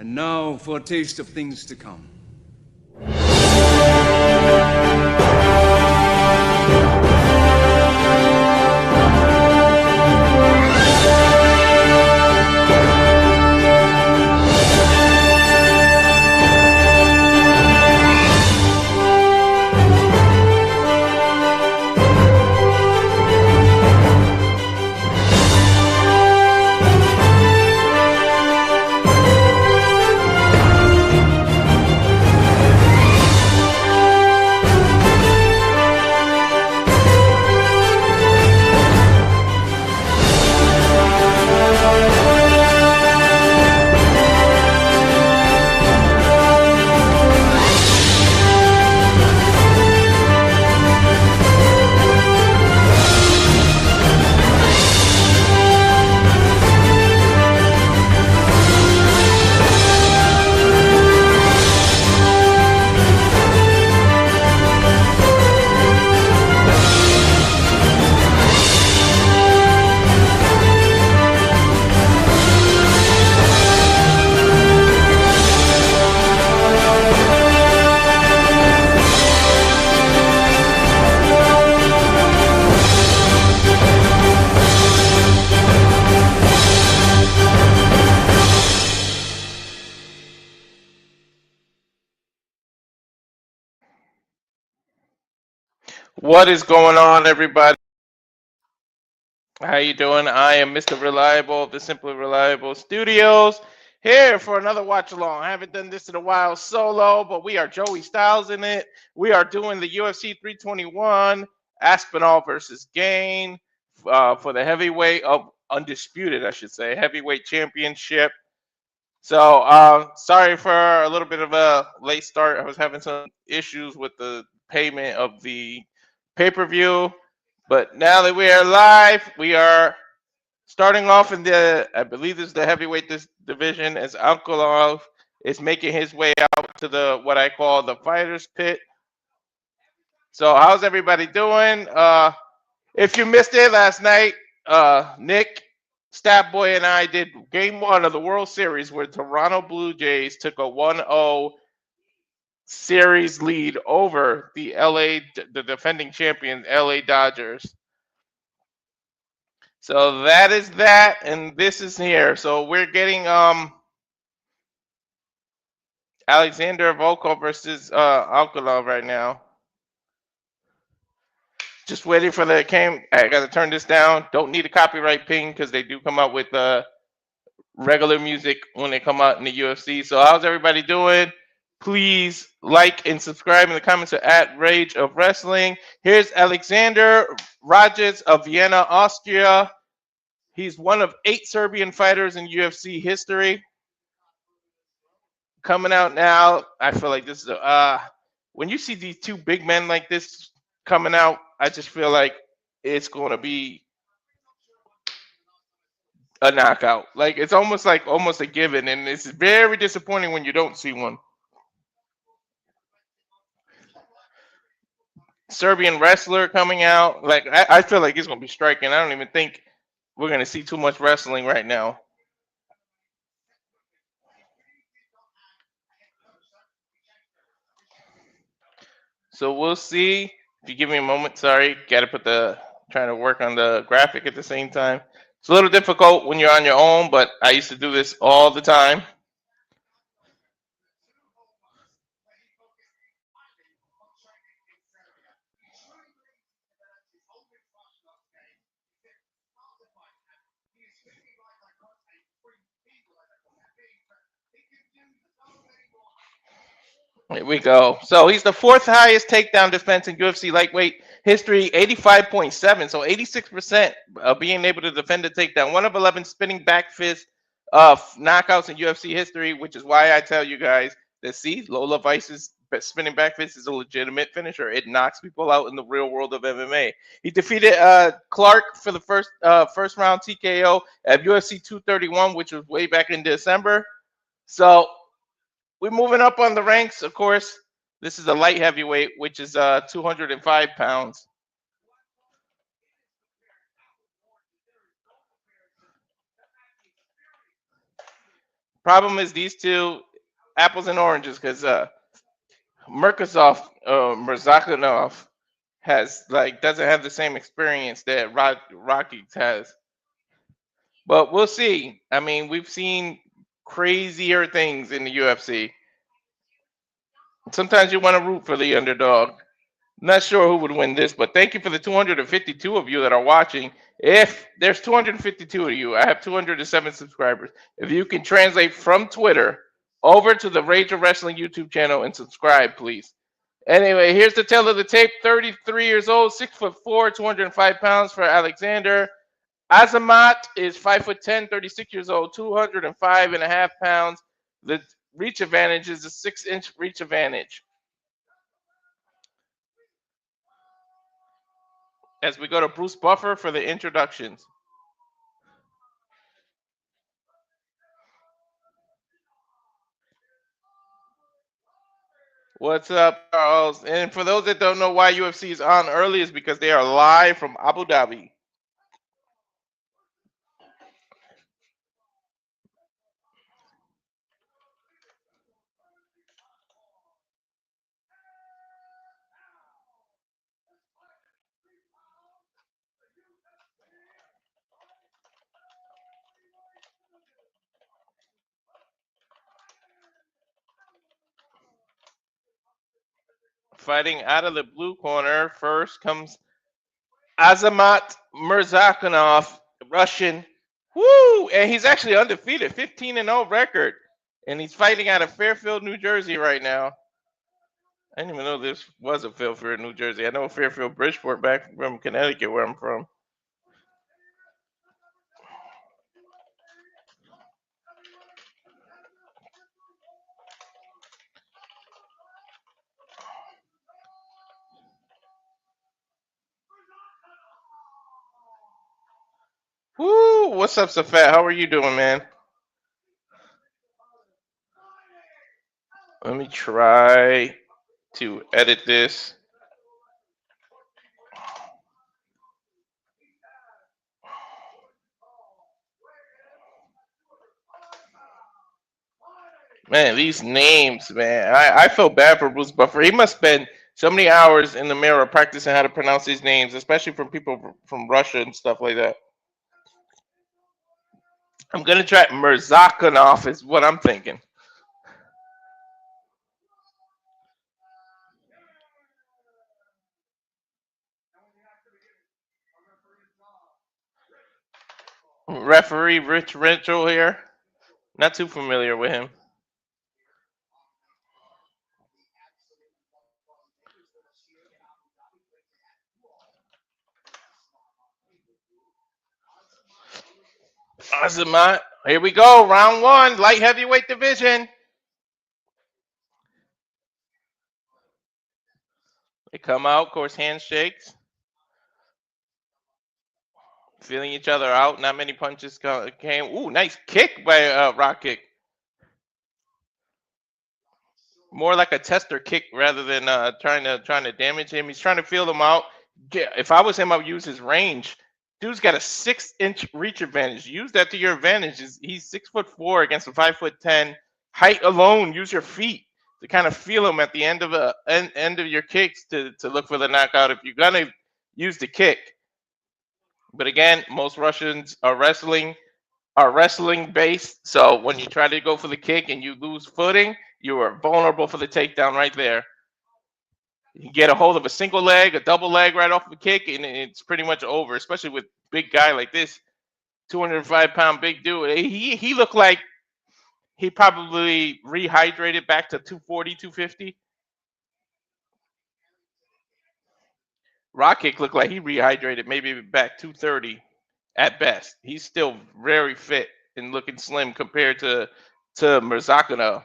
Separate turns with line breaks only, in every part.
And now for a taste of things to come.
What is going on, everybody? How you doing? I am Mr. Reliable of the Simply Reliable Studios, here for another watch along. I haven't done this in a while solo, but we are Joey Styles in it. We are doing the UFC 321 Aspinall versus Gane for the heavyweight of undisputed, I should say, heavyweight championship. So sorry for a little bit of a late start. I was having some issues with the payment of the pay-per-view, but now that we are live, we are starting off in the, I believe this is the heavyweight division, as Aleksandar is making his way out to the what I call the fighter's pit. So how's everybody doing? If you missed it last night, Nick, Statboy, and I did Game 1 of the World Series where Toronto Blue Jays took a 1-0 series lead over the defending champion LA Dodgers. So that is that, and this is here. So we're getting Aleksandar Volkov versus Aleksandar right now. Just waiting for the cam. I gotta turn this down. Don't need a copyright ping because they do come out with regular music when they come out in the UFC. So how's everybody doing? Please like and subscribe in the comments at Rage of Wrestling. Here's Aleksandar Rakić of Vienna, Austria. He's one of 8 Serbian fighters in UFC history. Coming out now, I feel like this is when you see these two big men like this coming out, I just feel like it's going to be a knockout. Like it's almost a given, and it's very disappointing when you don't see one. Serbian wrestler coming out. Like I feel like he's gonna be striking. I don't even think we're gonna see too much wrestling right now. So we'll see. If you give me a moment, sorry, gotta put trying to work on the graphic at the same time. It's a little difficult when you're on your own, but I used to do this all the time. Here we go. So he's the 4th highest takedown defense in UFC lightweight history, 85.7. So 86% of being able to defend a takedown. 1 of 11 spinning back fist knockouts in UFC history, which is why I tell you guys that see, Lola Vice's spinning back fist is a legitimate finisher. It knocks people out in the real world of MMA. He defeated Clark for the first round TKO at UFC 231, which was way back in December. So we're moving up on the ranks, of course. This is a light heavyweight, which is 205 pounds. Problem is these two apples and oranges because Murzakanov doesn't have the same experience that Rakić has. But we'll see. I mean, we've seen crazier things in the UFC. Sometimes you want to root for the underdog. Not sure who would win this, but thank you for the 252 of you that are watching. If there's 252 of you, I have 207 subscribers. If you can translate from Twitter over to the Rage of Wrestling YouTube channel and subscribe, please. Anyway, here's the tale of the tape. 33 years old, 6'4", 205 pounds for Aleksandar. Azamat is 5'10", 36 years old, 205.5 pounds. The reach advantage is a 6-inch reach advantage. As we go to Bruce Buffer for the introductions. What's up, Charles? And for those that don't know why UFC is on early, is because they are live from Abu Dhabi. Fighting out of the blue corner, first comes Azamat Murzakanov, Russian. Woo! And he's actually undefeated, 15-0 record. And he's fighting out of Fairfield, New Jersey right now. I didn't even know this was a Fairfield, New Jersey. I know Fairfield, Bridgeport, back from Connecticut, where I'm from. Woo! What's up, Safat? How are you doing, man? Let me try to edit this. Man, these names, man. I feel bad for Bruce Buffer. He must spend so many hours in the mirror practicing how to pronounce these names, especially from people from Russia and stuff like that. I'm going to try Murzakanov is what I'm thinking. Referee Rich Rachel here. Not too familiar with him. Azamat. Here we go. Round one. Light heavyweight division. They come out. Of course, handshakes. Feeling each other out. Not many punches came. Ooh, nice kick by Rakić. More like a tester kick rather than trying to damage him. He's trying to feel him out. If I was him, I would use his range. Dude's got a 6-inch reach advantage. Use that to your advantage. He's 6'4" against a 5'10". Height alone. Use your feet to kind of feel him at the end of your kicks to look for the knockout if you're gonna use the kick. But again, most Russians are wrestling based. So when you try to go for the kick and you lose footing, you are vulnerable for the takedown right there. You can get a hold of a single leg, a double leg right off the kick, and it's pretty much over, especially with big guy like this, 205-pound big dude. He looked like he probably rehydrated back to 240, 250. Rakić looked like he rehydrated maybe back 230 at best. He's still very fit and looking slim compared to Murzakanov.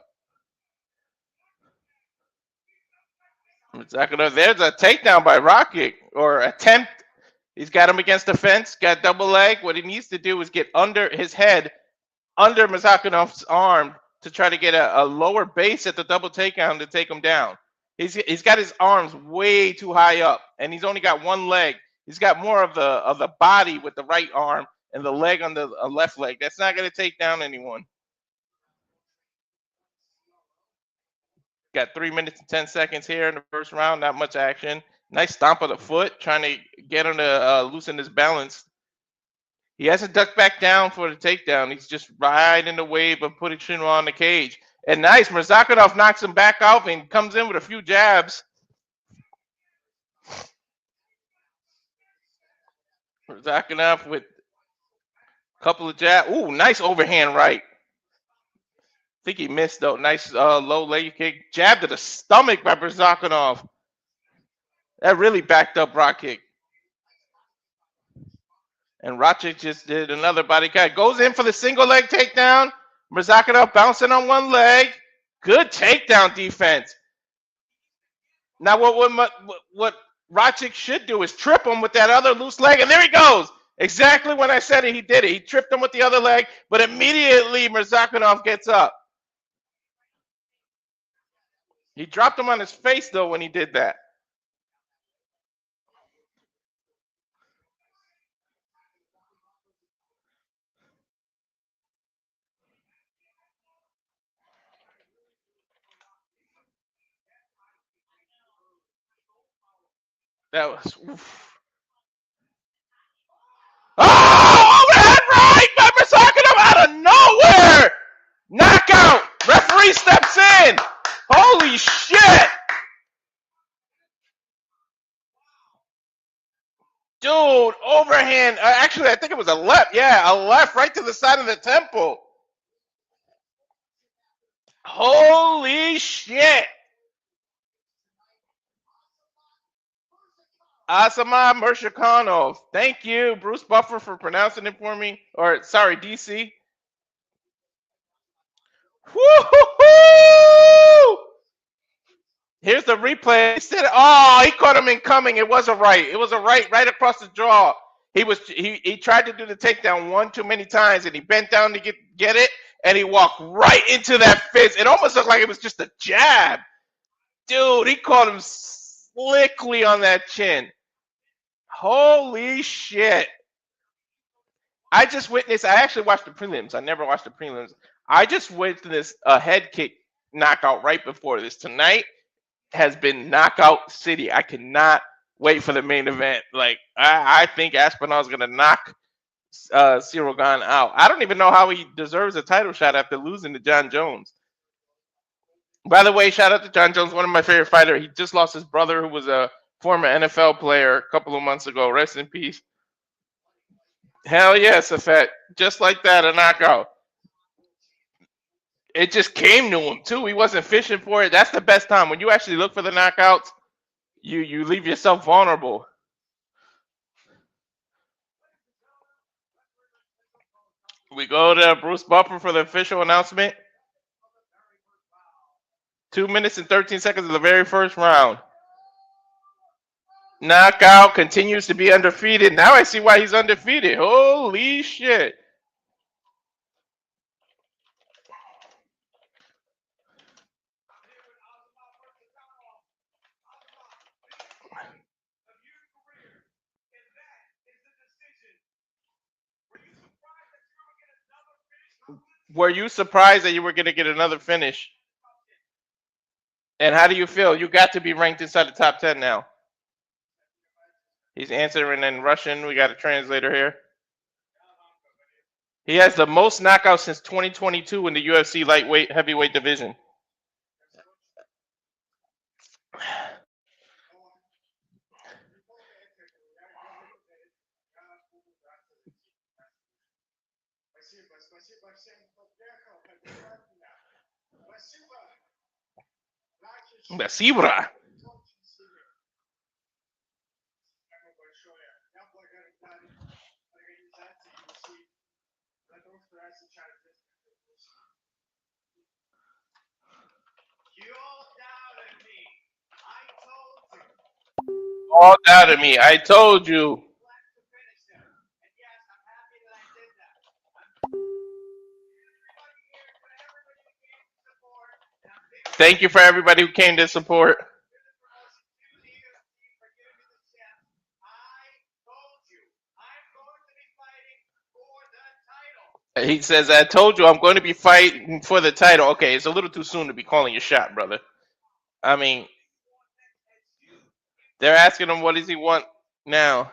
There's a takedown by Rakić, or attempt. He's got him against the fence, got double leg. What he needs to do is get under his head, under Murzakonov's arm, to try to get a lower base at the double takedown to take him down. He's got his arms way too high up, and he's only got one leg. He's got more of the body with the right arm and the leg on the left leg. That's not going to take down anyone. Got 3 minutes and 10 seconds here in the first round. Not much action. Nice stomp of the foot, trying to get him to loosen his balance. He hasn't ducked back down for the takedown. He's just riding the wave of putting Ciryl on the cage. And nice, Murzakanov knocks him back out and comes in with a few jabs. Murzakanov with a couple of jabs. Ooh, nice overhand right. I think he missed though. Nice low leg kick. Jab to the stomach by Murzakanov. That really backed up Rakić. And Rakić just did another body cut. Goes in for the single leg takedown. Murzakanov bouncing on one leg. Good takedown defense. Now what Rakić should do is trip him with that other loose leg. And there he goes. Exactly when I said it, he did it. He tripped him with the other leg, but immediately Murzakanov gets up. He dropped him on his face, though, when he did that. That was... Oof. Oh, overhead right by Murzakanov out of nowhere! Knockout! Referee steps in! Holy shit! Dude, overhand. Actually, I think it was a left. Yeah, a left right to the side of the temple. Holy shit! Azamat Murzakanov. Thank you, Bruce Buffer, for pronouncing it for me. Or, sorry, DC. Woo-hoo-hoo! Here's the replay. He said, "Oh, he caught him incoming. It was a right. It was a right across the jaw. He tried to do the takedown one too many times, and he bent down to get it, and he walked right into that fist. It almost looked like it was just a jab. Dude, he caught him slickly on that chin. Holy shit! I just witnessed. I actually watched the prelims. I never watched the prelims. I just witnessed a head kick knockout right before this. Tonight has been knockout city. I cannot wait for the main event. Like I think Aspinall is gonna knock Ciryl Gane out. I don't even know how he deserves a title shot after losing to John Jones. By the way, shout out to John Jones, one of my favorite fighters. He just lost his brother, who was a former NFL player, a couple of months ago. Rest in peace. Hell yes, Safet. Just like that, a knockout. It just came to him too. He wasn't fishing for it. That's the best time. When you actually look for the knockouts, you leave yourself vulnerable. We go to Bruce Buffer for the official announcement. 2 minutes and 13 seconds of the very first round. Knockout, continues to be undefeated. Now I see why he's undefeated. Holy shit. Were you surprised that you were going to get another finish? And how do you feel? You got to be ranked inside the top 10 now. He's answering in Russian. We got a translator here. He has the most knockouts since 2022 in the UFC lightweight heavyweight division. Спасибо. All doubted me. I told you. Thank you for everybody who came to support. He says, I told you I'm going to be fighting for the title. Okay, it's a little too soon to be calling your shot, brother. I mean, they're asking him what does he want now.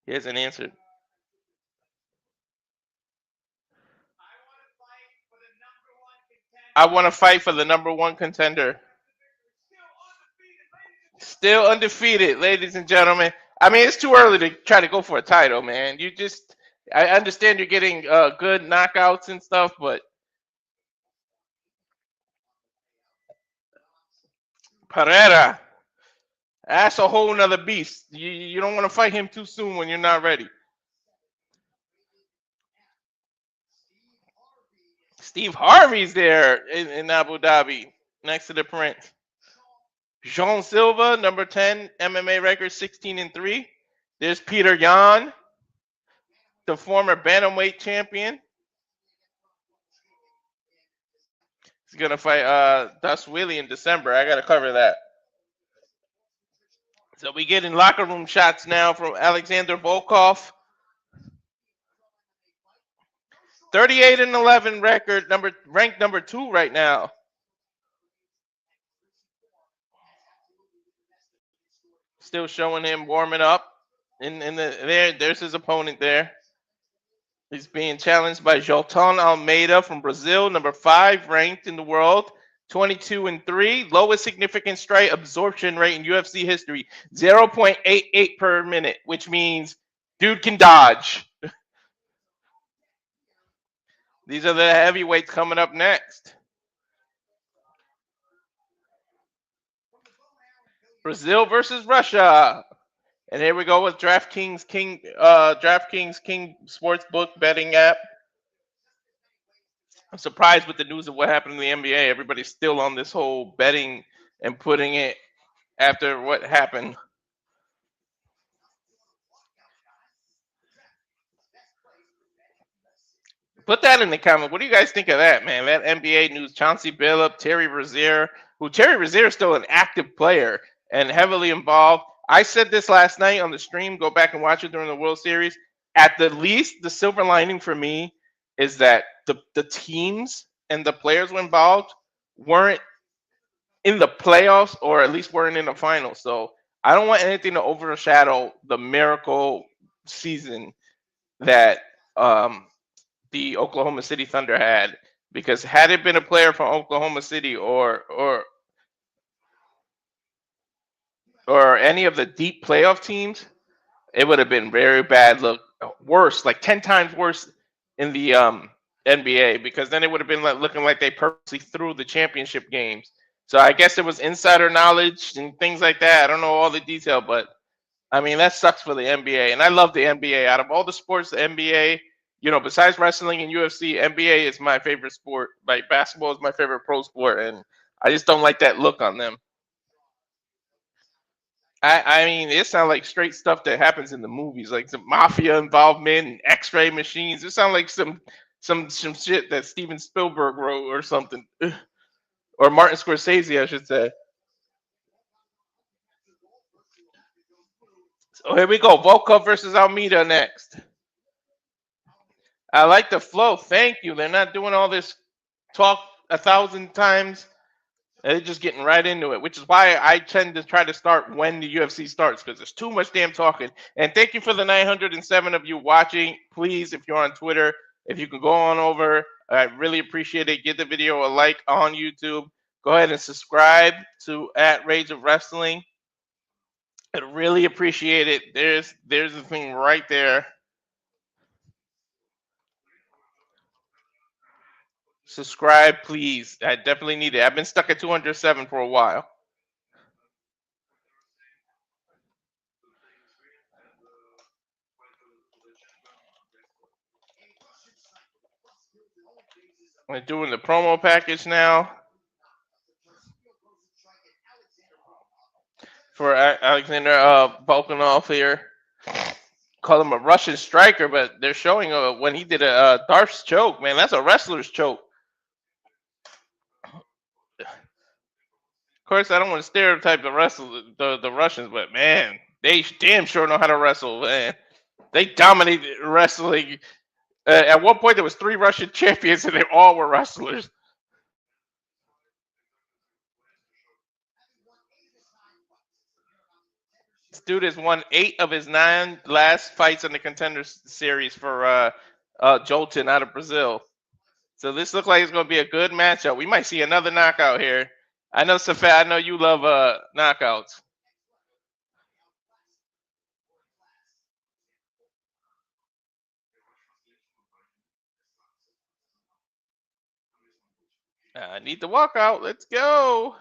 He hasn't answered. I want to fight for the number one contender. Still undefeated, ladies and gentlemen. I mean, it's too early to try to go for a title, man. I understand you're getting good knockouts and stuff, but Pereira, that's a whole nother beast. You don't want to fight him too soon when you're not ready. Steve Harvey's there in Abu Dhabi next to the Prince. Jean Silva, number 10, MMA record 16-3. There's Peter Yan, the former Bantamweight champion. He's going to fight Dust Willie in December. I got to cover that. So we getting locker room shots now from Aleksandar Volkov. 38-11 record, ranked number 2 right now. Still showing him warming up. There's his opponent there. He's being challenged by Jailton Almeida from Brazil, number 5 ranked in the world, 22-3, lowest significant strike absorption rate in UFC history, 0.88 per minute, which means dude can dodge. These are the heavyweights coming up next. Brazil versus Russia. And here we go with DraftKings King Sportsbook betting app. I'm surprised with the news of what happened in the NBA. Everybody's still on this whole betting and putting it after what happened. Put that in the comments. What do you guys think of that, man? That NBA news. Chauncey Billups, Terry Rozier, Terry Rozier is still an active player and heavily involved. I said this last night on the stream. Go back and watch it during the World Series. At the least, the silver lining for me is that the teams and the players involved weren't in the playoffs, or at least weren't in the finals. So I don't want anything to overshadow the miracle season that the Oklahoma City Thunder had, because had it been a player from Oklahoma City or any of the deep playoff teams, it would have been very bad. Look, worse, like 10 times worse in the NBA, because then it would have been looking like they purposely threw the championship games. So I guess it was insider knowledge and things like that. I don't know all the detail, but I mean, that sucks for the NBA. And I love the NBA. Out of all the sports, the NBA, besides wrestling and UFC, NBA is my favorite sport. Like, basketball is my favorite pro sport, and I just don't like that look on them. I mean, it sounds like straight stuff that happens in the movies, like some mafia involvement and X-ray machines. It sounds like some shit that Steven Spielberg wrote or something, or Martin Scorsese, I should say. So here we go. Volkov versus Almeida next. I like the flow. Thank you. They're not doing all this talk 1,000 times. They're just getting right into it, which is why I tend to try to start when the UFC starts, because there's too much damn talking. And thank you for the 907 of you watching. Please, if you're on Twitter, if you can go on over, I really appreciate it. Give the video a like on YouTube. Go ahead and subscribe to @Rage of Wrestling. I'd really appreciate it. There's the thing right there. Subscribe, please. I definitely need it. I've been stuck at 207 for a while. We're doing the promo package now for Aleksandar Volkov here. Call him a Russian striker, but they're showing when he did a Darth's choke. Man, that's a wrestler's choke. Of course, I don't want to stereotype the Russians, but man, they damn sure know how to wrestle. Man, they dominated wrestling At one point, there was 3 Russian champions, and they all were wrestlers. This dude has won 8 of his 9 last fights in the Contender Series for Jailton out of Brazil. So this looks like it's going to be a good matchup. We might see another knockout here. I know, Safet, I know you love knockouts. I need the walkout. Let's go.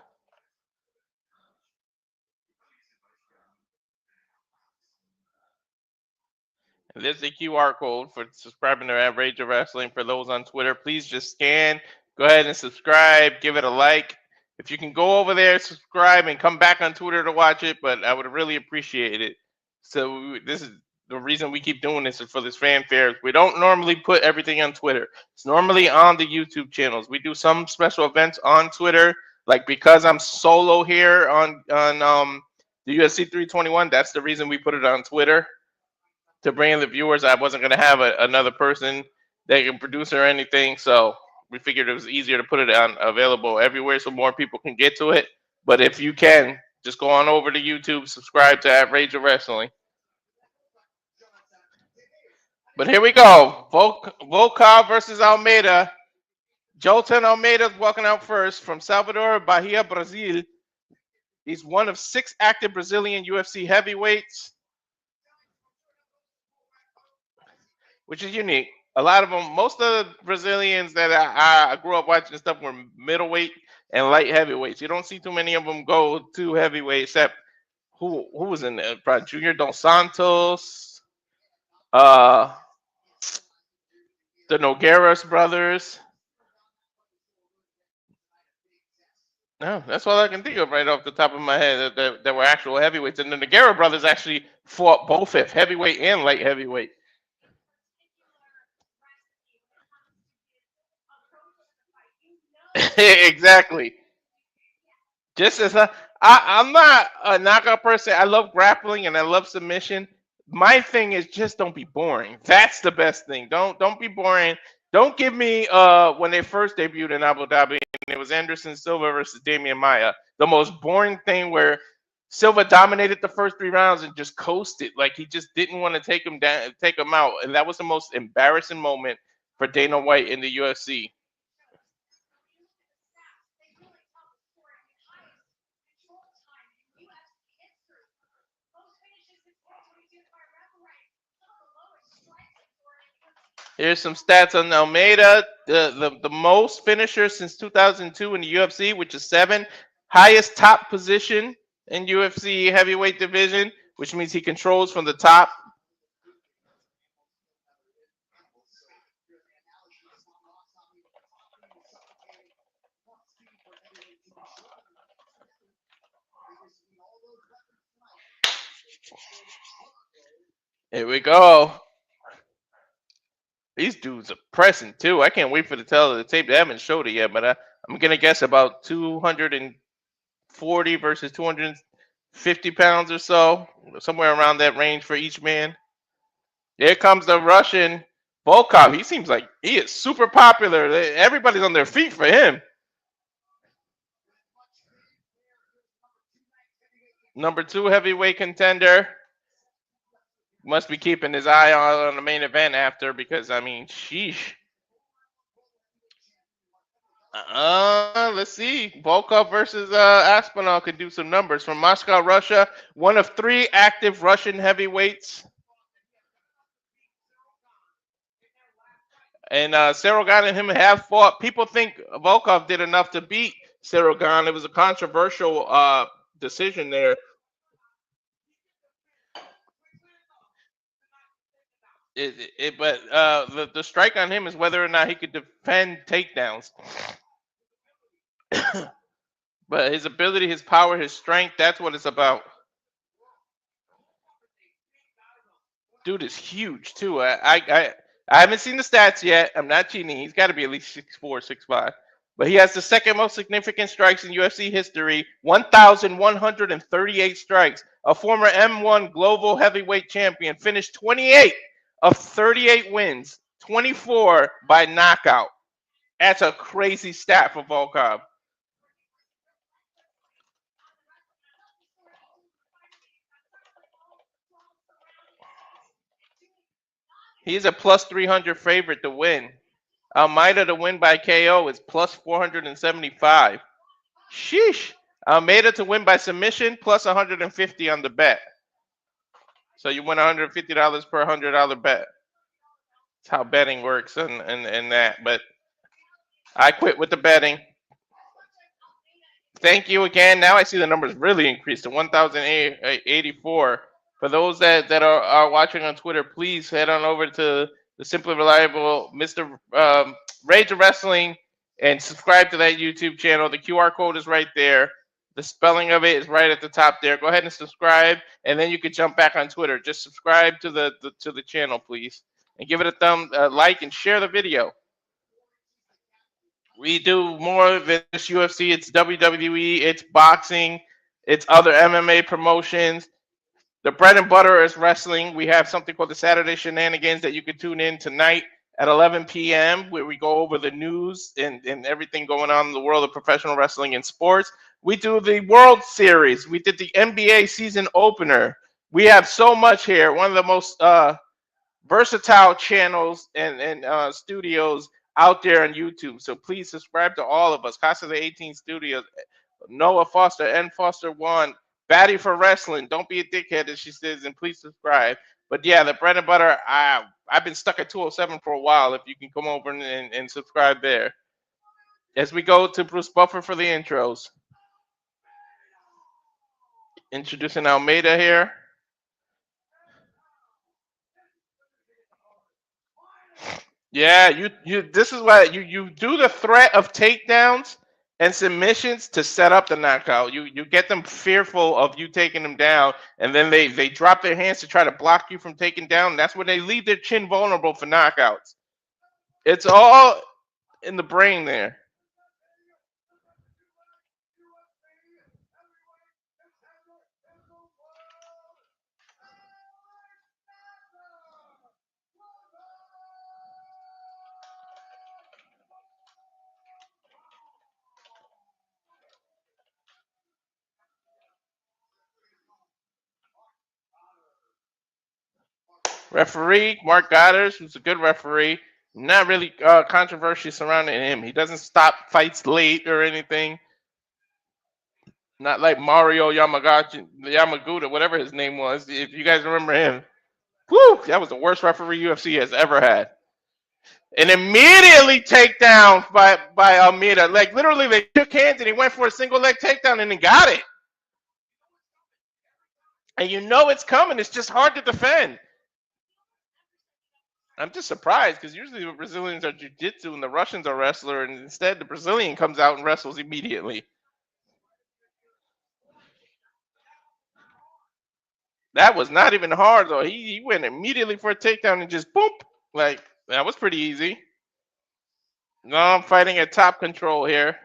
And there's the QR code for subscribing to Rage of Wrestling. For those on Twitter, please just scan. Go ahead and subscribe. Give it a like. If you can go over there, subscribe, and come back on Twitter to watch it, but I would really appreciate it. So this is the reason we keep doing this, is for this fanfare. We don't normally put everything on Twitter. It's normally on the YouTube channels. We do some special events on Twitter, like because I'm solo here on the UFC 321. That's the reason we put it on Twitter, to bring in the viewers. I wasn't going to have another person that can produce or anything, so we figured it was easier to put it on available everywhere so more people can get to it. But if you can, just go on over to YouTube, subscribe to Rage of Wrestling. But here we go. Volkov versus Almeida. Jailton Almeida walking out first from Salvador, Bahia, Brazil. He's one of 6 active Brazilian UFC heavyweights, which is unique. A lot of them, most of the Brazilians that I grew up watching stuff were middleweight and light heavyweights. You don't see too many of them go to heavyweight, except who was in there? Probably Junior Dos Santos, the Nogueiras brothers. No, that's all I can think of right off the top of my head that were actual heavyweights. And the Nogueira brothers actually fought both at heavyweight and light heavyweight. Exactly. Just as I'm not a knockout person. I love grappling and I love submission. My thing is just don't be boring. That's the best thing. Don't be boring. Don't give me when they first debuted in Abu Dhabi and it was Anderson Silva versus Damian Maia, the most boring thing where Silva dominated the first 3 rounds and just coasted. Like he just didn't want to take him down, take him out, and that was the most embarrassing moment for Dana White in the UFC. Here's some stats on Almeida. The most finishers since 2002 in the UFC, which is 7. Highest top position in UFC heavyweight division, which means he controls from the top. Here we go. These dudes are pressing too. I can't wait for the tail of the tape. They haven't showed it yet, but I'm gonna guess about 240 versus 250 pounds or so, somewhere around that range for each man. Here comes the Russian Volkov. He seems like he is super popular. Everybody's on their feet for him. Number 2 heavyweight contender. Must be keeping his eye on the main event after, because I mean, sheesh. Let's see. Volkov versus Aspinall could do some numbers. From Moscow, Russia, one of 3 active Russian heavyweights. And Ciryl Gane and him have fought. People think Volkov did enough to beat Ciryl Gane. It was a controversial decision there. But the strike on him is whether or not he could defend takedowns. But his ability, his power, his strength, that's what it's about. Dude is huge too. I haven't seen the stats yet. I'm not cheating. He's got to be at least 6'4", 6'5". But he has the second most significant strikes in UFC history, 1,138 strikes. A former M1 global heavyweight champion, finished 28 of 38 wins, 24 by knockout. That's a crazy stat for Volkov. He's a plus 300 favorite to win. Almeida to win by KO is plus 475. Sheesh. Almeida to win by submission plus 150 on the bet. So you win $150 per $100 bet. That's how betting works and that. But I quit with the betting. Thank you again. Now I see the numbers really increased to 1,084. For those that are watching on Twitter, please head on over to the Simply Reliable Mr. Rage of Wrestling and subscribe to that YouTube channel. The QR code is right there. The spelling of it is right at the top there. Go ahead and subscribe, and then you can jump back on Twitter. Just subscribe to the channel, please, and give it a like and share the video. We do more than just UFC. It's WWE, it's boxing, it's other MMA promotions. The bread and butter is wrestling. We have something called the Saturday Shenanigans that you can tune in tonight at 11 p.m. where we go over the news and everything going on in the world of professional wrestling and sports. We do the World Series. We did the NBA season opener. We have so much here. One of the most versatile channels and studios out there on YouTube. So please subscribe to all of us. Casa de 18 Studios, Noah Foster, N Foster 1, Batty for Wrestling. Don't be a dickhead, as she says, and please subscribe. But yeah, the bread and butter, I've been stuck at 207 for a while. If you can come over and subscribe there. As we go to Bruce Buffer for the intros. Introducing Almeida here. Yeah, you this is why you do the threat of takedowns and submissions to set up the knockout. You get them fearful of you taking them down, and then they drop their hands to try to block you from taking down. That's when they leave their chin vulnerable for knockouts. It's all in the brain there. Referee Mark Goddard, who's a good referee, not really controversy surrounding him. He doesn't stop fights late or anything. Not like Mario Yamaguchi, whatever his name was. If you guys remember him, whew, that was the worst referee UFC has ever had. And immediately takedown by Almeida. Like literally, they shook hands and he went for a single leg takedown and he got it. And you know it's coming. It's just hard to defend. I'm just surprised because usually the Brazilians are jiu-jitsu and the Russians are wrestler, and instead the Brazilian comes out and wrestles immediately. That was not even hard though. He went immediately for a takedown and just boom. Like that was pretty easy. No, I'm fighting at top control here.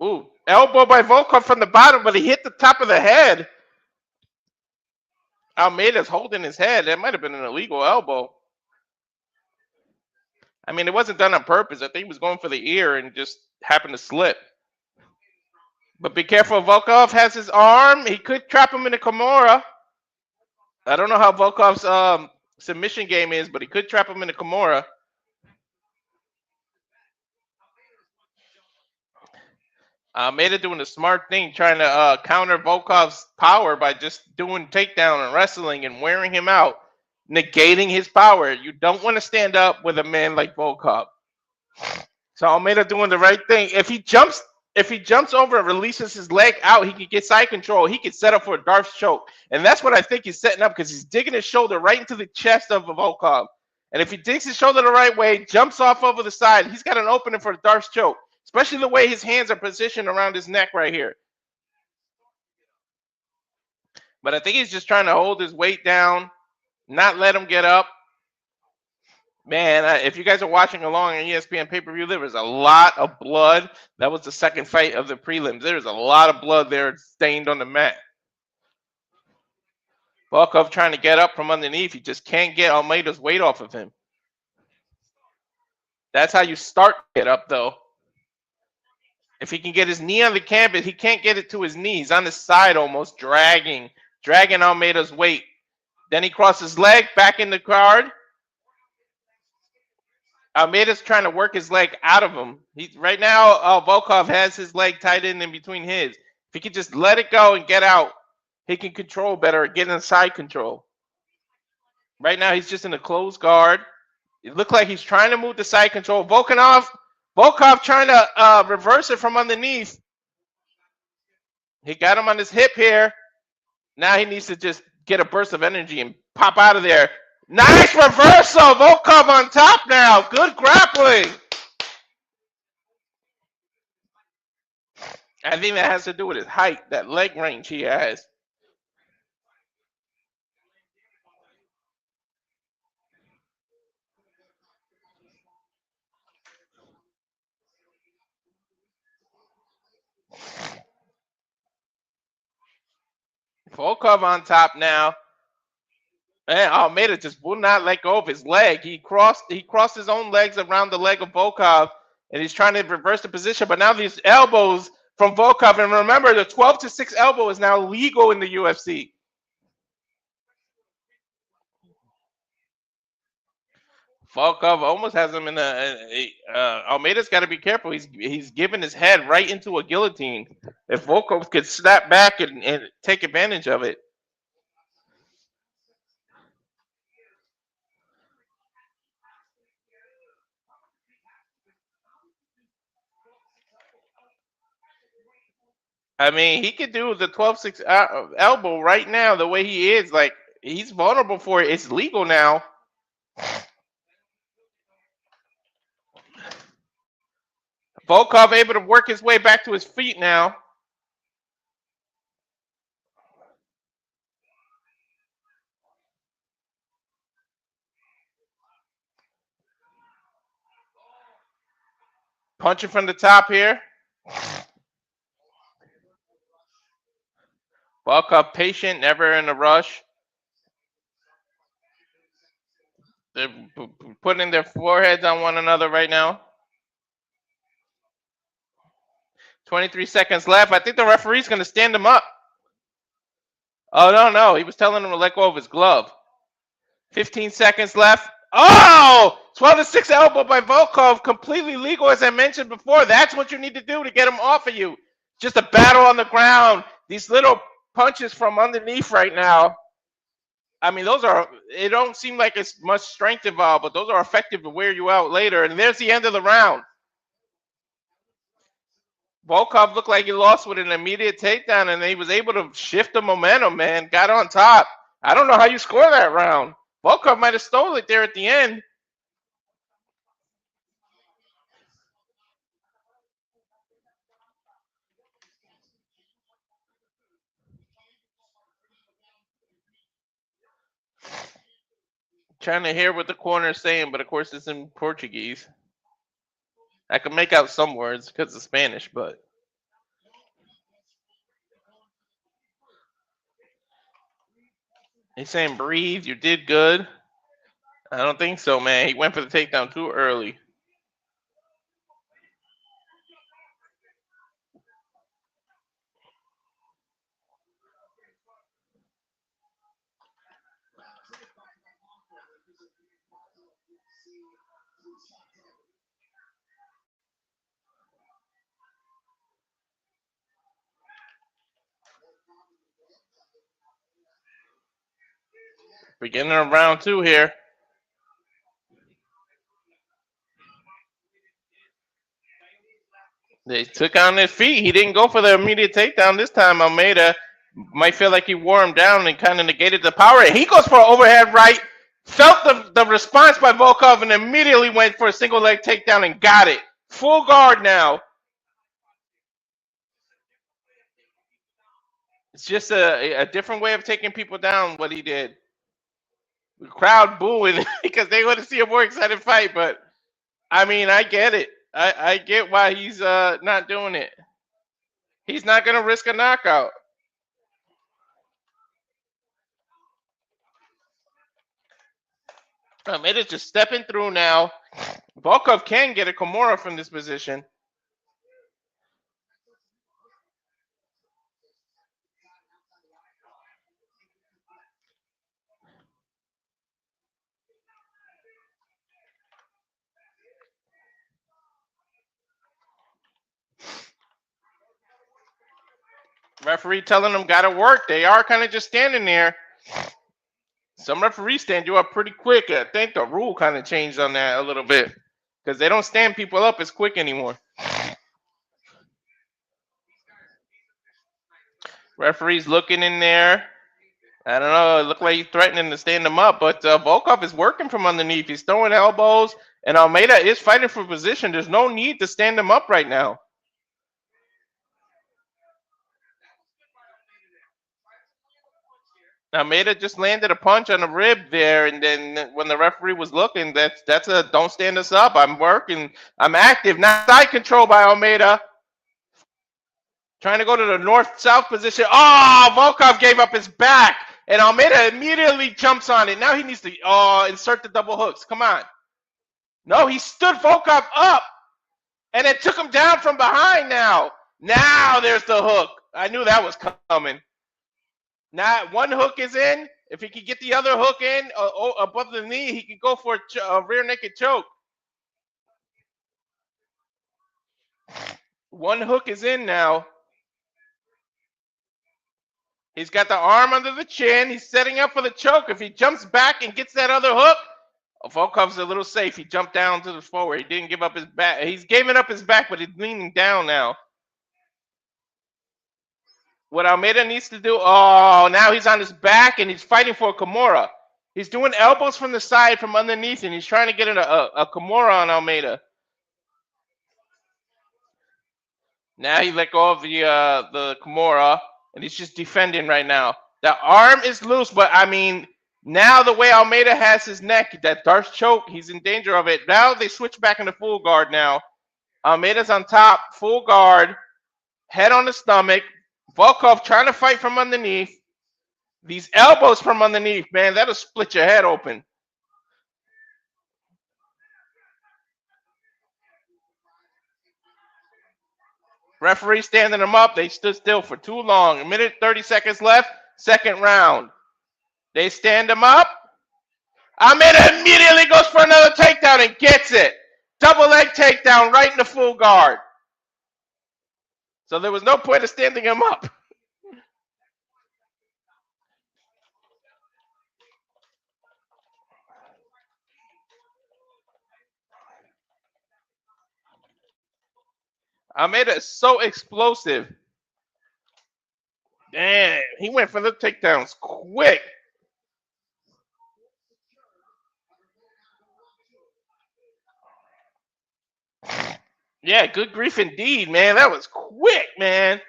Ooh, elbow by Volkov from the bottom, but he hit the top of the head. Almeida's holding his head. That might have been an illegal elbow. I mean, it wasn't done on purpose. I think he was going for the ear and just happened to slip. But be careful. Volkov has his arm. He could trap him in a Kimura. I don't know how Volkov's submission game is, but he could trap him in a Kimura. Almeida doing the smart thing, trying to counter Volkov's power by just doing takedown and wrestling and wearing him out, negating his power. You don't want to stand up with a man like Volkov. So Almeida doing the right thing. If he jumps over and releases his leg out, he could get side control. He could set up for a Darth's choke. And that's what I think he's setting up because he's digging his shoulder right into the chest of Volkov. And if he digs his shoulder the right way, jumps off over the side, he's got an opening for a Darth's choke. Especially the way his hands are positioned around his neck right here. But I think he's just trying to hold his weight down, not let him get up. Man, if you guys are watching along on ESPN pay-per-view, there was a lot of blood. That was the second fight of the prelims. There was a lot of blood there stained on the mat. Volkov trying to get up from underneath. He just can't get Almeida's weight off of him. That's how you start to get up, though. If he can get his knee on the canvas, he can't get it to his knee. He's on his side almost, dragging Almeida's weight. Then he crosses leg, back in the guard. Almeida's trying to work his leg out of him. Right now, Volkov has his leg tied in between his. If he can just let it go and get out, he can control better, get inside control. Right now, he's just in a closed guard. It looked like he's trying to move the side control. Volkov trying to reverse it from underneath. He got him on his hip here. Now he needs to just get a burst of energy and pop out of there. Nice reversal. Volkov on top now. Good grappling. I think that has to do with his height, that leg range he has. Volkov on top now. And Almeida just will not let go of his leg. He crossed his own legs around the leg of Volkov, and he's trying to reverse the position. But now these elbows from Volkov, and remember, the 12-6 elbow is now legal in the UFC. Volkov almost has him in Almeida's got to be careful. He's giving his head right into a guillotine. If Volkov could snap back and take advantage of it. I mean, he could do the 12-6 elbow right now the way he is. Like, he's vulnerable for it. It's legal now. Volkov able to work his way back to his feet now. Punching from the top here. Volkov patient, never in a rush. They're putting their foreheads on one another right now. 23 seconds left. I think the referee's going to stand him up. Oh, no. He was telling him to let go of his glove. 15 seconds left. Oh! 12-6 elbow by Volkov. Completely legal, as I mentioned before. That's what you need to do to get him off of you. Just a battle on the ground. These little punches from underneath right now. I mean, it don't seem like it's much strength involved, but those are effective to wear you out later. And there's the end of the round. Volkov looked like he lost with an immediate takedown, and he was able to shift the momentum, man. Got on top. I don't know how you score that round. Volkov might have stole it there at the end. Trying to hear what the corner is saying, but of course it's in Portuguese. I can make out some words because of Spanish, but he's saying breathe, you did good. I don't think so, man. He went for the takedown too early. Beginning of round 2 here. They took on their feet. He didn't go for the immediate takedown this time. Almeida might feel like he wore him down and kind of negated the power. He goes for an overhead right. Felt the response by Volkov and immediately went for a single leg takedown and got it. Full guard now. It's just a different way of taking people down, what he did. The crowd booing because they want to see a more exciting fight, but I mean, I get it. I get why he's not doing it. He's not going to risk a knockout. Almeida's just stepping through now. Volkov can get a Kimura from this position. Referee telling them gotta work. They are kind of just standing there. Some referees stand you up pretty quick. I think the rule kind of changed on that a little bit because they don't stand people up as quick anymore. Referee's looking in there. I don't know. It looked like he's threatening to stand him up, but Volkov is working from underneath. He's throwing elbows, and Almeida is fighting for position. There's no need to stand him up right now. Almeida just landed a punch on the rib there, and then when the referee was looking, that's a don't stand us up. I'm working. I'm active. Now side control by Almeida. Trying to go to the north-south position. Oh, Volkov gave up his back, and Almeida immediately jumps on it. Now he needs to insert the double hooks. Come on. No, he stood Volkov up, and it took him down from behind now. Now there's the hook. I knew that was coming. Now one hook is in. If he could get the other hook in above the knee, he could go for a rear naked choke. One hook is in now. He's got the arm under the chin. He's setting up for the choke. If he jumps back and gets that other hook, Volkov's a little safe. He jumped down to the forward. He didn't give up his back. He's giving up his back, but he's leaning down now. What Almeida needs to do, now he's on his back and he's fighting for a Kimura. He's doing elbows from the side, from underneath, and he's trying to get a Kimura on Almeida. Now he let go of the Kimura, and he's just defending right now. The arm is loose, but I mean, now the way Almeida has his neck, that Darth choke, he's in danger of it. Now they switch back into full guard now. Almeida's on top, full guard, head on the stomach. Volkov trying to fight from underneath. These elbows from underneath, man, that'll split your head open. Referee standing them up. They stood still for too long. A minute, 30 seconds left. Second round. They stand him up. Almeida immediately goes for another takedown and gets it. Double leg takedown right in the full guard. So there was no point of standing him up. Almeida is so explosive. Damn, he went for the takedowns quick. Yeah, good grief indeed, man. That was quick, man.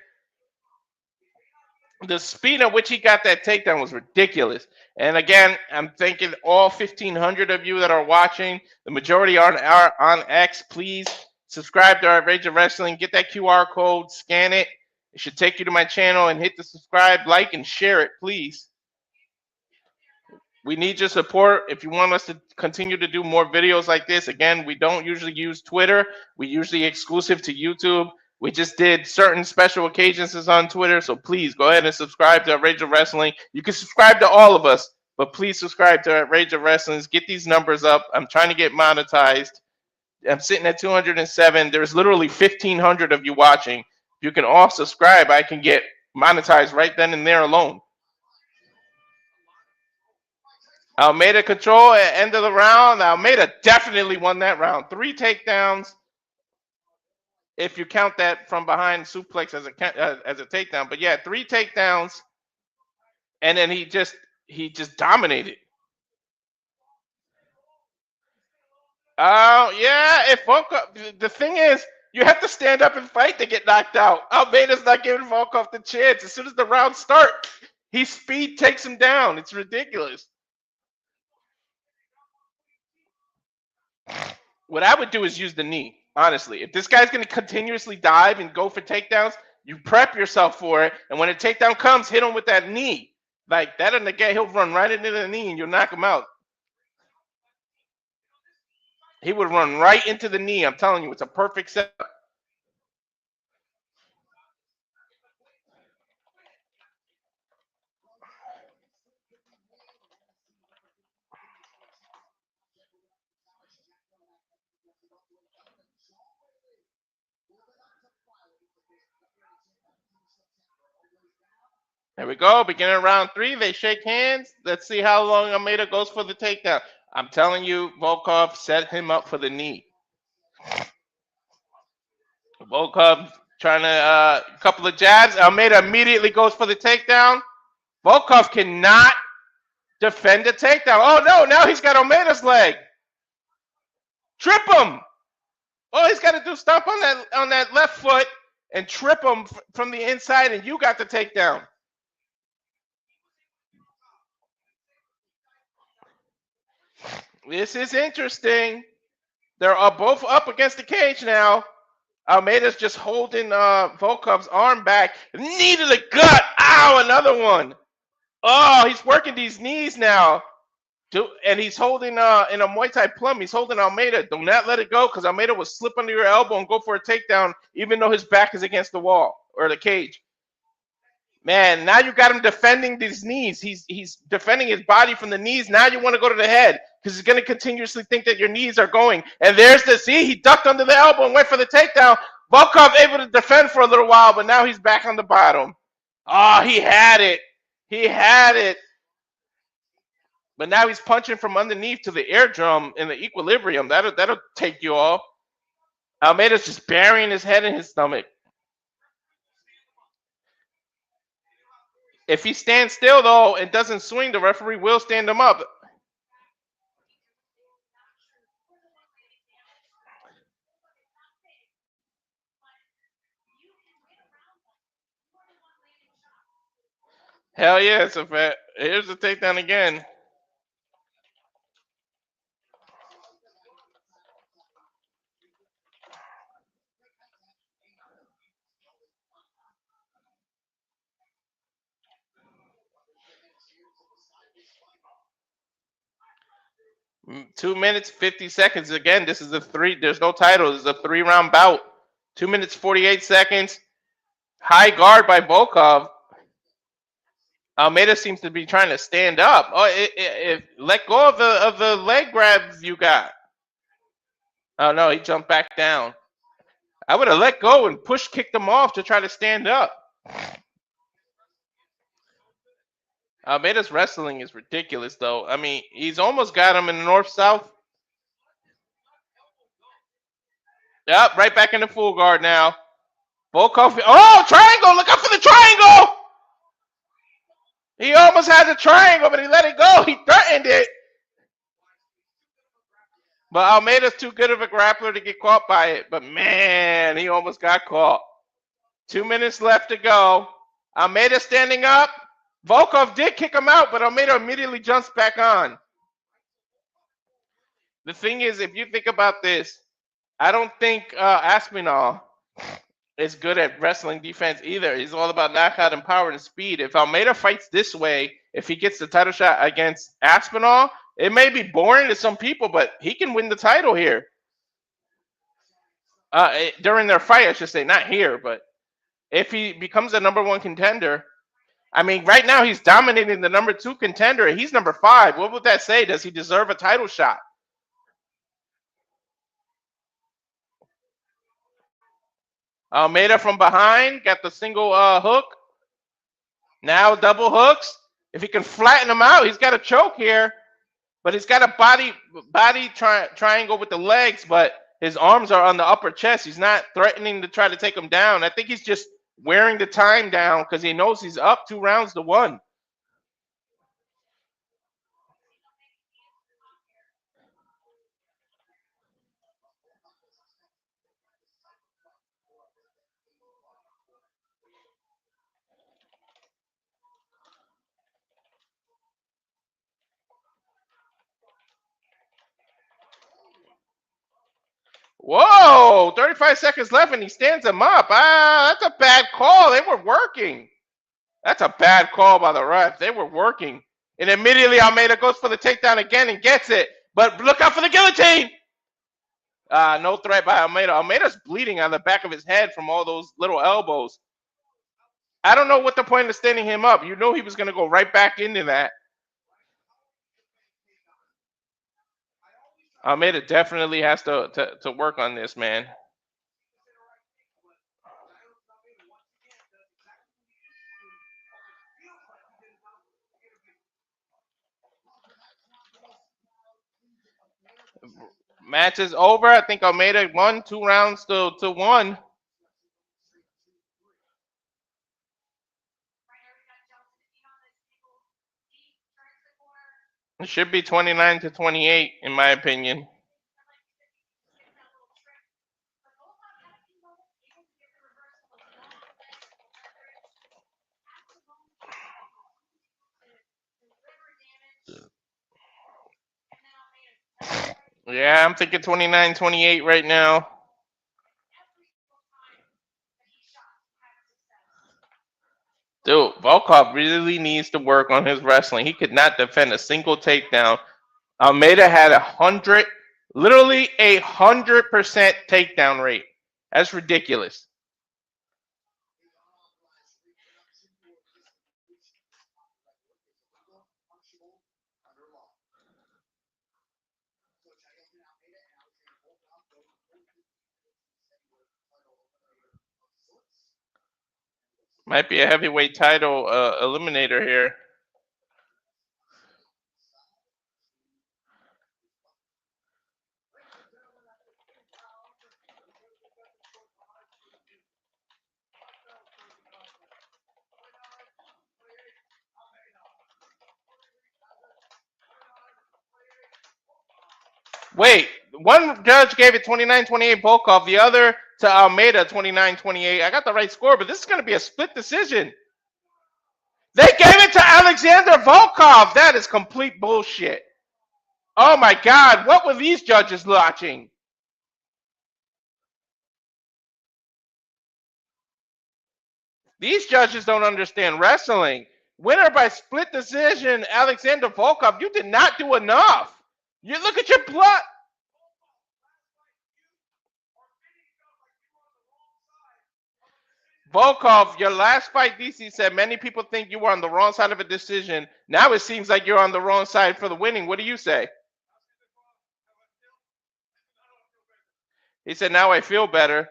The speed at which he got that takedown was ridiculous. And again, I'm thanking all 1,500 of you that are watching. The majority are on X. Please subscribe to our Rage of Wrestling. Get that QR code, scan it. It should take you to my channel, and hit the subscribe, like, and share it, please. We need your support if you want us to continue to do more videos like this. Again, we don't usually use Twitter. We usually exclusive to YouTube. We just did certain special occasions on Twitter, so please go ahead and subscribe to Rage of Wrestling. You can subscribe to all of us, but please subscribe to Rage of Wrestling. Get these numbers up. I'm trying to get monetized. I'm sitting at 207. There's literally 1,500 of you watching. If you can all subscribe, I can get monetized right then and there alone. Almeida control at end of the round. Almeida definitely won that round. 3 takedowns. If you count that from behind suplex as a takedown, but yeah, 3 takedowns, and then he just dominated. Yeah. If Volkov, the thing is, you have to stand up and fight to get knocked out. Almeida's not giving Volkov the chance. As soon as the rounds start, his speed takes him down. It's ridiculous. What I would do is use the knee. Honestly, if this guy's going to continuously dive and go for takedowns, you prep yourself for it. And when a takedown comes, hit him with that knee. Like that, and the guy, he'll run right into the knee and you'll knock him out. He would run right into the knee. I'm telling you, it's a perfect setup. There we go. Beginning of round 3. They shake hands. Let's see how long Almeida goes for the takedown. I'm telling you, Volkov set him up for the knee. Volkov trying to a couple of jabs. Almeida immediately goes for the takedown. Volkov cannot defend the takedown. Oh no! Now he's got Almeida's leg. Trip him. Oh, he's got to do stomp on that left foot and trip him from the inside, and you got the takedown. This is interesting. They're both up against the cage now. Almeida's just holding Volkov's arm back. Knee to the gut. Ow, another one. Oh, he's working these knees now. And he's holding in a Muay Thai plum. He's holding Almeida. Do not let it go, because Almeida will slip under your elbow and go for a takedown, even though his back is against the wall or the cage. Man, now you got him defending these knees. He's defending his body from the knees. Now you want to go to the head, because he's going to continuously think that your knees are going. And there's the, see, he ducked under the elbow and went for the takedown. Volkov able to defend for a little while, but now he's back on the bottom. Oh, he had it. He had it. But now he's punching from underneath to the eardrum in the equilibrium. That'll take you off. Almeida's just burying his head in his stomach. If he stands still, though, and doesn't swing, the referee will stand him up. Hell yeah, it's a fact. Here's the takedown again. Mm, 2 minutes, 50 seconds. Again, this is a three. There's no title. This is a 3-round bout. 2 minutes, 48 seconds. High guard by Volkov. Almeida seems to be trying to stand up. Oh, let go of the leg grabs you got. Oh no, he jumped back down. I would have let go and push kicked him off to try to stand up. Almeida's wrestling is ridiculous, though. I mean, he's almost got him in the north-south. Yep, right back in the full guard now. Volkov. Oh, triangle! Look out for the triangle! He almost had the triangle, but he let it go. He threatened it. But Almeida's too good of a grappler to get caught by it. But man, he almost got caught. 2 minutes left to go. Almeida standing up. Volkov did kick him out, but Almeida immediately jumps back on. The thing is, if you think about this, I don't think Aspinall is good at wrestling defense either. He's all about knockout and power and speed. If Almeida fights this way, if he gets the title shot against Aspinall, it may be boring to some people, but he can win the title here. During their fight, I should say, not here, but if he becomes the #1 contender, I mean, right now he's dominating the #2 contender. He's #5. What would that say? Does he deserve a title shot? Almeida from behind, got the single hook. Now double hooks. If he can flatten him out, he's got a choke here. But he's got a body triangle with the legs, but his arms are on the upper chest. He's not threatening to try to take him down. I think he's just wearing the time down because he knows he's up 2 rounds to 1. Whoa, 35 seconds left and he stands him up. Ah, that's a bad call. They were working. That's a bad call by the ref. They were working. And immediately Almeida goes for the takedown again and gets it. But look out for the guillotine. No threat by Almeida. Almeida's bleeding on the back of his head from all those little elbows. I don't know what the point of standing him up. You know he was going to go right back into that. Almeida definitely has to work on this, man. Match is over. I think Almeida won 2 rounds to 1. It should be 29-28, in my opinion. Yeah, I'm thinking 29-28 right now. Dude, Volkov really needs to work on his wrestling. He could not defend a single takedown. Almeida had 100, literally 100% takedown rate. That's ridiculous. Might be a heavyweight title eliminator here. Wait, one judge gave it 29-28 Volkov, the other to Almeida 29-28. I got the right score, but this is going to be a split decision. They gave it to Aleksandar Volkov. That is complete bullshit. Oh my God, what were these judges watching? These judges don't understand wrestling. Winner by split decision, Aleksandar Volkov. You did not do enough. You look at your blood. Volkov, your last fight, DC said many people think you were on the wrong side of a decision. Now it seems like you're on the wrong side for the winning. What do you say? He said, now I feel better.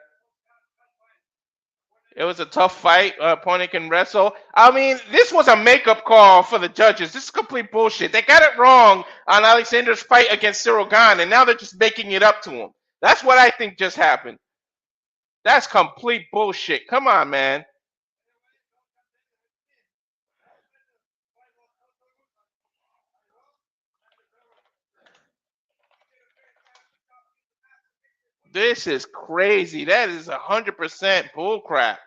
It was a tough fight. Opponent can wrestle. I mean, this was a makeup call for the judges. This is complete bullshit. They got it wrong on Aleksandar's fight against Ciryl Gane, and now they're just making it up to him. That's what I think just happened. That's complete bullshit. Come on, man. This is crazy. That is 100% bullcrap.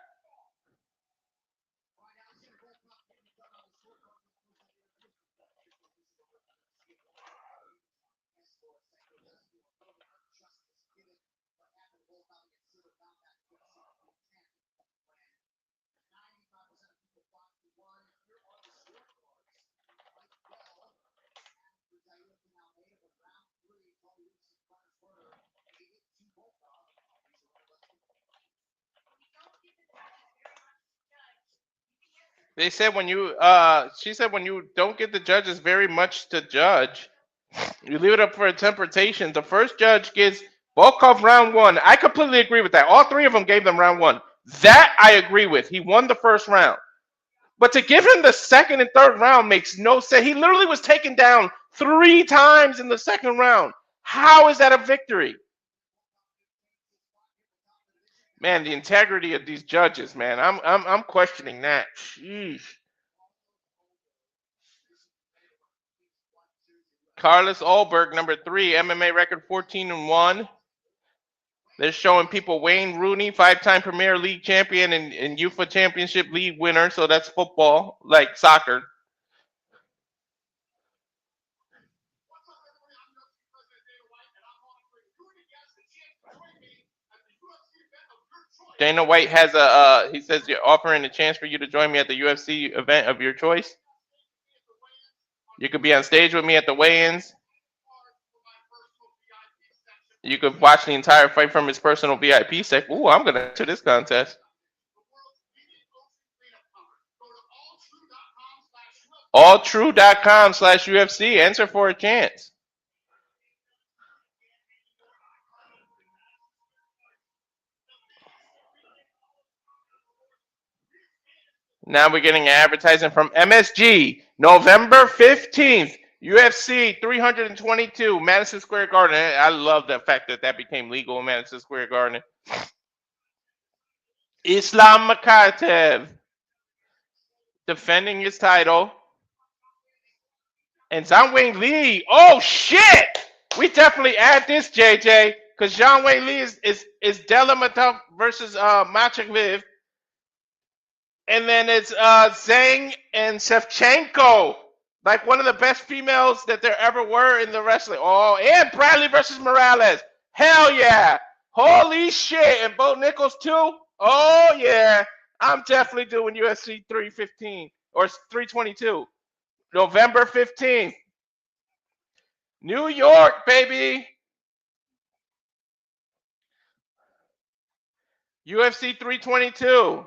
They said when you she said when you don't get the judges very much to judge, you leave it up for interpretation. The first judge gives Volkov round 1. I completely agree with that. All 3 of them gave them round 1. That I agree with. He won the first round. But to give him the second and third round makes no sense. He literally was taken down 3 times in the second round. How is that a victory? Man, the integrity of these judges, man. I'm questioning that. Sheesh. Carlos Ulberg, number 3, MMA record 14-1. They're showing people Wayne Rooney, 5-time Premier League champion and UEFA Championship League winner. So that's football, like soccer. Dana White has he says you're offering a chance for you to join me at the UFC event of your choice. You could be on stage with me at the weigh-ins. You could watch the entire fight from his personal VIP section. Ooh, I'm gonna enter this contest. Alltrue.com/UFC. Enter for a chance. Now we're getting advertising from MSG. November 15th. UFC 322, Madison Square Garden. I love the fact that that became legal in Madison Square Garden. Islam Makhachev defending his title. And Zhang Wei Li. Oh, shit! We definitely add this, JJ, because Zhang Wei Li is Delamatov versus Mackenzie. And then it's Zhang and Shevchenko. Like one of the best females that there ever were in the wrestling. Oh, and Bradley versus Morales. Hell yeah. Holy shit. And Bo Nichols too? Oh yeah. I'm definitely doing UFC 315 or 322. November 15th. New York, baby. UFC 322.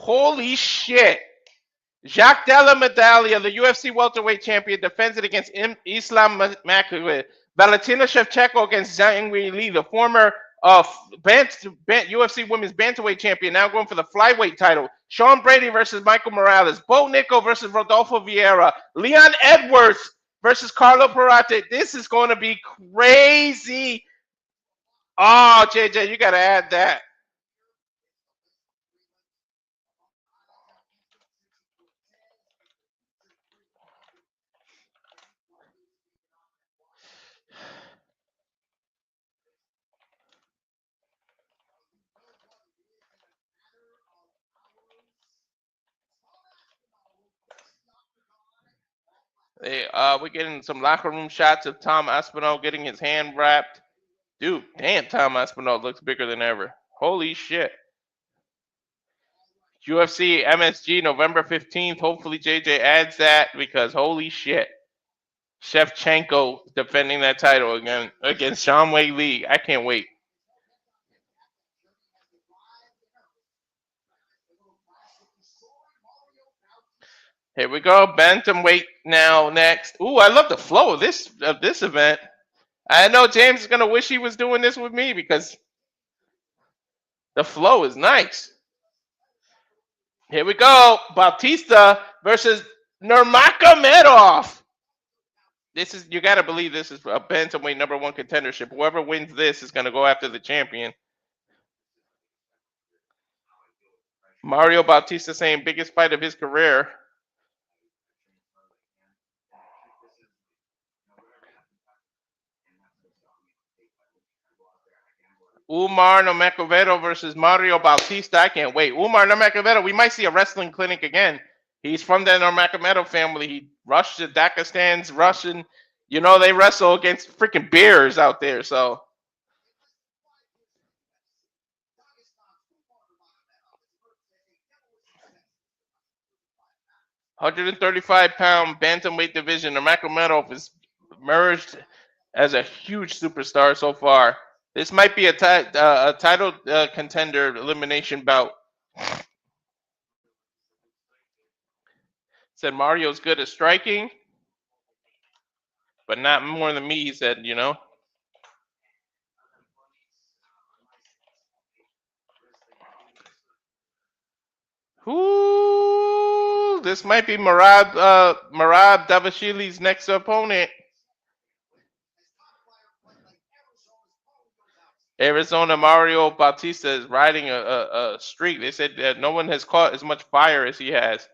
Holy shit. Jacques Della Medaglia, the UFC welterweight champion, defends it against Islam Makhachev. Valentina Shevchenko against Zhang Wei Li, the former UFC women's bantamweight champion, now going for the flyweight title. Sean Brady versus Michael Morales. Bo Nickal versus Rodolfo Vieira. Leon Edwards versus Carlo Parate. This is going to be crazy. Oh, JJ, you got to add that. We're getting some locker room shots of Tom Aspinall getting his hand wrapped. Dude, damn, Tom Aspinall looks bigger than ever. Holy shit. UFC MSG November 15th. Hopefully JJ adds that because holy shit. Shevchenko defending that title again against Sean Wei Li. I can't wait. Here we go. Bantamweight now next. Ooh, I love the flow of this event. I know James is gonna wish he was doing this with me because the flow is nice. Here we go. Bautista versus Nurmagomedov. This is, you gotta believe this is a bantamweight #1 contendership. Whoever wins this is gonna go after the champion. Mario Bautista saying biggest fight of his career. Umar Nurmagomedov versus Mario Bautista. I can't wait. Umar Nurmagomedov, we might see a wrestling clinic again. He's from the Nurmagomedov family. He rushed to Dagestan's Russian. You know, they wrestle against freaking bears out there, so. £135 bantamweight division. Nurmagomedov is merged as a huge superstar so far. This might be a title contender elimination bout. Said Mario's good at striking, but not more than me, he said, you know. Ooh, this might be Marab Davashili's next opponent. Arizona Mario Bautista is riding a streak. They said that no one has caught as much fire as he has.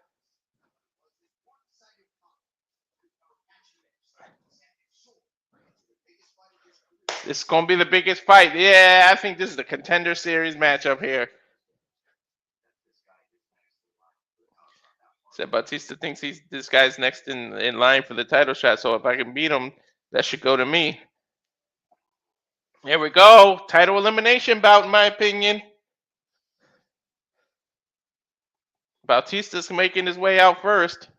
This is going to be the biggest fight. Yeah, I think this is the Contender Series matchup here. Said Bautista thinks this guy's next in line for the title shot. So if I can beat him, that should go to me. Here we go. Title elimination bout, in my opinion. Bautista's making his way out first.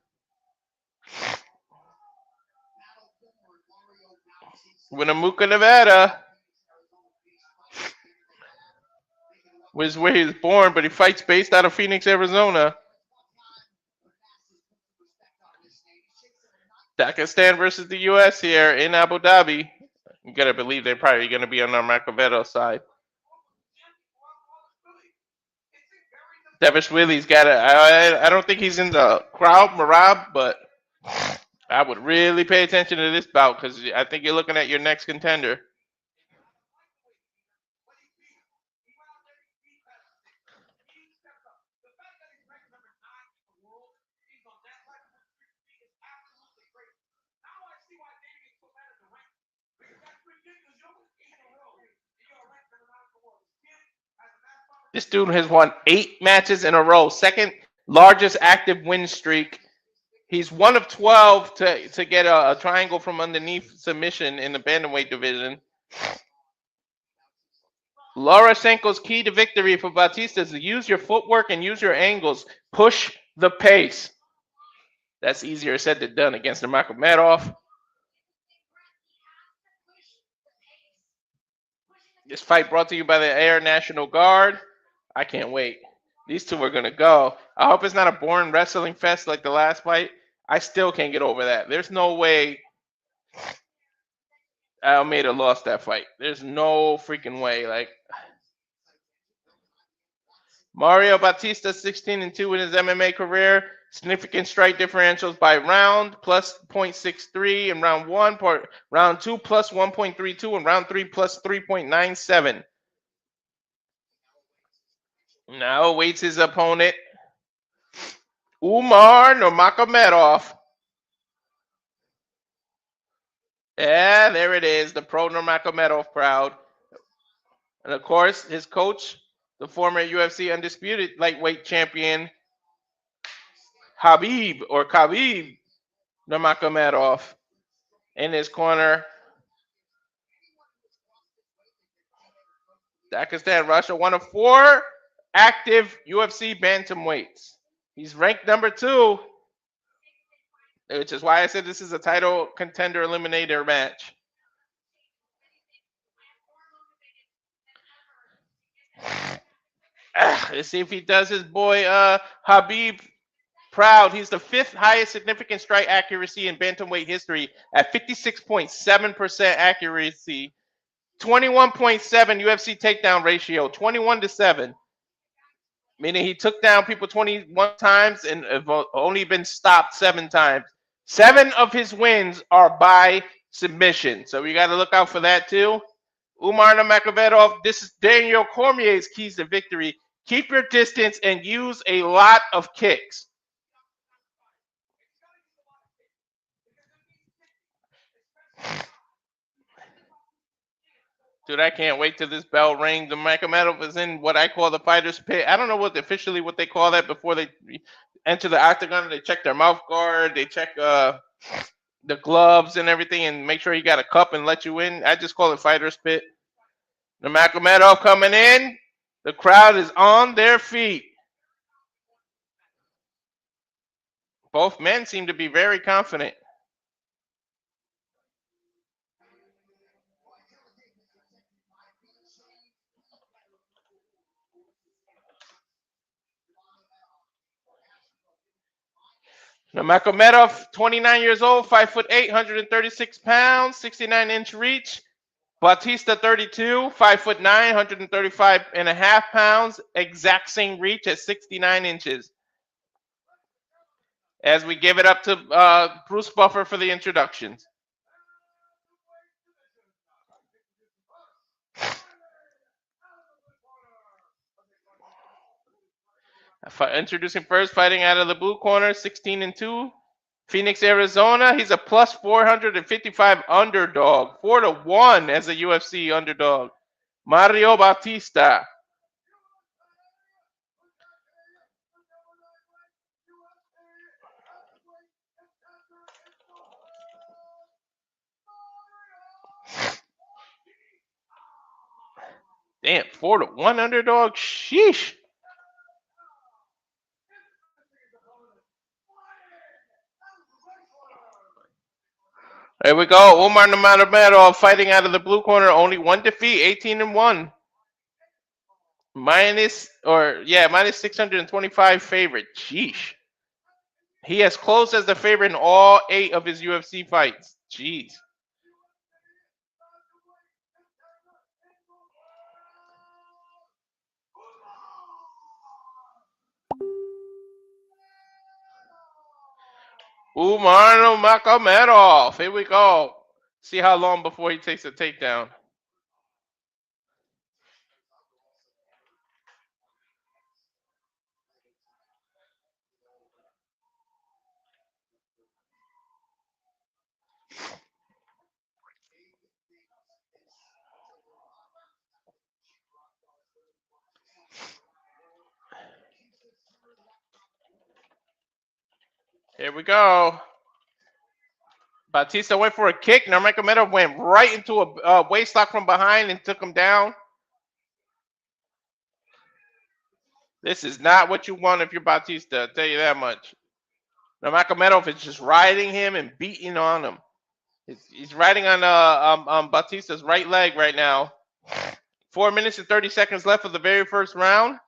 Winnemucca, Nevada. Was where he was born, but he fights based out of Phoenix, Arizona. Pakistan versus the U.S. here in Abu Dhabi. You gotta believe they're probably gonna be on Nurmagomedov's side. Davishvili's got it. I don't think he's in the crowd, Marab, but I would really pay attention to this bout because I think you're looking at your next contender. This dude has won 8 matches in a row, second largest active win streak. He's one of 12 to get a triangle from underneath submission in the bantamweight division. Lorashenko's key to victory for Bautista is to use your footwork and use your angles. Push the pace. That's easier said than done against Nurmagomedov. This fight brought to you by the Air National Guard. I can't wait. These two are going to go. I hope it's not a boring wrestling fest like the last fight. I still can't get over that. There's no way Almeida lost that fight. There's no freaking way. Like Mario Bautista, 16-2 in his MMA career. Significant strike differentials by round, plus 0.63 in round 1, round 2 plus 1.32, and round 3 plus 3.97. Now awaits his opponent, Umar Nurmagomedov. Yeah, there it is, the pro Nurmagomedov crowd. And of course, his coach, the former UFC undisputed lightweight champion, Khabib Nurmagomedov, in his corner. Pakistan, Russia, one of 4 active UFC bantamweights. He's ranked number 2, which is why I said this is a title contender eliminator match. Let's see if he does his boy Khabib proud. He's the 5th highest significant strike accuracy in bantamweight history at 56.7% accuracy, 21.7 UFC takedown ratio, 21-7. Meaning he took down people 21 times and have only been stopped 7 times. 7 of his wins are by submission. So we got to look out for that too. Umar Nurmagomedov, this is Daniel Cormier's keys to victory. Keep your distance and use a lot of kicks. Dude, I can't wait till this bell rings. The Nurmagomedov is in what I call the fighter's pit. I don't know what they call that before they enter the octagon. They check their mouth guard. They check the gloves and everything and make sure you got a cup and let you in. I just call it fighter's pit. The Nurmagomedov coming in. The crowd is on their feet. Both men seem to be very confident. Nurmagomedov, 29 years old, 5'8", 136 pounds, 69-inch reach. Bautista, 32, 5'9", 135.5 pounds, exact same reach at 69 inches. As we give it up to Bruce Buffer for the introductions. Introducing first, fighting out of the blue corner, 16-2, Phoenix, Arizona. He's a plus 455 underdog, 4-1 as a UFC underdog. Mario Bautista. Damn, 4-1 underdog. Sheesh. There we go. Umar Nurmagomedov fighting out of the blue corner. Only one defeat, 18-1. Minus 625 favorite. Sheesh. He has closed as the favorite in all 8 of his UFC fights. Jeez. Umar Nurmagomedov. Here we go. See how long before he takes a takedown. Here we go. Bautista went for a kick. Nurmagomedov went right into a waist lock from behind and took him down. This is not what you want if you're Bautista, I'll tell you that much. Nurmagomedov is just riding him and beating on him. He's riding on Bautista's right leg right now. 4 minutes and 30 seconds left of the very first round.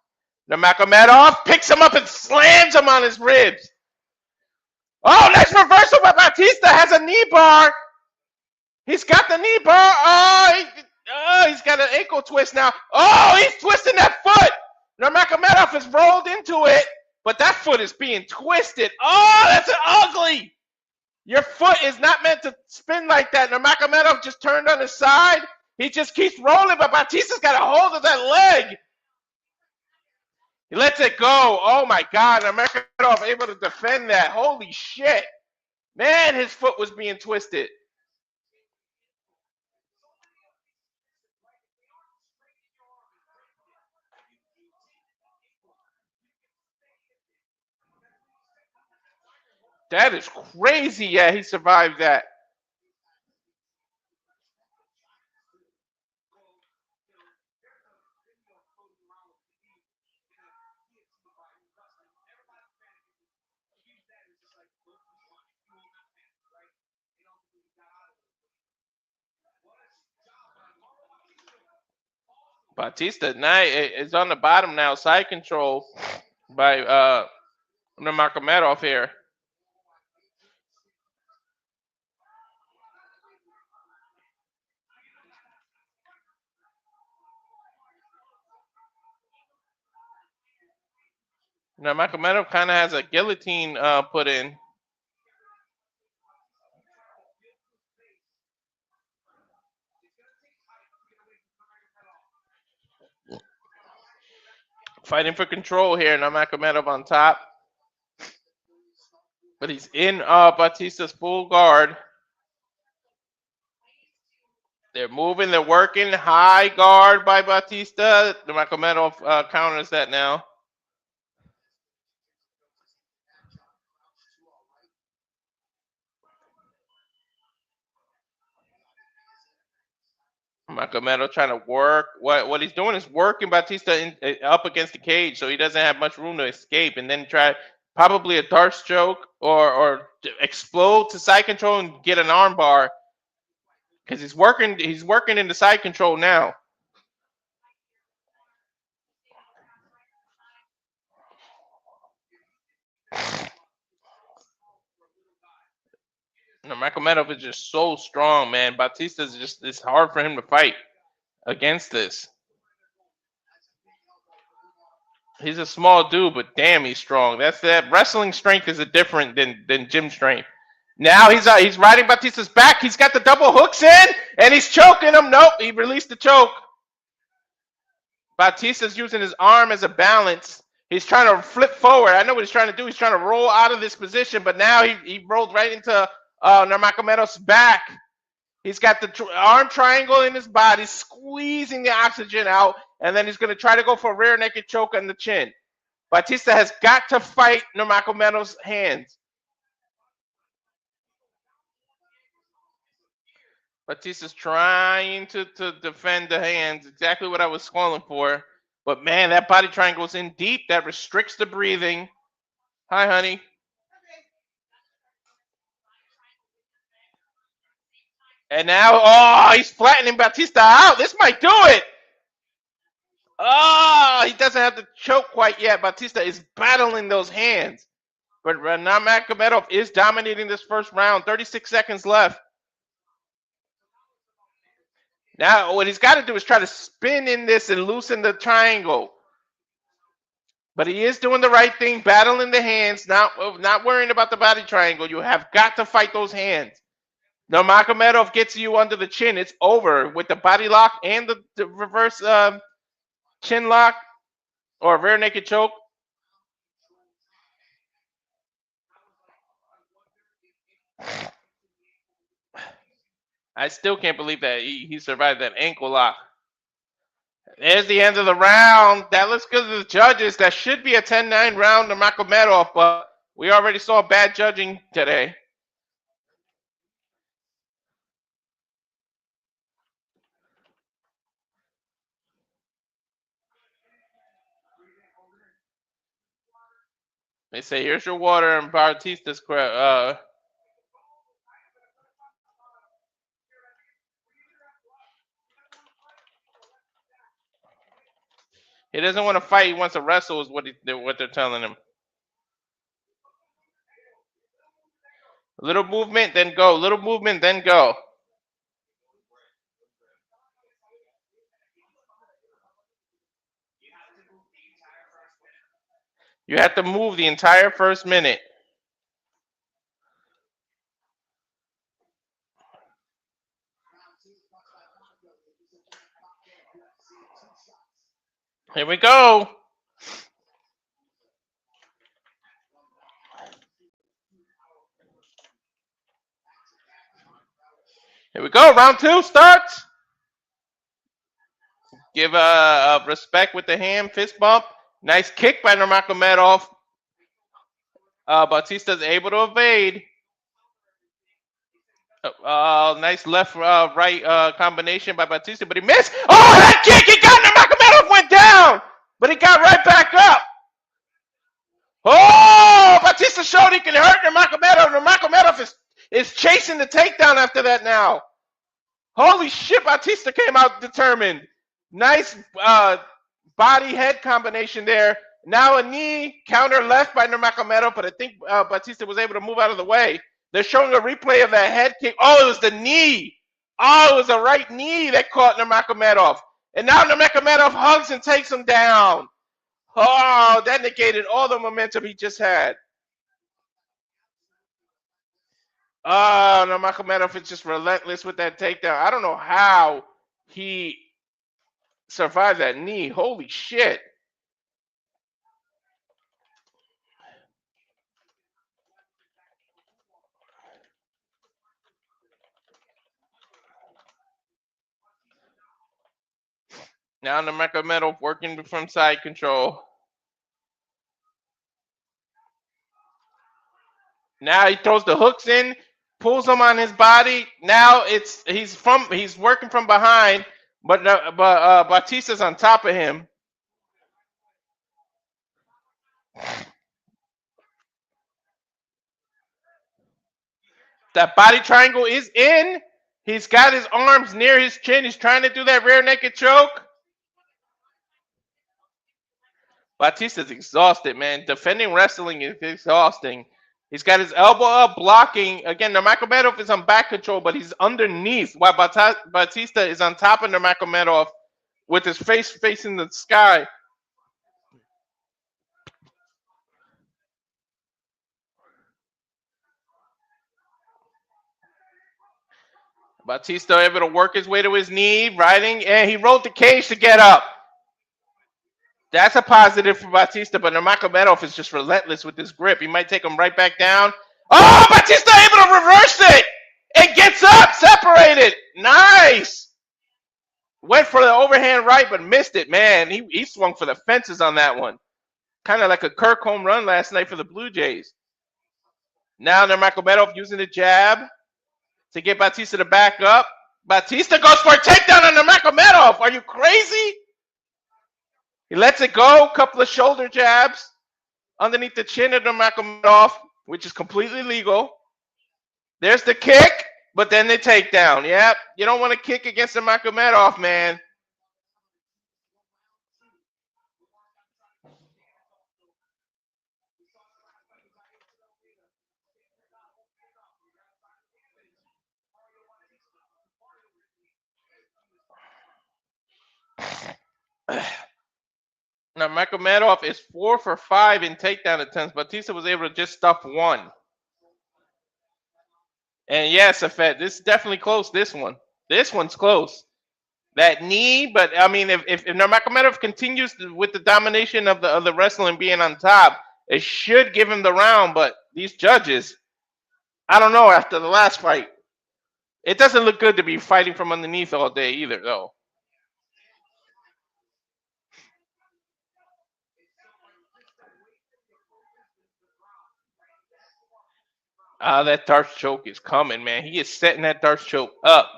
Nurmagomedov picks him up and slams him on his ribs. Oh, nice reversal by Bautista. Has a knee bar. He's got the knee bar. He's got an ankle twist now. Oh, he's twisting that foot. Nurmagomedov is rolled into it, but that foot is being twisted. Oh, that's ugly. Your foot is not meant to spin like that. Nurmagomedov just turned on his side. He just keeps rolling, but Bautista's got a hold of that leg. He lets it go. Oh, my God. Nurmagomedov able to defend that. Holy shit. Man, his foot was being twisted. That is crazy. Yeah, he survived that. Bautista is on the bottom now. Side control by Nurmagomedov here. Nurmagomedov kind of has a guillotine put in. Fighting for control here. Nurmagomedov on top. But he's in Bautista's full guard. They're moving. They're working. High guard by Bautista. Nurmagomedov counters that now. Nurmagomedov trying to work. What he's doing is working Bautista up against the cage, so he doesn't have much room to escape, and then try probably a Darce choke or explode to side control and get an arm bar because he's working in the side control now. Nurmagomedov is just so strong, man. Bautista's it's hard for him to fight against this. He's a small dude, but damn, he's strong. That wrestling strength is different than gym strength. Now he's riding Bautista's back. He's got the double hooks in, and he's choking him. Nope, he released the choke. Bautista's using his arm as a balance. He's trying to flip forward. I know what he's trying to do. He's trying to roll out of this position, but now he rolled right into Nurmagomedov's back. He's got the arm triangle in his body, squeezing the oxygen out, and then he's going to try to go for a rear naked choke on the chin. Bautista has got to fight Nurmagomedov's hands. Bautista's trying to defend the hands. Exactly what I was calling for. But man, that body triangle's in deep. That restricts the breathing. Hi, honey. And now, oh, he's flattening Bautista out. This might do it. Oh, he doesn't have to choke quite yet. Bautista is battling those hands. But Nurmagomedov is dominating this first round. 36 seconds left. Now, what he's got to do is try to spin in this and loosen the triangle. But he is doing the right thing, battling the hands, not worrying about the body triangle. You have got to fight those hands. Nurmagomedov gets you under the chin. It's over with the body lock and the reverse chin lock or rear naked choke. I still can't believe that he survived that ankle lock. There's the end of the round. That looks good to the judges. That should be a 10-9 round to Nurmagomedov, but we already saw bad judging today. They say, here's your water, and Bautista's he doesn't want to fight. He wants to wrestle is what they're telling him. A little movement, then go. Little movement, then go. You have to move the entire first minute. Here we go. Here we go. Round 2 starts. Give a respect with the hand, fist bump. Nice kick by Nurmagomedov. Bautista's able to evade. Nice left right combination by Bautista, but he missed. Oh, that kick! He got Nurmagomedov went down, but he got right back up. Oh, Bautista showed he can hurt Nurmagomedov. Nurmagomedov is chasing the takedown after that now. Holy shit, Bautista came out determined. Nice body head combination there. Now a knee counter left by Nurmagomedov, but I think Bautista was able to move out of the way. They're showing a replay of that head kick. Oh, it was the knee. Oh, it was the right knee that caught Nurmagomedov. And now Nurmagomedov hugs and takes him down. Oh, that negated all the momentum he just had. Oh, Nurmagomedov is just relentless with that takedown. I don't know how he survived that knee. Holy shit. Now Nurmagomedov working from side control. Now he throws the hooks in, pulls them on his body. Now he's working from behind, but Bautista's on top of him. That body triangle is in. He's got his arms near his chin. He's trying to do that rear naked choke. Bautista's exhausted, man. Defending wrestling is exhausting. He's got his elbow up, blocking. Again, Nurmagomedov is on back control, but he's underneath, while Bautista is on top of Nurmagomedov with his face facing the sky. Bautista able to work his way to his knee, riding, and he rolled the cage to get up. That's a positive for Bautista, but Nurmagomedov is just relentless with his grip. He might take him right back down. Oh, Bautista able to reverse it and gets up, separated. Nice. Went for the overhand right, but missed it. Man, he swung for the fences on that one. Kind of like a Kirk home run last night for the Blue Jays. Now Nurmagomedov using the jab to get Bautista to back up. Bautista goes for a takedown on Nurmagomedov. Are you crazy? He lets it go. Couple of shoulder jabs underneath the chin of Nurmagomedov, which is completely legal. There's the kick, but then the takedown. Yep, you don't want to kick against Nurmagomedov, man. Now, Nurmagomedov is 4 for 5 in takedown attempts. Bautista was able to just stuff one. And yes, Afet, this is definitely close, this one. This one's close. That knee, but I mean, if Nurmagomedov continues with the domination of the wrestling being on top, it should give him the round, but these judges, I don't know, after the last fight, it doesn't look good to be fighting from underneath all day either, though. That Darce choke is coming, man. He is setting that Darce choke up.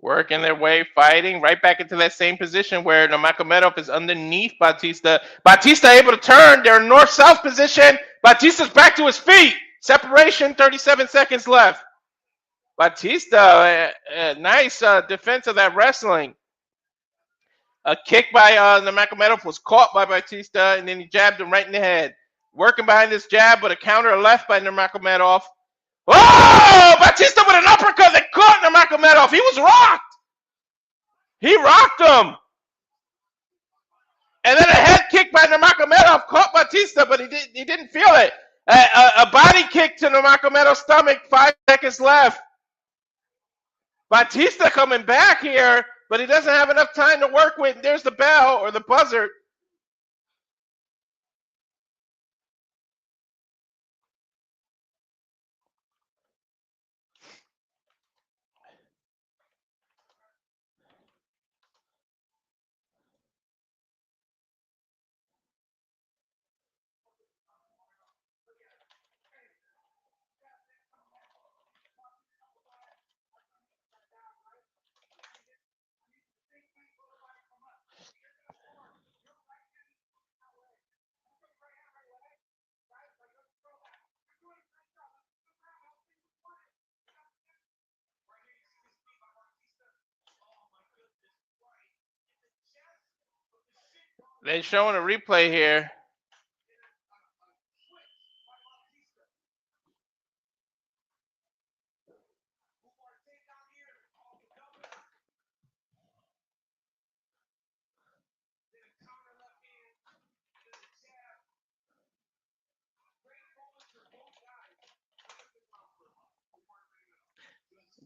Working their way, fighting, right back into that same position where Nurmagomedov is underneath Bautista. Bautista able to turn. They're in north-south position. Bautista's back to his feet. Separation, 37 seconds left. Bautista, nice defense of that wrestling. A kick by Nurmagomedov was caught by Bautista, and then he jabbed him right in the head. Working behind this jab, but a counter left by Nurmagomedov. Oh! Bautista with an uppercut that caught Nurmagomedov. He was rocked. He rocked him. And then a head kick by Nurmagomedov caught Bautista, but he didn't feel it. A body kick to Nurmagomedov's stomach. 5 seconds left. Bautista coming back here, but he doesn't have enough time to work with. There's the bell or the buzzer. They're showing a replay here.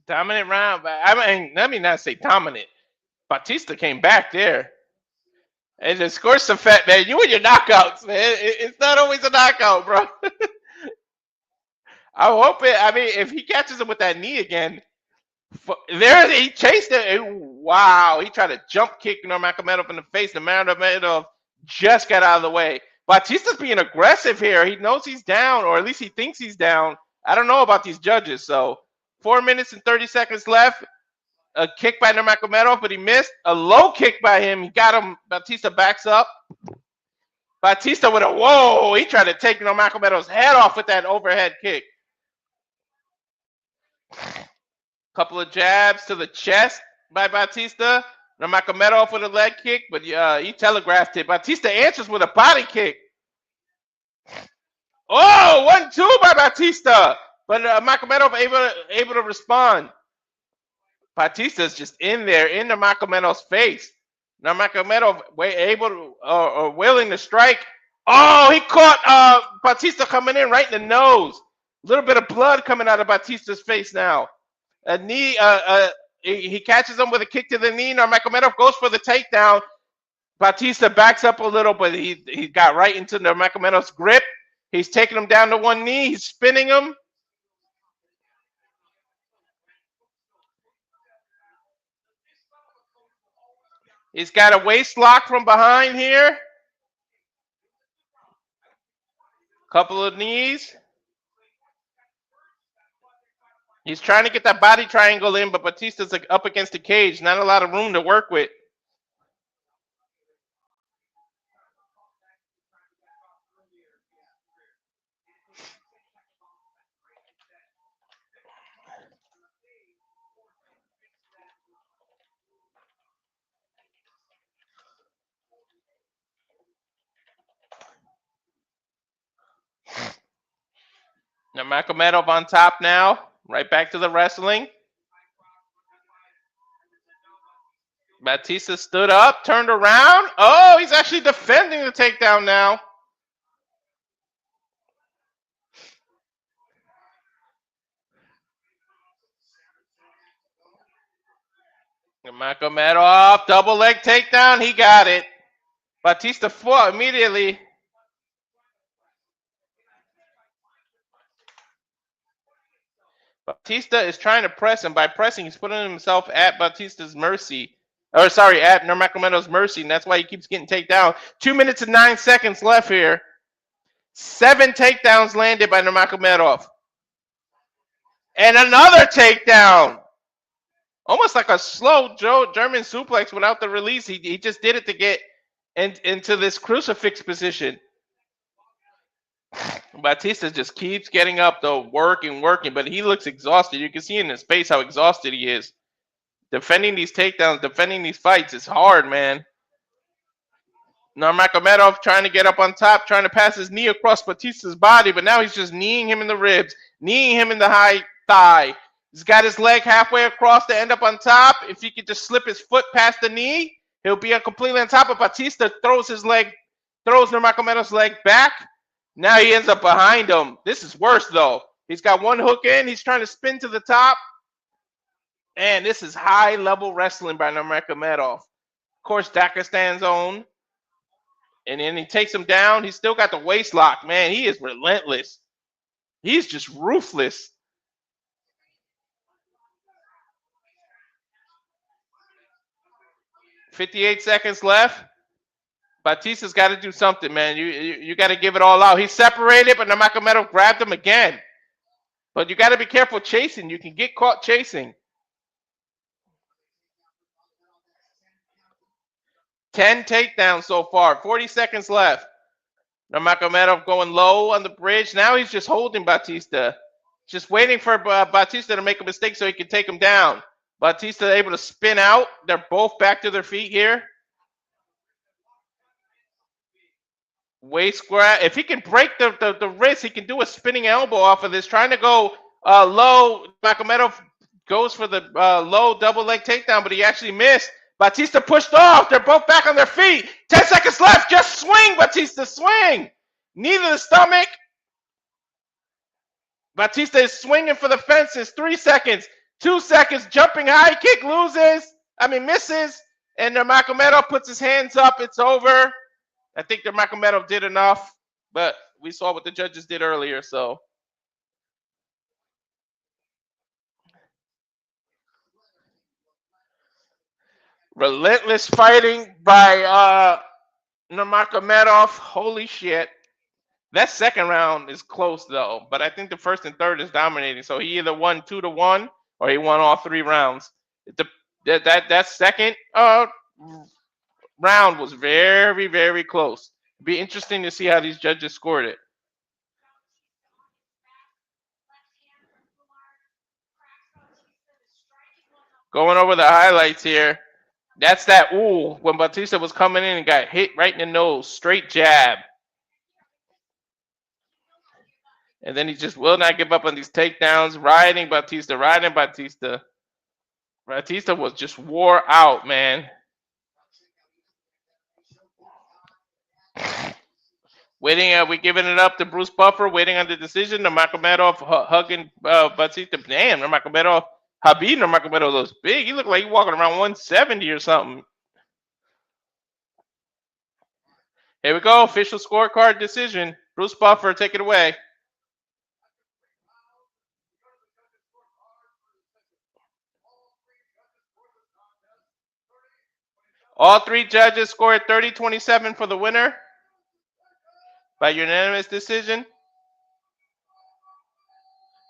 Dominant round, but I mean, let me not say dominant. Bautista came back there. And the score's some fat, man. You and your knockouts, man. It's not always a knockout, bro. I hope it. I mean, if he catches him with that knee again, there he chased it. Wow, he tried to jump kick Nurmagomedov in the face. Nurmagomedov just got out of the way. Bautista's being aggressive here. He knows he's down, or at least he thinks he's down. I don't know about these judges. So 4 minutes and 30 seconds left. A kick by Nurmagomedov, but he missed. A low kick by him. He got him. Bautista backs up. Bautista with a whoa. He tried to take Nurmagomedov's head off with that overhead kick. Couple of jabs to the chest by Bautista. Nurmagomedov with a leg kick, but he telegraphed it. Bautista answers with a body kick. Oh, 1-2 by Bautista, but Nurmagomedov able to respond. Bautista's just in there, in Nurmagomedov's face. Nurmagomedov able to, or willing to strike. Oh, he caught Bautista coming in right in the nose. A little bit of blood coming out of Bautista's face now. A knee, he catches him with a kick to the knee. Nurmagomedov goes for the takedown. Bautista backs up a little, but he got right into Nurmagomedov's grip. He's taking him down to one knee. He's spinning him. He's got a waist lock from behind here. Couple of knees. He's trying to get that body triangle in, but Bautista's like up against the cage. Not a lot of room to work with. Nurmagomedov on top now. Right back to the wrestling. Bautista stood up, turned around. Oh, he's actually defending the takedown now. Nurmagomedov, double leg takedown. He got it. Bautista fought immediately. Bautista is trying to press him. By pressing, he's putting himself at Bautista's mercy. Or sorry, at Nurmagomedov's mercy, and that's why he keeps getting taken down. 2 minutes and 9 seconds left here. 7 takedowns landed by Nurmagomedov. And another takedown. Almost like a slow German suplex without the release. He just did it to get into this crucifix position. Bautista just keeps getting up, though, working, but he looks exhausted. You can see in his face how exhausted he is. Defending these takedowns, defending these fights is hard, man. Nurmagomedov trying to get up on top, trying to pass his knee across Bautista's body, but now he's just kneeing him in the ribs, kneeing him in the high thigh. He's got his leg halfway across to end up on top. If he could just slip his foot past the knee, he'll be completely on top. But Bautista throws Nurmagomedov's leg back. Now he ends up behind him. This is worse, though. He's got one hook in. He's trying to spin to the top. And this is high-level wrestling by Nurmagomedov. Of course, Dagestan's own. And then he takes him down. He's still got the waist lock. Man, he is relentless. He's just ruthless. "58 seconds left. Bautista's got to do something, man. You got to give it all out. He's separated, but Nurmagomedov grabbed him again. But you got to be careful chasing. You can get caught chasing. 10 takedowns so far. 40 seconds left. Nurmagomedov going low on the bridge. Now he's just holding Bautista. Just waiting for Bautista to make a mistake so he can take him down. Bautista able to spin out. They're both back to their feet here. Waist grab. If he can break the wrist, he can do a spinning elbow off of this. Trying to go low. Nurmagomedov goes for the low double leg takedown, but he actually missed. Bautista pushed off. They're both back on their feet. 10 seconds left. Just swing, Bautista, swing. Knee to the stomach. Bautista is swinging for the fences. 3 seconds. 2 seconds. Jumping high kick misses. And Nurmagomedov puts his hands up. It's over. I think Nurmagomedov did enough, but we saw what the judges did earlier, so. Relentless fighting by Nurmagomedov. Holy shit. That second round is close, though, but I think the first and third is dominating, so he either won 2-1 or he won all 3 rounds. That second round was very, very close. It'd be interesting to see how these judges scored it. Going over the highlights here. That's that when Bautista was coming in and got hit right in the nose. Straight jab. And then he just will not give up on these takedowns. Riding Bautista. Bautista was just wore out, man. Waiting, we giving it up to Bruce Buffer, waiting on the decision. Nurmagomedov hugging Bautista. Damn, Nurmagomedov. Nurmagomedov looks big. He looked like he walking around 170 or something. Here we go. Official scorecard decision. Bruce Buffer, take it away. All three judges scored 30-27 for the winner by unanimous decision.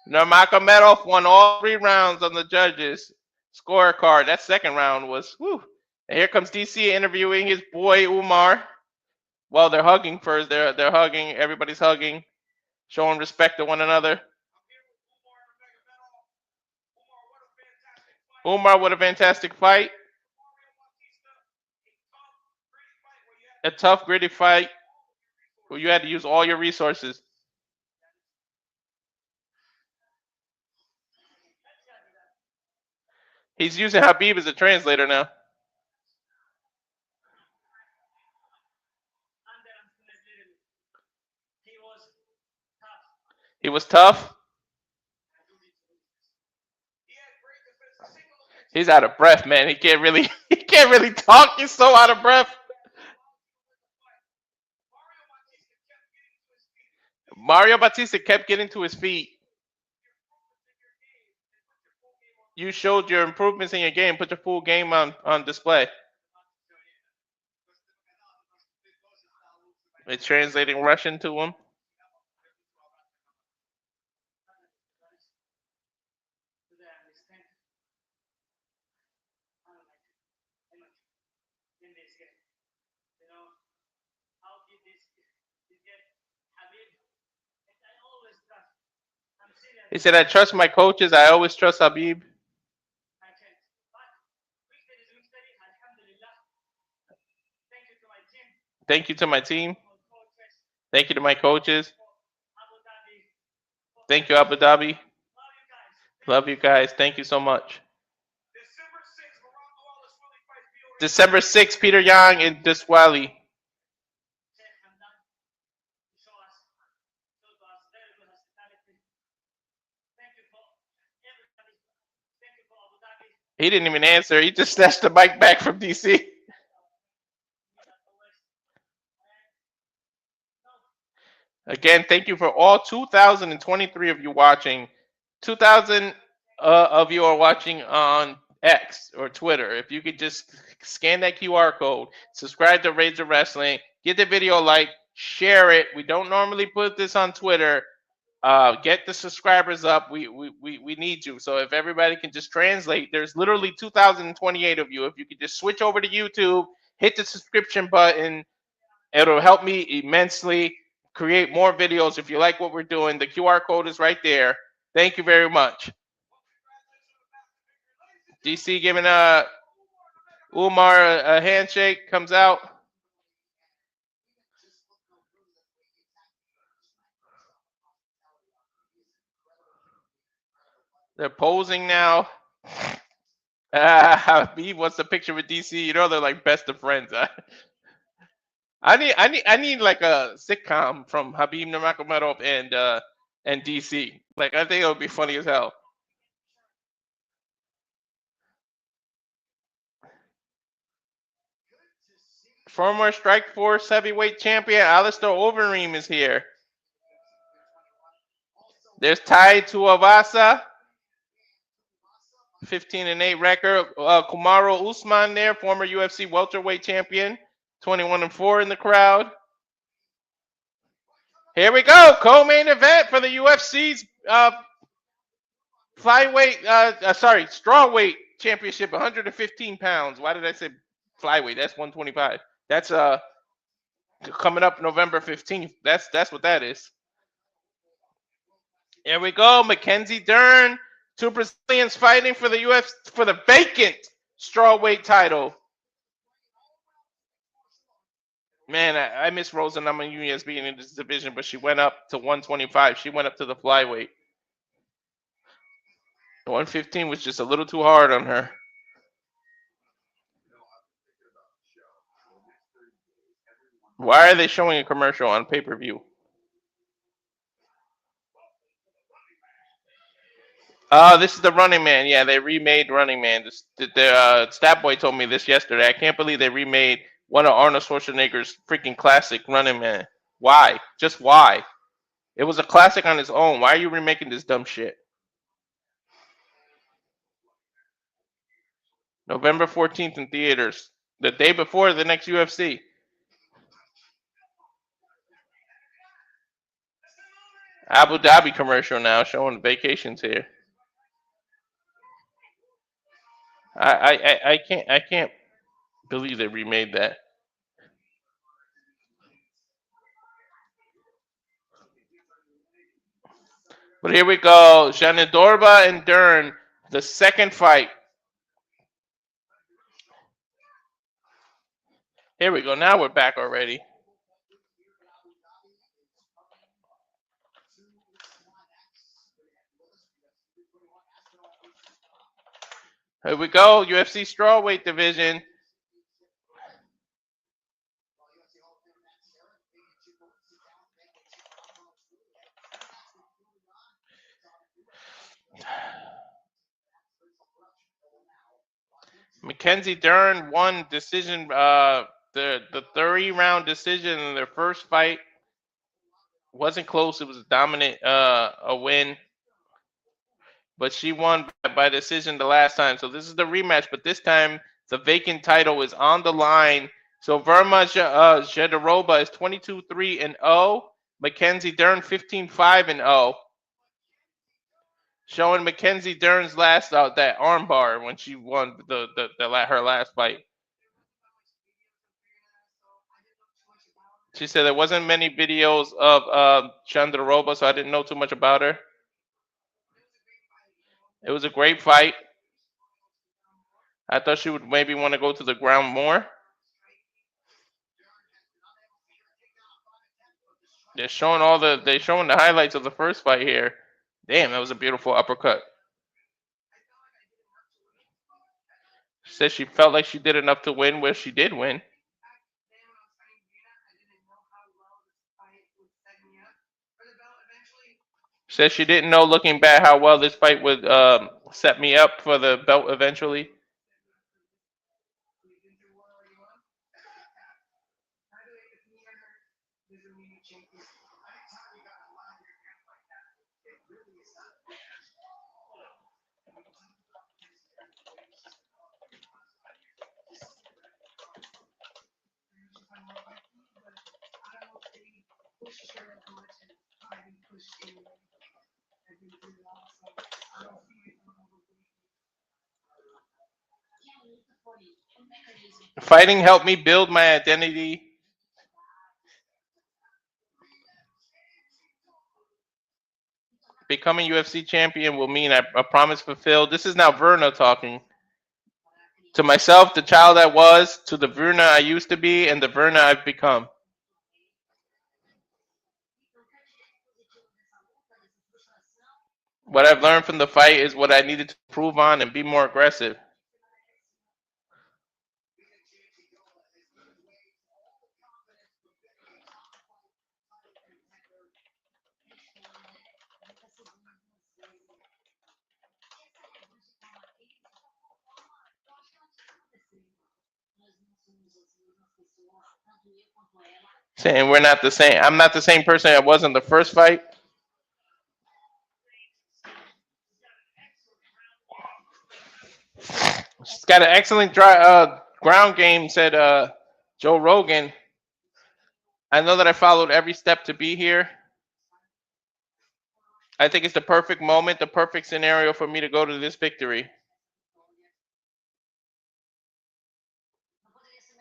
Nurmagomedov won all 3 rounds on the judges' scorecard. That second round was whew. And here comes DC interviewing his boy Umar. Well, they're hugging first. They're hugging. Everybody's hugging, showing respect to one another. Umar with a fantastic fight. A tough, gritty fight where you had to use all your resources. He's using Habib as a translator now. He was tough. He's out of breath, man. He can't really talk. He's so out of breath. Mario Bautista kept getting to his feet. You showed your improvements in your game. Put your full game on display. It's translating Russian to him. He said, I trust my coaches. I always trust Habib. Thank you to my team. Thank you to my coaches. Thank you, Abu Dhabi. Love you guys. Thank you so much. December 6th, Peter Yang in Diswali. He didn't even answer. He just snatched the mic back from DC. Again, thank you for all 2,023 of you watching. 2,000 of you are watching on X or Twitter. If you could just scan that QR code, subscribe to Razor Wrestling, get the video a like, share it. We don't normally put this on Twitter. Get the subscribers up. We need you. So if everybody can just translate, there's literally 2,028 of you. If you could just switch over to YouTube, hit the subscription button, it'll help me immensely. Create more videos. If you like what we're doing, the QR code is right there. Thank you very much. DC giving Umar a handshake, comes out. They're posing now. Habib wants a picture with DC. You know they're like best of friends. I need like a sitcom from Habib Nurmagomedov and DC. Like I think it would be funny as hell. Former Strikeforce heavyweight champion Alistair Overeem is here. There's Tai Tuivasa, 15-8 record. Kamaru Usman there, former UFC welterweight champion, 21-4 in the crowd. Here we go, co-main event for the UFC's strawweight championship, 115 pounds. Why did I say flyweight? That's 125. That's coming up November 15th. That's what that is. Here we go, Mackenzie, Dern, 2 Brazilians fighting for the UFC for the vacant strawweight title. Man, I miss Rosa Namajunas being in this division, but she went up to 125. She went up to the flyweight. 115 was just a little too hard on her. Why are they showing a commercial on pay-per-view? This is the Running Man. Yeah, they remade Running Man. The Stat Boy told me this yesterday. I can't believe they remade one of Arnold Schwarzenegger's freaking classic Running Man. Why? Just why? It was a classic on its own. Why are you remaking this dumb shit? November 14th in theaters. The day before the next UFC. Abu Dhabi commercial now showing vacations here. I can't believe they remade that. But here we go. Jandiroba and Dern, the second fight. Here we go. Now we're back already. Here we go. UFC Strawweight division. Mackenzie Dern won decision, the 3-round decision in their first fight. Wasn't close. It was a dominant a win. But she won by decision the last time. So this is the rematch, but this time the vacant title is on the line. So Virna Jandiroba is 22-3-0. Mackenzie Dern 15-5-0. Showing Mackenzie Dern's last that armbar when she won her last fight. She said there wasn't many videos of Jandiroba, so I didn't know too much about her. It was a great fight. I thought she would maybe want to go to the ground more. They're showing the highlights of the first fight here. Damn, that was a beautiful uppercut. She said she felt like she did enough to win, where she did win. She said she didn't know, looking back, how well this fight would set me up for the belt eventually. Fighting helped me build my identity. Becoming UFC champion will mean a promise fulfilled. This is now Virna talking. To myself, the child I was, to the Virna I used to be, and the Virna I've become. What I've learned from the fight is what I needed to improve on and be more aggressive. Saying we're not the same. I'm not the same person I was in the first fight. She's got an excellent ground game, said Joe Rogan. I know that I followed every step to be here. I think it's the perfect moment, the perfect scenario for me to go to this victory.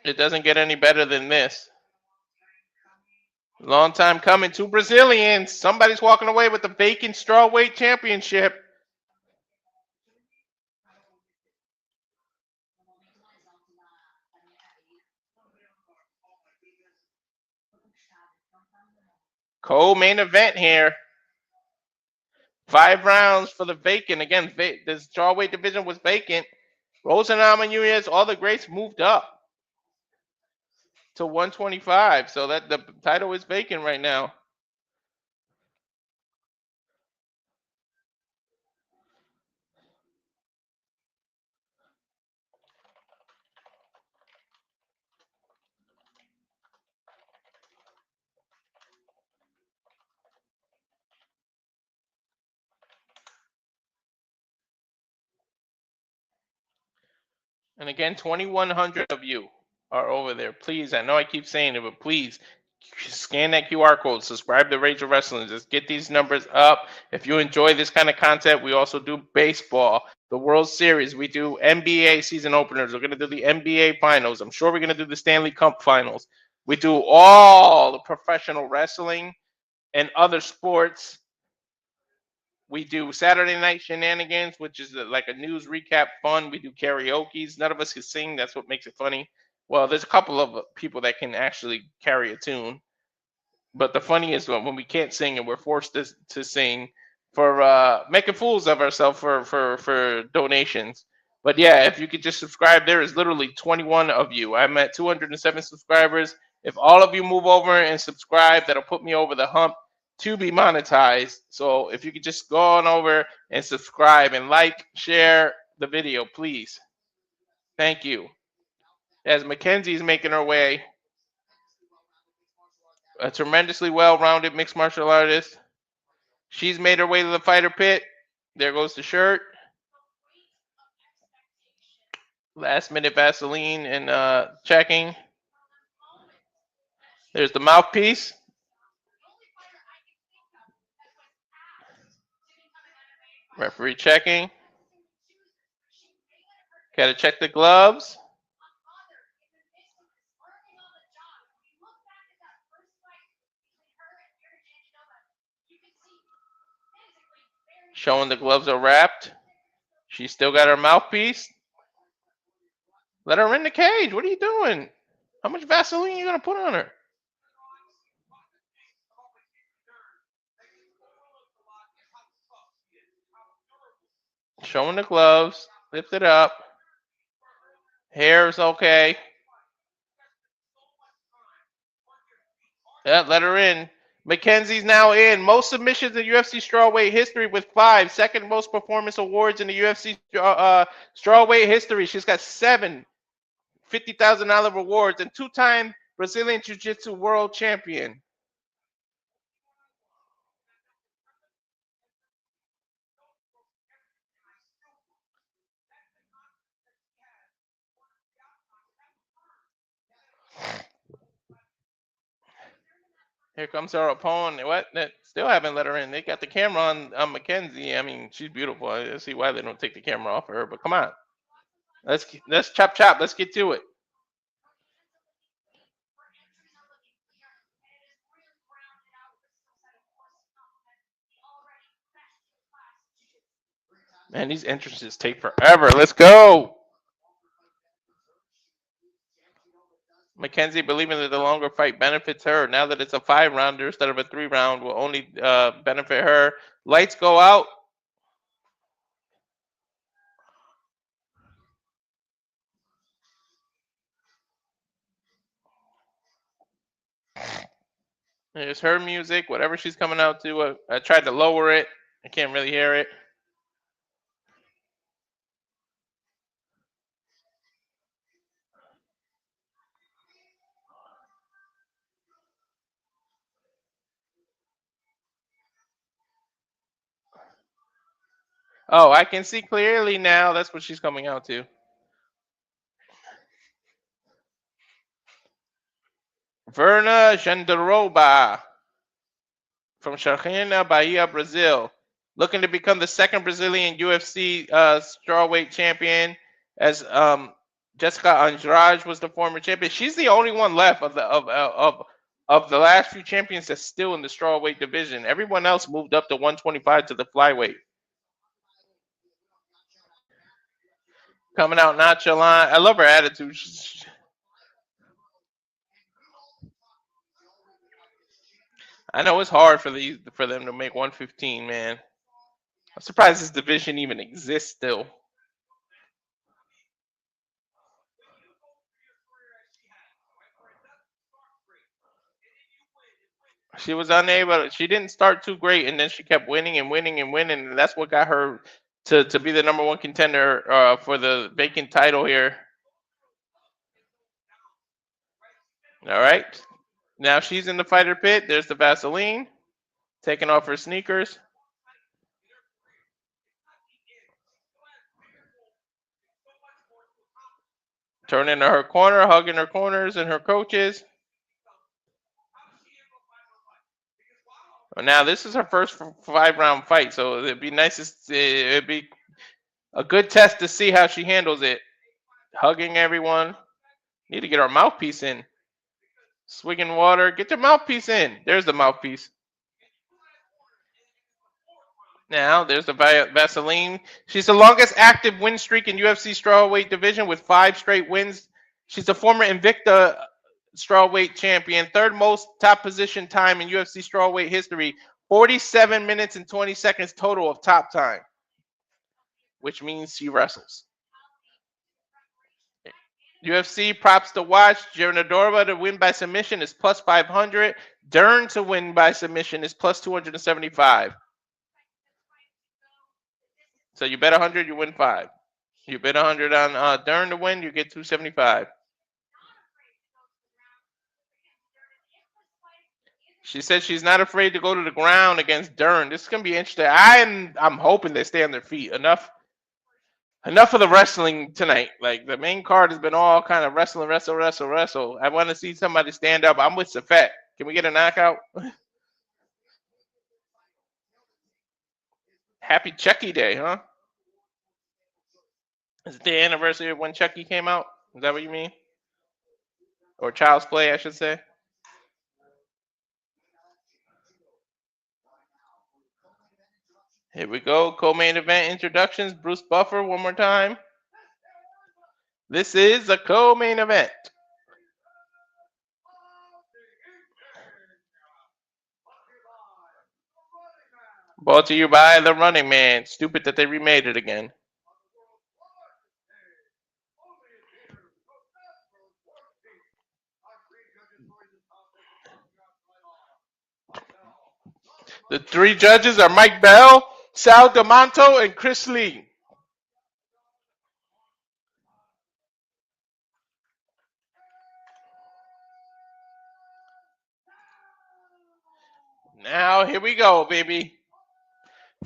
It doesn't get any better than this. Long time coming. 2 Brazilians. Somebody's walking away with the vacant strawweight championship. Co-main event here. 5 rounds for the vacant. Again, the strawweight division was vacant. Rosenbaum and Nunez, all the greats moved up to 125. So that the title is vacant right now. And again, 2,100 of you. are over there. Please, I know I keep saying it, but please scan that QR code. Subscribe to Rage of Wrestling. Just get these numbers up. If you enjoy this kind of content, we also do baseball, the World Series. We do NBA season openers. We're going to do the NBA finals. I'm sure we're going to do the Stanley Cup finals. We do all the professional wrestling and other sports. We do Saturday Night Shenanigans, which is like a news recap fun. We do karaoke's. None of us can sing. That's what makes it funny. Well, there's a couple of people that can actually carry a tune. But the funniest one, when we can't sing and we're forced to sing for making fools of ourselves for donations. But yeah, if you could just subscribe, there is literally 21 of you. I'm at 207 subscribers. If all of you move over and subscribe, that'll put me over the hump to be monetized. So if you could just go on over and subscribe and like, share the video, please. Thank you. As Mackenzie's making her way, a tremendously well-rounded mixed martial artist. She's made her way to the fighter pit. There goes the shirt. Last minute Vaseline and checking. There's the mouthpiece. Referee checking. Gotta check the gloves. Showing the gloves are wrapped. She's still got her mouthpiece. Let her in the cage. What are you doing? How much Vaseline are you gonna put on her? Showing the gloves. Lift it up. Hair's okay. Yeah, let her in. Mackenzie's now in. Most submissions in UFC strawweight history with 5. Second most performance awards in the UFC strawweight history. She's got 7 $50,000 rewards and 2-time Brazilian Jiu-Jitsu world champion. Here comes her opponent. What? They still haven't let her in. They got the camera on Mackenzie. I mean, she's beautiful. I see why they don't take the camera off her. But come on, let's chop chop. Let's get to it. Man, these entrances take forever. Let's go. Mackenzie believing that the longer fight benefits her. Now that it's a 5-rounder instead of a 3-round, will only benefit her. Lights go out. There's her music, whatever she's coming out to. I tried to lower it. I can't really hear it. Oh, I can see clearly now. That's what she's coming out to. Virna Jandiroba from Charquina, Bahia, Brazil. Looking to become the second Brazilian UFC strawweight champion, as Jessica Andrade was the former champion. She's the only one left of the last few champions that's still in the strawweight division. Everyone else moved up to 125 to the flyweight. Coming out nonchalant. I love her attitude. I know it's hard for them to make 115, man. I'm surprised this division even exists still. She was unable. She didn't start too great, and then she kept winning and winning and winning, and that's what got her to be the number one contender for the vacant title here. All right, now she's in the fighter pit. There's the Vaseline, taking off her sneakers. Turning to her corner, hugging her corners and her coaches. Now, this is her first 5-round fight, so it'd be nice it'd be a good test to see how she handles it. Hugging everyone. Need to get our mouthpiece in. Swigging water. Get your mouthpiece in. There's the mouthpiece. Now, there's the Vaseline. She's the longest active win streak in UFC strawweight division with 5 straight wins. She's the former Invicta strawweight champion, third most top position time in UFC strawweight history. 47 minutes and 20 seconds total of top time, which means she wrestles. UFC props to watch. Jandiroba to win by submission is plus 500. Dern to win by submission is plus 275. So you bet 100, you win 5. You bet 100 on Dern to win, you get 275. She said she's not afraid to go to the ground against Dern. This is gonna be interesting. I'm hoping they stay on their feet. Enough of the wrestling tonight. Like the main card has been all kind of wrestle. I want to see somebody stand up. I'm with Safet. Can we get a knockout? Happy Chucky Day, huh? Is it the anniversary of when Chucky came out? Is that what you mean? Or Child's Play, I should say. Here we go. Co-main event introductions. Bruce Buffer one more time. This is a co-main event. Brought to you by The Running Man. Stupid that they remade it again. The 3 judges are Mike Bell, Sal D'Amato, and Chris Lee. Now, here we go, baby.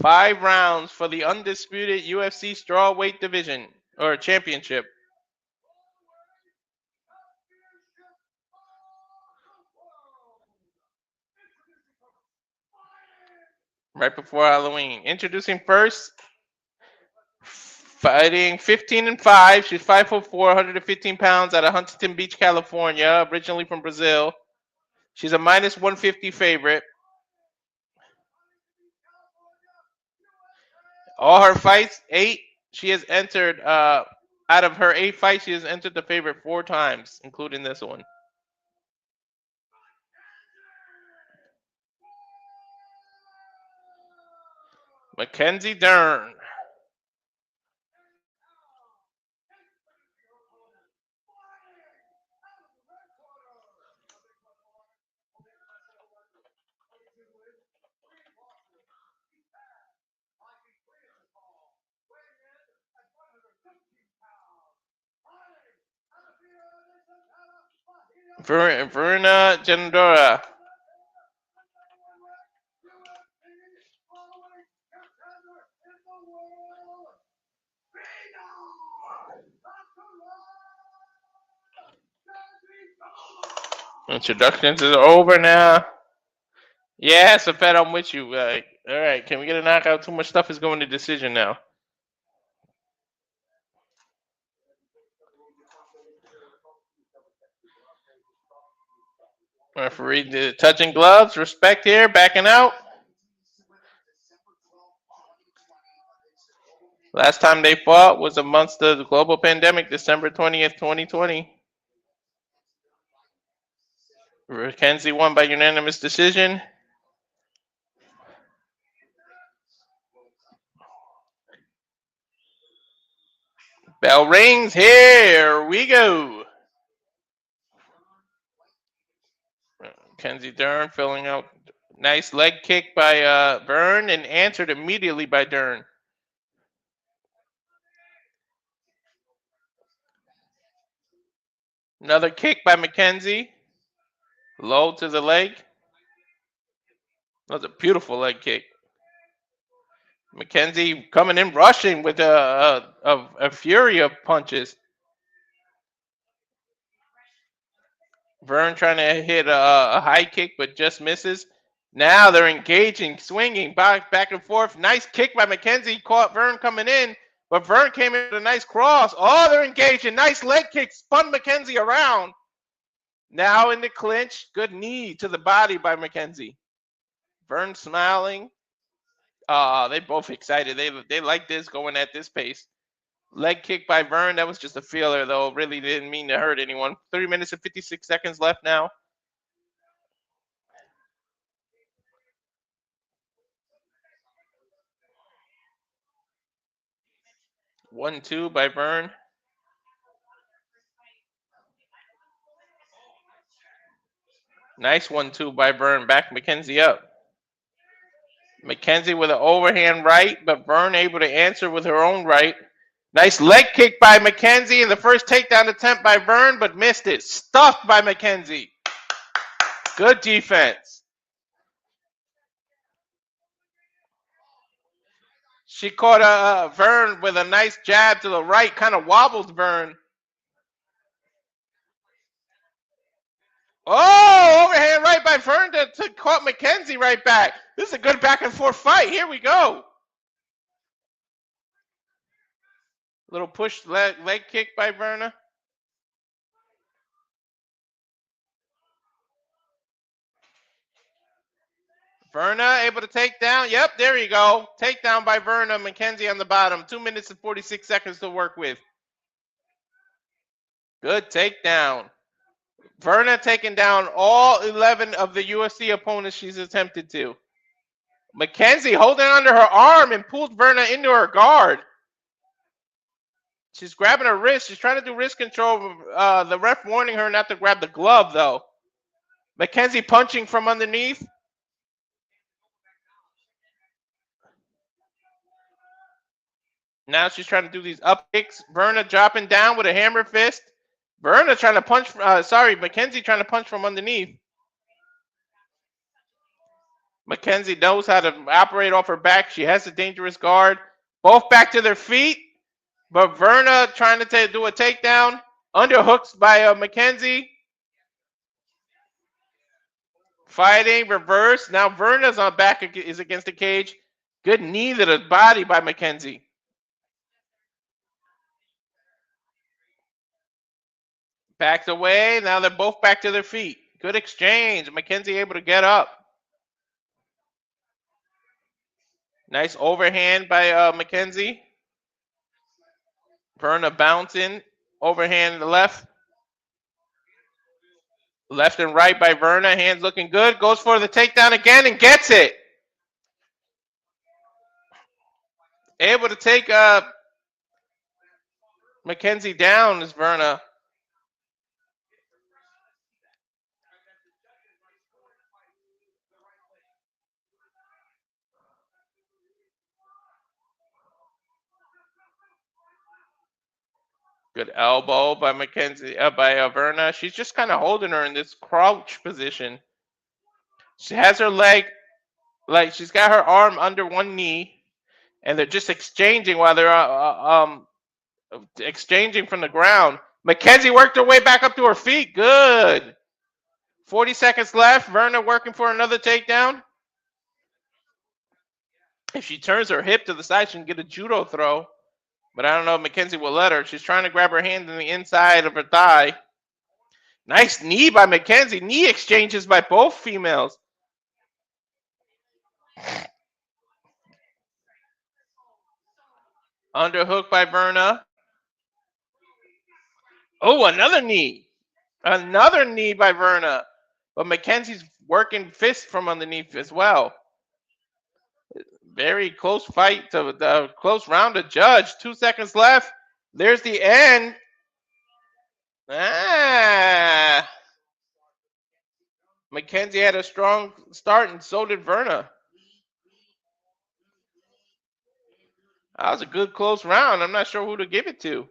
5 rounds for the undisputed UFC strawweight division, or championship. Right before Halloween. Introducing first, fighting 15-5. She's 5'4", 115 pounds out of Huntington Beach, California, originally from Brazil. She's a minus 150 favorite. All her fights, 8, she has entered, out of her 8 fights, she has entered the favorite 4 times, including this one. Mackenzie Dern. Virna Jandiroba. Introductions is over now. Yeah, Safet, I'm with you. All right, can we get a knockout? Too much stuff is going to decision now. Referee touching gloves. Respect here. Backing out. Last time they fought was amongst the global pandemic, December 20th, 2020. Mackenzie won by unanimous decision. Bell rings. Here we go. Mackenzie Dern filling out. Nice leg kick by Byrne and answered immediately by Dern. Another kick by Mackenzie. Low to the leg. That was a beautiful leg kick. Mackenzie coming in rushing with a fury of punches. Vern trying to hit a high kick, but just misses. Now they're engaging, swinging back and forth. Nice kick by Mackenzie. Caught Vern coming in, but Vern came in with a nice cross. Oh, they're engaging. Nice leg kick. Spun Mackenzie around. Now in the clinch. Good knee to the body by Mackenzie. Vern smiling. They both excited. They like this going at this pace. Leg kick by Vern. That was just a feeler, though. Really didn't mean to hurt anyone. 3 minutes and 56 seconds left now. One, two by Vern. Nice 1-2 by Vern. Back Mackenzie up. Mackenzie with an overhand right, but Vern able to answer with her own right. Nice leg kick by Mackenzie in the first takedown attempt by Vern, but missed it. Stuffed by Mackenzie. Good defense. She caught Vern with a nice jab to the right, kind of wobbled Vern. Oh, overhand right by Vern to caught Mackenzie right back. This is a good back and forth fight. Here we go. Little push leg kick by Virna. Virna able to take down. Yep, there you go. Takedown by Virna. Mackenzie on the bottom. 2 minutes and 46 seconds to work with. Good takedown. Virna taking down all 11 of the UFC opponents she's attempted to. Mackenzie holding onto her arm and pulled Virna into her guard. She's grabbing her wrist. She's trying to do wrist control. The ref warning her not to grab the glove, though. Mackenzie punching from underneath. Now she's trying to do these up kicks. Virna dropping down with a hammer fist. Virna trying to punch. Mackenzie trying to punch from underneath. Mackenzie knows how to operate off her back. She has a dangerous guard. Both back to their feet. But Virna trying to do a takedown. Underhooks by Mackenzie. Fighting, reverse. Now Virna's on back, is against the cage. Good knee to the body by Mackenzie. Backed away. Now they're both back to their feet. Good exchange. Mackenzie able to get up. Nice overhand by Mackenzie. Virna bouncing. Overhand to the left. Left and right by Virna. Hands looking good. Goes for the takedown again and gets it. Able to take Mackenzie down is Virna. Good elbow by Mackenzie, by Virna. She's just kind of holding her in this crouch position. She has her leg, like she's got her arm under one knee, and they're just exchanging while they're exchanging from the ground. Mackenzie worked her way back up to her feet. Good. 40 seconds left. Virna working for another takedown. If she turns her hip to the side, she can get a judo throw. But I don't know if Mackenzie will let her. She's trying to grab her hand in the inside of her thigh. Nice knee by Mackenzie. Knee exchanges by both females. Underhook by Virna. Oh, another knee. Another knee by Virna. But Mackenzie's working fist from underneath as well. Very close fight to the close round to judge. 2 seconds left. There's the end. Mackenzie had a strong start, and so did Virna. That was a good close round. I'm not sure who to give it to.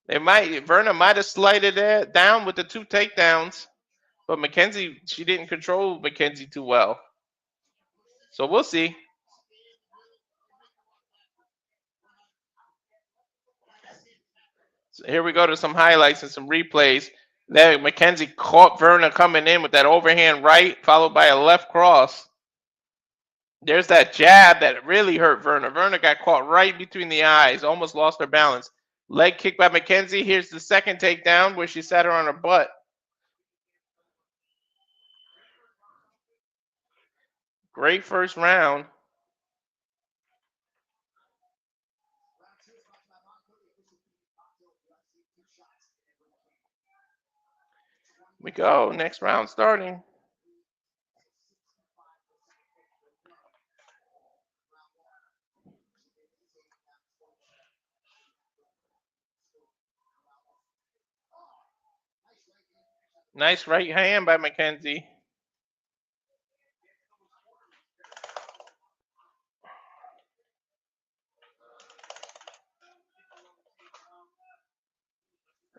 Virna might have slighted it down with the 2 takedowns, but Mackenzie, she didn't control Mackenzie too well. So we'll see. So here we go to some highlights and some replays. There, Mackenzie caught Virna coming in with that overhand right, followed by a left cross. There's that jab that really hurt Virna. Virna got caught right between the eyes, almost lost her balance. Leg kick by Mackenzie. Here's the second takedown where she sat her on her butt. Great first round. We go. Next round starting. Nice right hand by Mackenzie.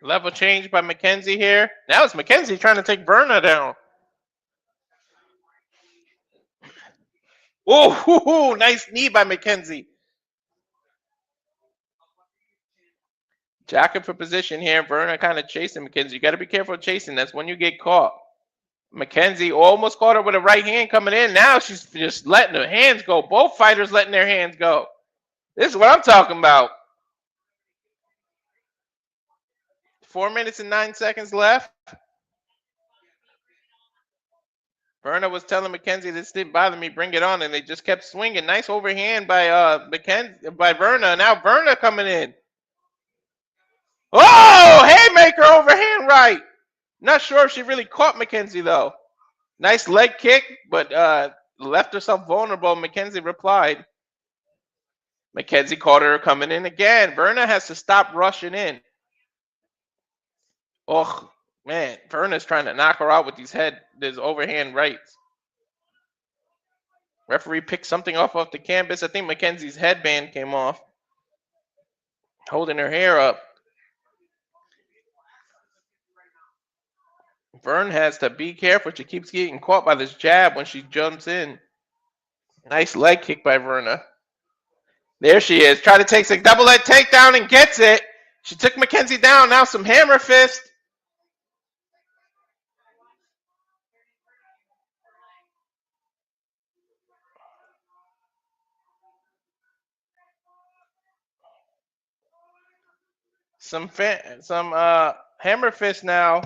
Level change by Mackenzie here. Now it's Mackenzie trying to take Virna down. Oh, nice knee by Mackenzie. Jacking for position here. Virna kind of chasing Mackenzie. You got to be careful chasing. That's when you get caught. Mackenzie almost caught her with a right hand coming in. Now she's just letting her hands go. Both fighters letting their hands go. This is what I'm talking about. 4 minutes and 9 seconds left. Virna was telling Mackenzie, this didn't bother me, bring it on, and they just kept swinging. Nice overhand by Mackenzie, by Virna. Now Virna coming in. Oh, haymaker overhand right. Not sure if she really caught Mackenzie though. Nice leg kick, but left herself vulnerable. Mackenzie replied. Mackenzie caught her coming in again. Virna has to stop rushing in. Oh, man. Virna's trying to knock her out with these overhand rights. Referee picked something off the canvas. I think Mackenzie's headband came off. Holding her hair up. Vern has to be careful. She keeps getting caught by this jab when she jumps in. Nice leg kick by Virna. There she is. Try to take a double leg takedown and gets it. She took Mackenzie down. Now some hammer fist. Some hammer fist now.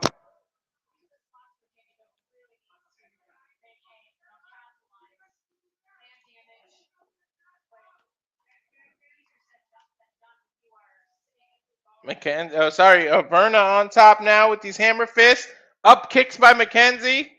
Virna on top now with these hammer fists. Up kicks by Mackenzie.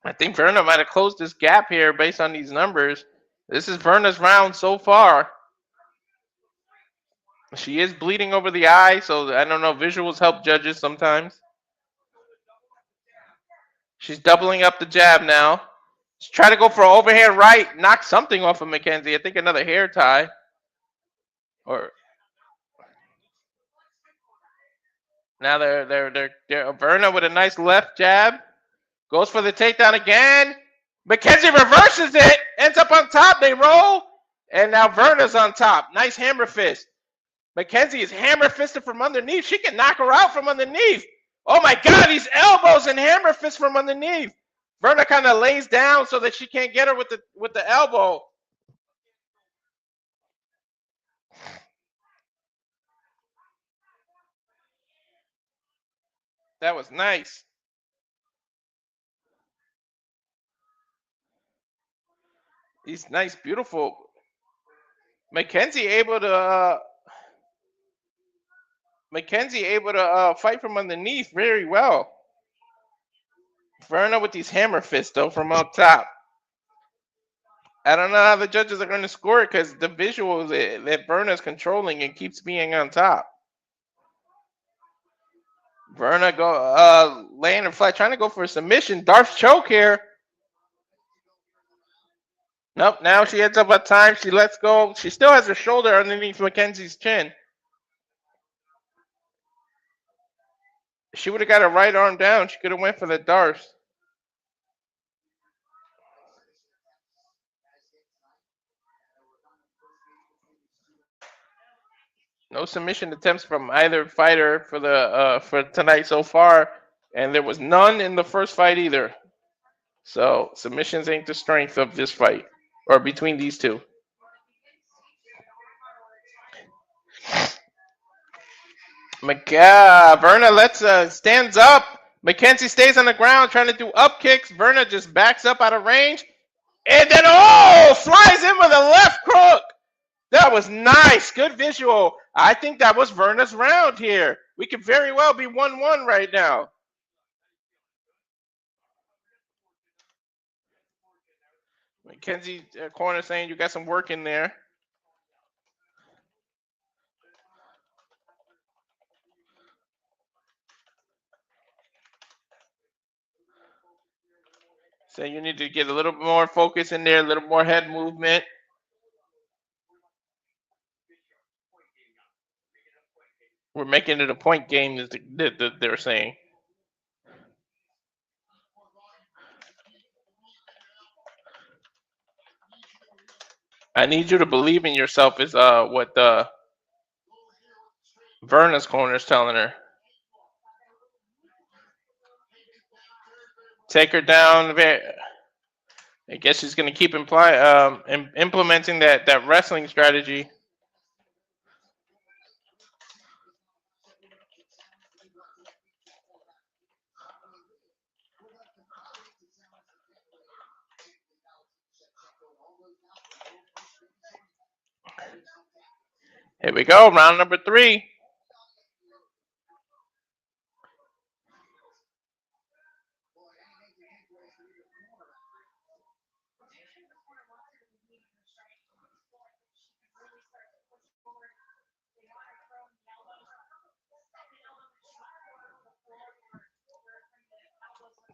I think Virna might have closed this gap here based on these numbers. This is Virna's round so far. She is bleeding over the eye, so I don't know. Visuals help judges sometimes. She's doubling up the jab now. She's trying to go for an overhand right. Knock something off of Mackenzie. I think another hair tie. Or now they're Virna with a nice left jab. Goes for the takedown again. Mackenzie reverses it. Ends up on top. They roll. And now Virna's on top. Nice hammer fist. Mackenzie is hammer fisted from underneath. She can knock her out from underneath. Oh my God, these elbows and hammer fist from underneath. Virna kind of lays down so that she can't get her with the elbow. That was nice. He's nice, beautiful. Mackenzie able to fight from underneath very well. Virna with these hammer fists though from up top. I don't know how the judges are going to score it because the visuals that Virna's controlling and keeps being on top. Virna laying her flat, trying to go for a submission. Darth choke here. Nope, now she ends up at time. She lets go. She still has her shoulder underneath Mackenzie's chin. She would have got her right arm down. She could have went for the Darce. No submission attempts from either fighter for tonight so far, and there was none in the first fight either. So submissions ain't the strength of this fight, or between these two. Virna stands up. Mackenzie stays on the ground trying to do up kicks. Virna just backs up out of range, and then flies in with a left crook. That was nice. Good visual. I think that was Virna's round here. We could very well be 1-1 right now. Mackenzie corner saying you got some work in there. So you need to get a little more focus in there, a little more head movement. We're making it a point game, that they're saying. I need you to believe in yourself is what Virna's corner is telling her. Take her down. I guess she's going to keep implementing that wrestling strategy. Here we go, round number 3.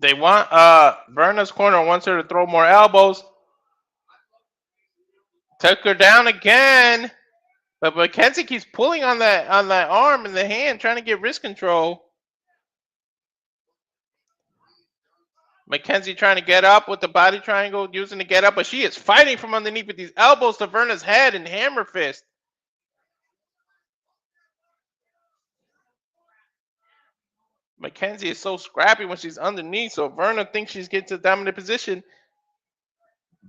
They want Virna's corner wants her to throw more elbows. Took her down again. But Mackenzie keeps pulling on that arm and the hand, trying to get wrist control. Mackenzie trying to get up with the body triangle, using to get up, but she is fighting from underneath with these elbows to Virna's head and hammer fist. Mackenzie is so scrappy when she's underneath, so Virna thinks she's getting to the dominant position.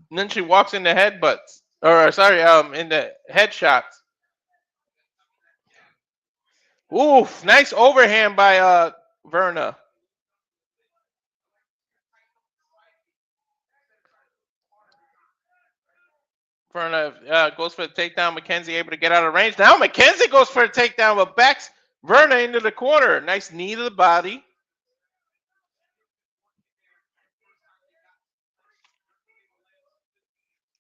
And then she walks into headbutts. In the headshots. Oof, nice overhand by Virna. Virna goes for the takedown. Mackenzie able to get out of range. Now Mackenzie goes for a takedown, but backs Virna into the corner. Nice knee to the body.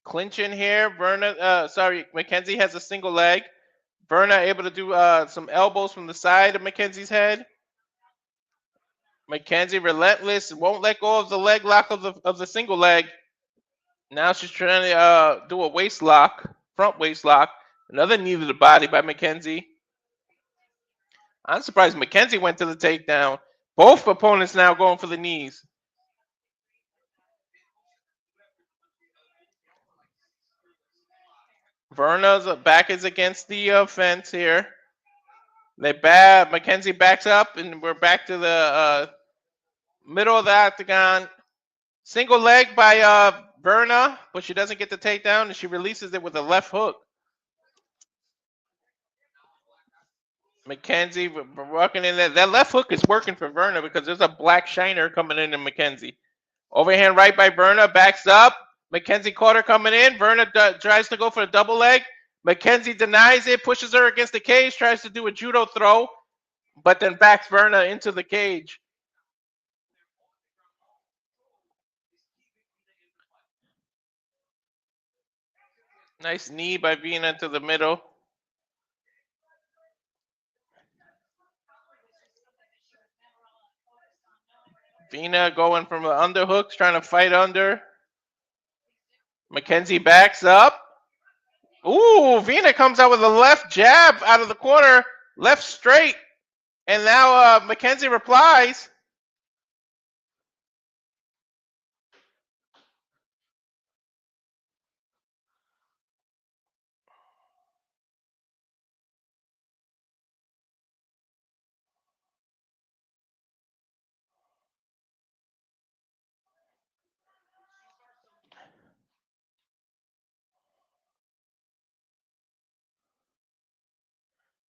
Clinching here. Mackenzie has a single leg. Virna able to do some elbows from the side of Mackenzie's head. Mackenzie relentless, won't let go of the leg lock of the single leg. Now she's trying to do a waist lock, front waist lock. Another knee to the body by Mackenzie. I'm surprised Mackenzie went to the takedown. Both opponents now going for the knees. Virna's back is against the fence here. Mackenzie backs up, and we're back to the middle of the octagon. Single leg by Virna, but she doesn't get the takedown, and she releases it with a left hook. Mackenzie working in there. That left hook is working for Virna because there's a black shiner coming in Mackenzie. Overhand right by Virna, backs up. Mackenzie caught her coming in. Virna tries to go for a double leg. Mackenzie denies it, pushes her against the cage, tries to do a judo throw, but then backs Virna into the cage. Nice knee by Virna to the middle. Virna going from the underhooks, trying to fight under. Mackenzie backs up. Ooh, Virna comes out with a left jab out of the corner. Left straight. And now Mackenzie replies.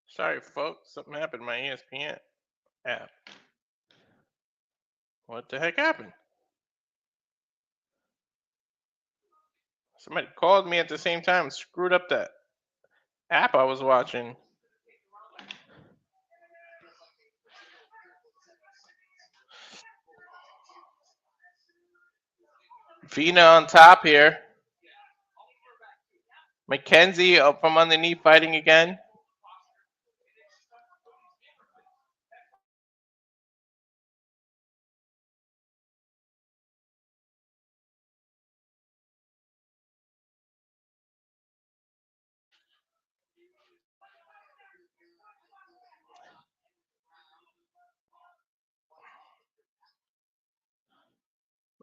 Sorry, folks. Something happened to my ESPN app. What the heck happened? Somebody called me at the same time and screwed up that app I was watching. Virna on top here. Mackenzie up from underneath fighting again.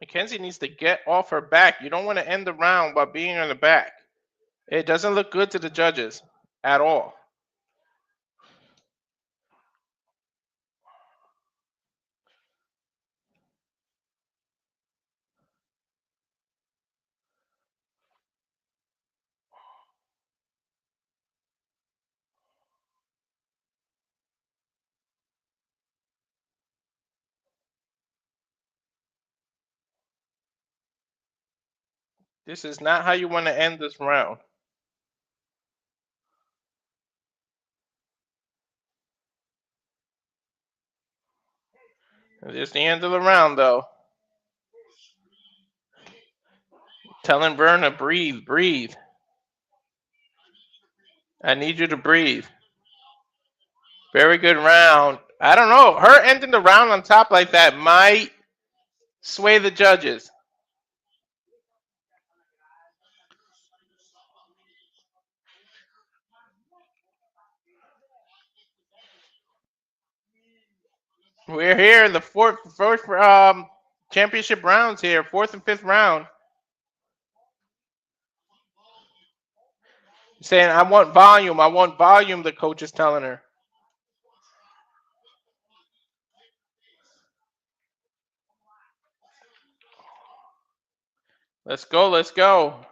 Mackenzie needs to get off her back. You don't want to end the round by being on the back. It doesn't look good to the judges at all. This is not how you want to end this round. It's the end of the round, though. Telling Virna, breathe, breathe. I need you to breathe. Very good round. I don't know. Her ending the round on top like that might sway the judges. We're here in the fourth championship rounds here, fourth and fifth round. Saying, I want volume. I want volume, the coach is telling her. Let's go. Let's go.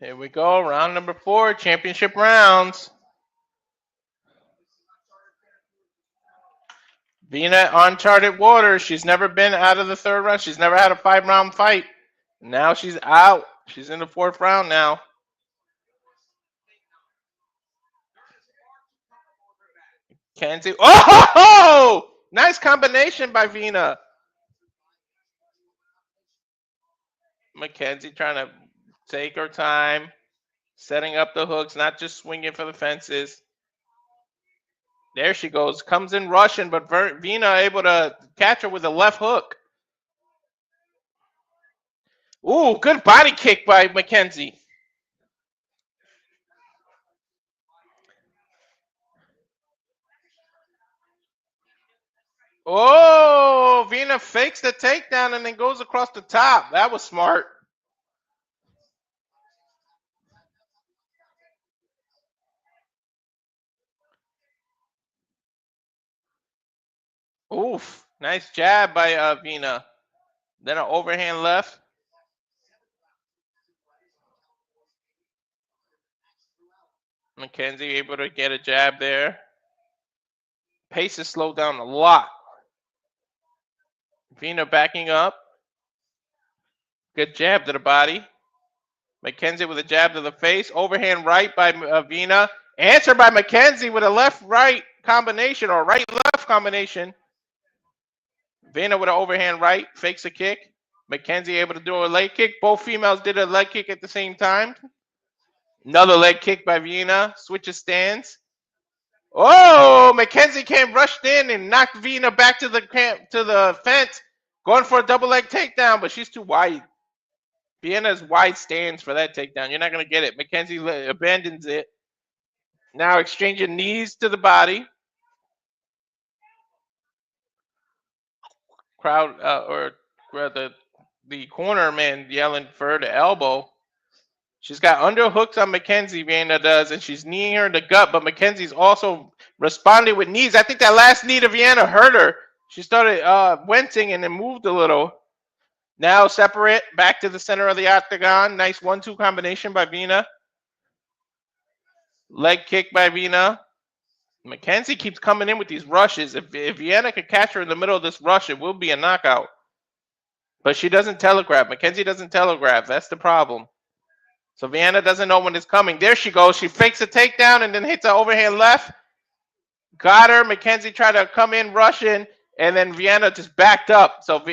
Here we go. Round number 4, championship rounds. Virna, uncharted waters. She's never been out of the third round. She's never had a 5-round fight. Now she's out. She's in the 4th round now. Mackenzie. Oh! Nice combination by Virna. Mackenzie trying to take her time, setting up the hooks, not just swinging for the fences. There she goes. Comes in rushing, but Virna able to catch her with a left hook. Ooh, good body kick by Mackenzie. Oh, Virna fakes the takedown and then goes across the top. That was smart. Oof, nice jab by Virna. Then an overhand left. Mackenzie able to get a jab there. Pace is slowed down a lot. Virna backing up. Good jab to the body. Mackenzie with a jab to the face. Overhand right by Virna. Answered by Mackenzie with a left-right combination or right-left combination. Virna with an overhand right. Fakes a kick. Mackenzie able to do a leg kick. Both females did a leg kick at the same time. Another leg kick by Virna. Switches stance. Oh, Mackenzie came rushed in and knocked Virna back to the fence, going for a double leg takedown, but she's too wide. Virna's wide stance for that takedown. You're not gonna get it. Mackenzie abandons it. Now exchanging knees to the body. Crowd or the corner man yelling for her to elbow. She's got underhooks on Mackenzie, Virna does, and she's kneeing her in the gut, but Mackenzie's also responding with knees. I think that last knee to Virna hurt her. She started wincing and then moved a little. Now separate, back to the center of the octagon. Nice 1-2 combination by Virna. Leg kick by Virna. Mackenzie keeps coming in with these rushes. If Virna could catch her in the middle of this rush, it will be a knockout. But she doesn't telegraph. Mackenzie doesn't telegraph. That's the problem. So Virna doesn't know when it's coming. There she goes. She fakes a takedown and then hits an overhand left. Got her. Mackenzie tried to come in, rush in, and then Virna just backed up. So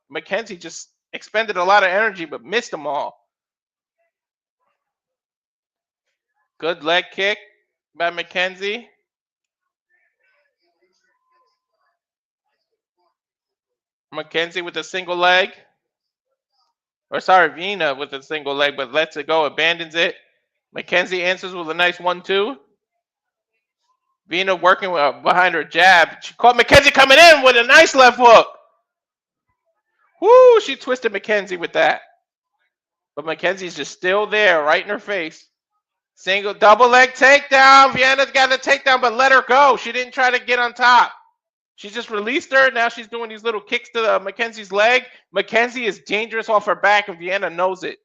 Mackenzie just expended a lot of energy but missed them all. Good leg kick by Mackenzie. Mackenzie with a single leg. Or sorry, Virna with a single leg, but lets it go, abandons it. Mackenzie answers with a nice 1-2. Virna working behind her jab. She caught Mackenzie coming in with a nice left hook. Woo! She twisted Mackenzie with that. But Mackenzie's just still there, right in her face. Single, double leg takedown. Virna's got a takedown, but let her go. She didn't try to get on top. She just released her. Now she's doing these little kicks to Mackenzie's leg. Mackenzie is dangerous off her back, and Virna knows it.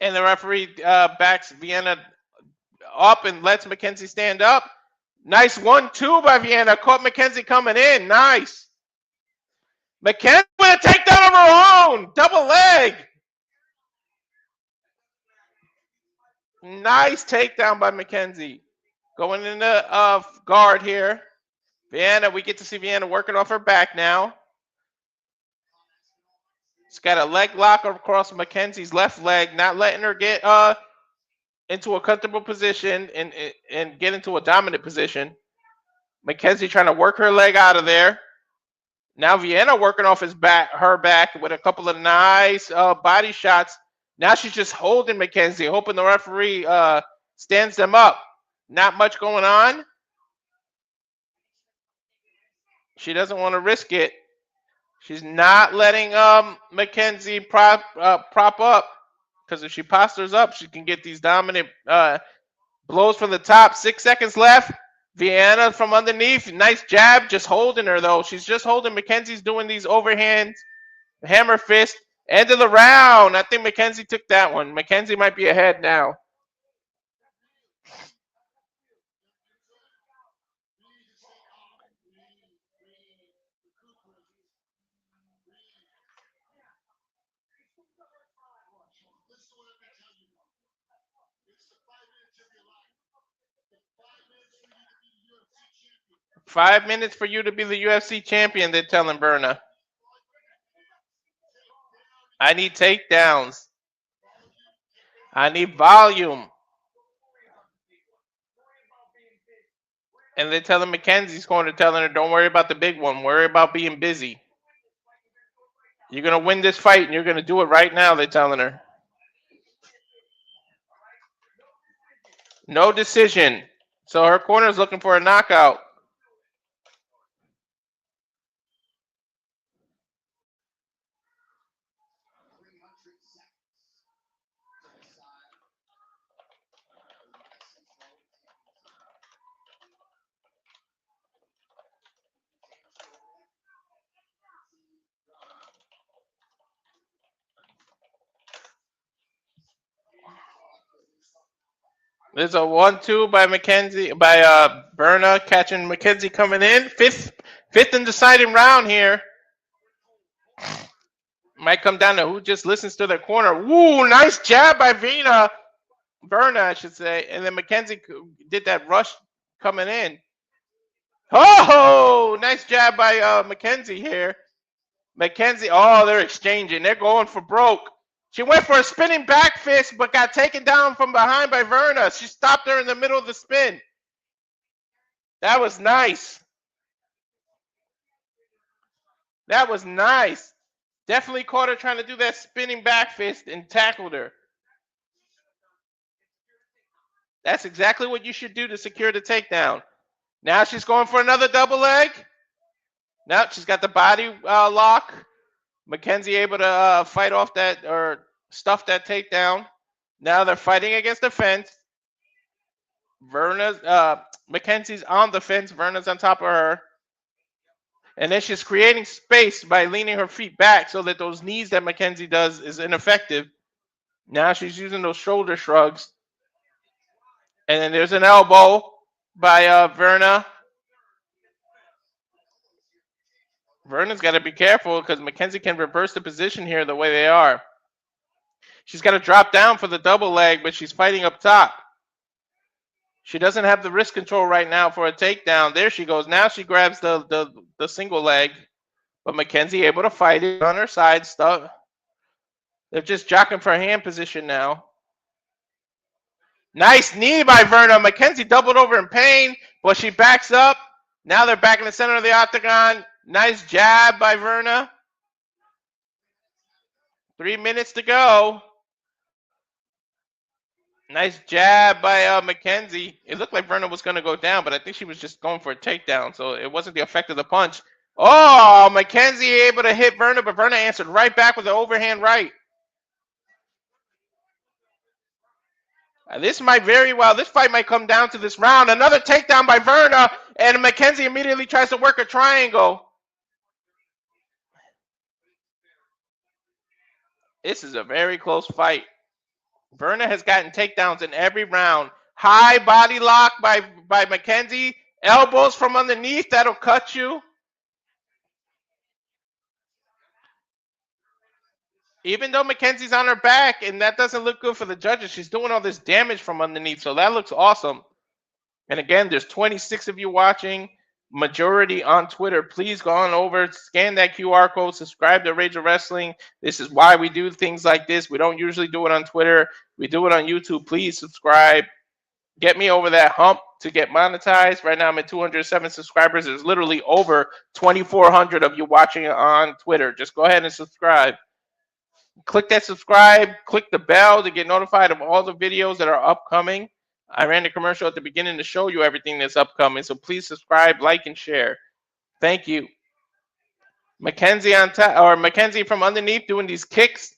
And the referee backs Virna up and lets Mackenzie stand up. Nice 1-2 by Virna. Caught Mackenzie coming in. Nice. Mackenzie with a takedown of her own. Double leg. Nice takedown by Mackenzie. Going into guard here. Virna, we get to see Virna working off her back now. She's got a leg lock across Mackenzie's left leg, not letting her get into a comfortable position and get into a dominant position. Mackenzie trying to work her leg out of there. Now Virna working off her back with a couple of nice body shots. Now she's just holding Mackenzie, hoping the referee stands them up. Not much going on. She doesn't want to risk it. She's not letting Mackenzie prop up, because if she postures up, she can get these dominant blows from the top. 6 seconds left. Virna from underneath. Nice jab. Just holding her, though. She's just holding. Mackenzie's doing these overhands. Hammer fist. End of the round. I think Mackenzie took that one. Mackenzie might be ahead now. "5 minutes for you to be the UFC champion," they're telling Virna. I need takedowns. I need volume. And they're telling Mackenzie's corner, telling her, don't worry about the big one. Worry about being busy. You're going to win this fight, and you're going to do it right now, they're telling her. No decision. So her corner is looking for a knockout. There's a 1-2 by Mackenzie, by Virna, catching Mackenzie coming in. Fifth and deciding round here. Might come down to who just listens to their corner. Woo, nice jab by Virna, I should say. And then Mackenzie did that rush coming in. Oh, nice jab by Mackenzie here. Mackenzie, oh, they're exchanging. They're going for broke. She went for a spinning back fist, but got taken down from behind by Virna. She stopped her in the middle of the spin. That was nice. That was nice. Definitely caught her trying to do that spinning back fist and tackled her. That's exactly what you should do to secure the takedown. Now she's going for another double leg. Now she's got the body lock. Mackenzie able to fight off that or stuff that takedown. Now they're fighting against the fence. Mackenzie's on the fence. Virna's on top of her. And then she's creating space by leaning her feet back so that those knees that Mackenzie does is ineffective. Now she's using those shoulder shrugs. And then there's an elbow by Virna. Virna's got to be careful because Mackenzie can reverse the position here the way they are. She's got to drop down for the double leg, but she's fighting up top. She doesn't have the wrist control right now for a takedown. There she goes. Now she grabs the single leg, but Mackenzie able to fight it on her side stuff. They're just jockeying for hand position now. Nice knee by Virna. Mackenzie doubled over in pain, but she backs up. Now they're back in the center of the octagon. Nice jab by Virna. 3 minutes to go. Nice jab by Mackenzie. It looked like Virna was going to go down, but I think she was just going for a takedown, so it wasn't the effect of the punch. Oh, Mackenzie able to hit Virna, but Virna answered right back with an overhand right. This fight might come down to this round. Another takedown by Virna, and Mackenzie immediately tries to work a triangle. This is a very close fight. Virna has gotten takedowns in every round. High body lock by Mackenzie. Elbows from underneath, that'll cut you. Even though Mackenzie's on her back, and that doesn't look good for the judges, she's doing all this damage from underneath, so that looks awesome. And again, there's 26 of you watching, majority on Twitter. Please go on over, scan that QR code, subscribe to Rage of Wrestling. This is why we do things like this. We don't usually do it on Twitter. We do it on YouTube. Please subscribe. Get me over that hump to get monetized. Right now, I'm at 207 subscribers. There's literally over 2,400 of you watching on Twitter. Just go ahead and subscribe. Click that subscribe, click the bell to get notified of all the videos that are upcoming. I ran the commercial at the beginning to show you everything that's upcoming, so please subscribe, like, and share. Thank you. Mackenzie on top, or Mackenzie from underneath doing these kicks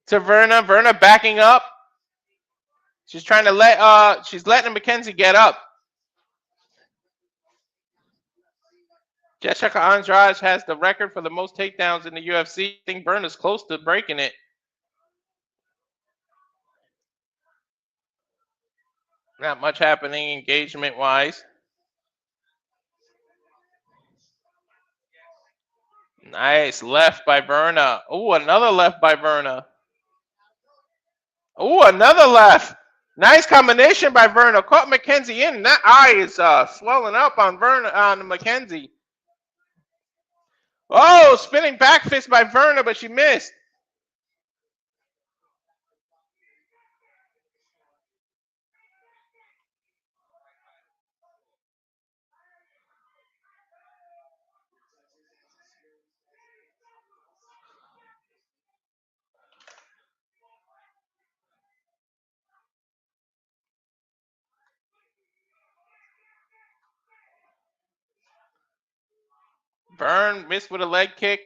to Virna. Virna backing up. She's trying to she's letting Mackenzie get up. Jessica Andrade has the record for the most takedowns in the UFC. I think Virna's close to breaking it. Not much happening engagement-wise. Nice left by Virna. Oh, another left by Virna. Oh, another left. Nice combination by Virna. Caught Mackenzie in. That eye is swelling up on Mackenzie. Oh, spinning back fist by Virna, but she missed. Vern missed with a leg kick.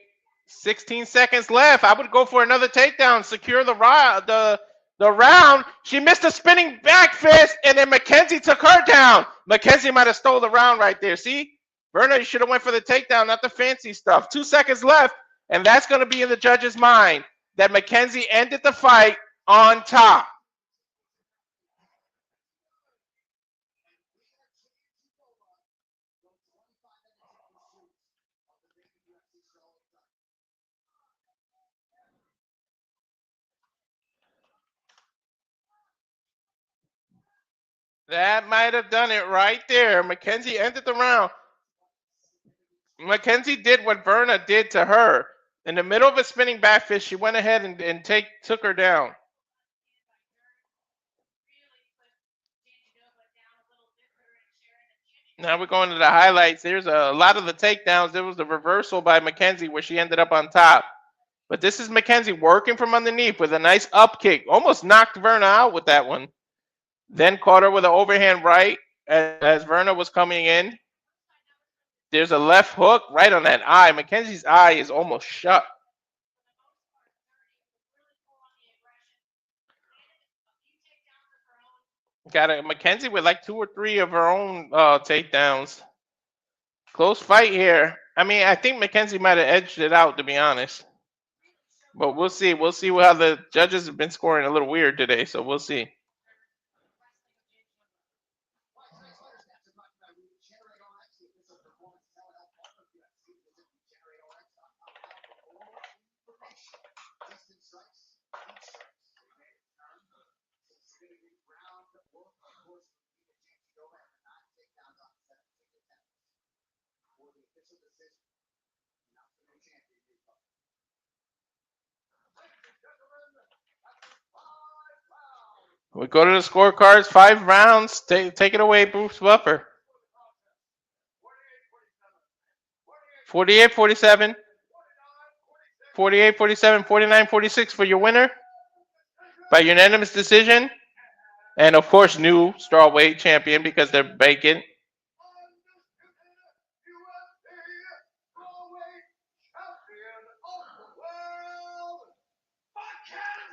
16 seconds left. I would go for another takedown, secure the round. She missed a spinning back fist, and then Mackenzie took her down. Mackenzie might have stole the round right there. See? Virna, you should have went for the takedown, not the fancy stuff. 2 seconds left, and that's going to be in the judge's mind that Mackenzie ended the fight on top. That might have done it right there. Mackenzie ended the round. Mackenzie did what Virna did to her. In the middle of a spinning back fist, she went ahead and took her down. Now we're going to the highlights. There's a lot of the takedowns. There was the reversal by Mackenzie where she ended up on top. But this is Mackenzie working from underneath with a nice up kick. Almost knocked Virna out with that one. Then caught her with an overhand right as Virna was coming in. There's a left hook right on that eye. Mackenzie's eye is almost shut. Got a Mackenzie with like 2 or 3 of her own takedowns. Close fight here. I mean, I think Mackenzie might have edged it out, to be honest. But we'll see. We'll see how the judges have been scoring a little weird today, so we'll see. We go to the scorecards. 5 rounds. Take it away, Bruce Buffer. 48-47. 48-47. 49-46 for your winner by unanimous decision. And of course, new strawweight champion because they're vacant.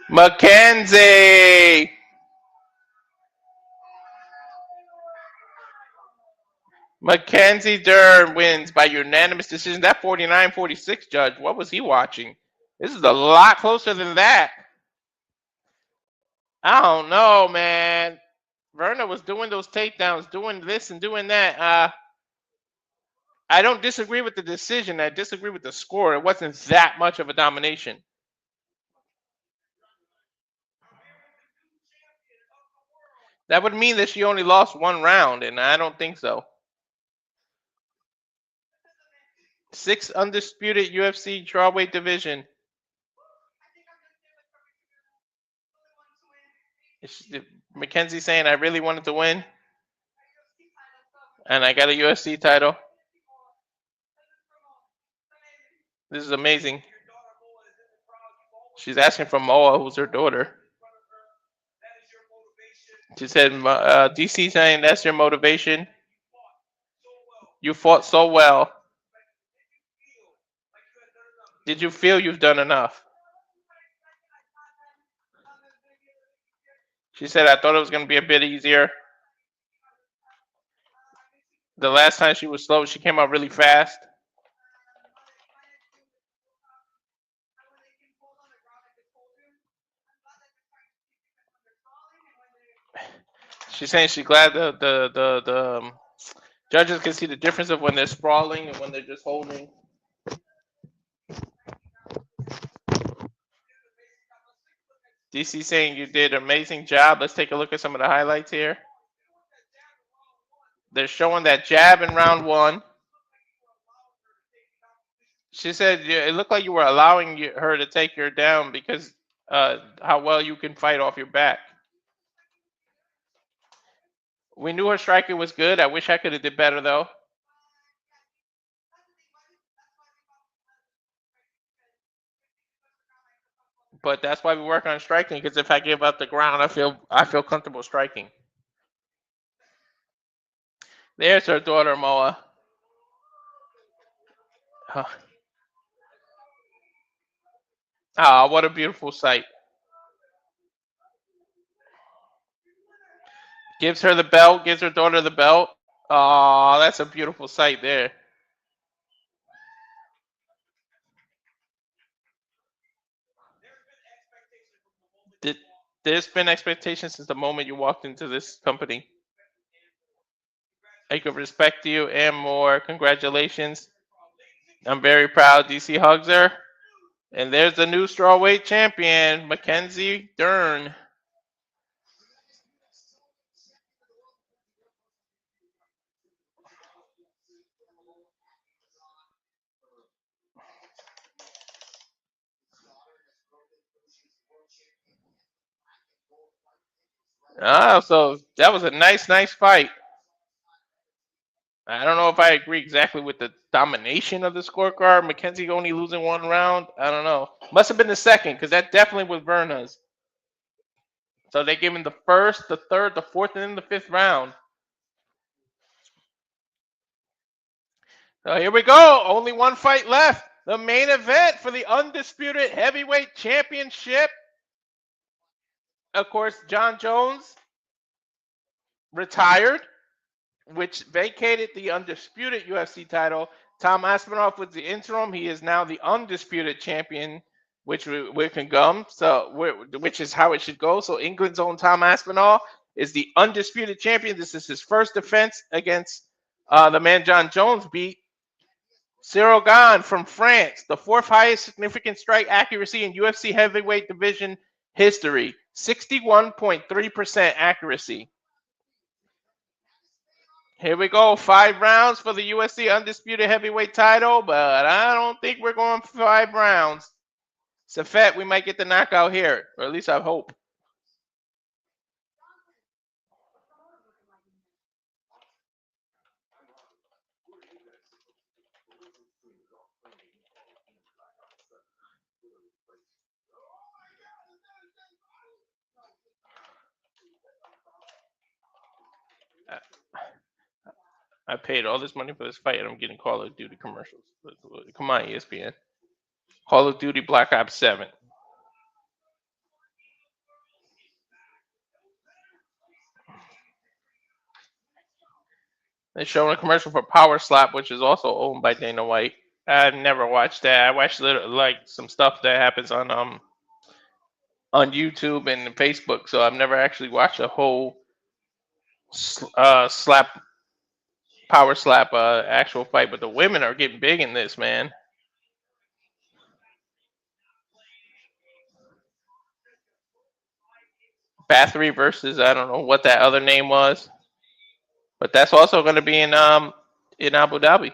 Mackenzie. Mackenzie Dern wins by unanimous decision. That 49-46 judge, what was he watching? This is a lot closer than that. I don't know, man. Virna was doing those takedowns, doing this and doing that. I don't disagree with the decision. I disagree with the score. It wasn't that much of a domination. That would mean that she only lost 1 round, and I don't think so. 6 undisputed UFC strawweight division. Mackenzie saying, I really wanted to win, and I got a UFC title. This is amazing. She's asking for Moa, who's her daughter. She said, DC saying, that's your motivation. You fought so well. Did you feel you've done enough? She said, I thought it was going to be a bit easier. The last time she was slow, she came out really fast. She's saying she's glad the judges can see the difference of when they're sprawling and when they're just holding. DC saying you did an amazing job. Let's take a look at some of the highlights here. They're showing that jab in round 1. She said it looked like you were allowing her to take her down because how well you can fight off your back. We knew her striking was good. I wish I could have did better though. But that's why we work on striking, because if I give up the ground, I feel comfortable striking. There's her daughter, Moa. Ah, what a beautiful sight. Gives her the belt, gives her daughter the belt. Oh, that's a beautiful sight there. There's been expectations since the moment you walked into this company. I could respect you and more. Congratulations. I'm very proud. DC hugs her. And there's the new strawweight champion, Mackenzie Dern. So that was a nice fight. I don't know if I agree exactly with the domination of the scorecard. Mackenzie only losing one round. I don't know. Must have been the second because that definitely was Virna's. So they gave him the first, the third, the fourth, and then the fifth round. So here we go. Only one fight left. The main event for the undisputed heavyweight championship. Of course, John Jones retired, which vacated the undisputed UFC title. Tom Aspinall was the interim. He is now the undisputed champion, which we can gum. So, which is how it should go. So, England's own Tom Aspinall is the undisputed champion. This is his first defense against the man John Jones beat. Ciryl Gane from France, the fourth highest significant strike accuracy in UFC heavyweight division history, 61.3% accuracy. Here we go, 5 rounds for the UFC undisputed heavyweight title, but I don't think we're going for 5 rounds. Safet, we might get the knockout here, or at least I hope. I paid all this money for this fight, and I'm getting Call of Duty commercials. Come on, ESPN. Call of Duty Black Ops 7. They're showing a commercial for Power Slap, which is also owned by Dana White. I never watched that. I watched like some stuff that happens on YouTube and Facebook, so I've never actually watched a whole Power Slap actual fight. But the women are getting big in this, man. Bathory versus I don't know what that other name was, but that's also going to be in Abu Dhabi.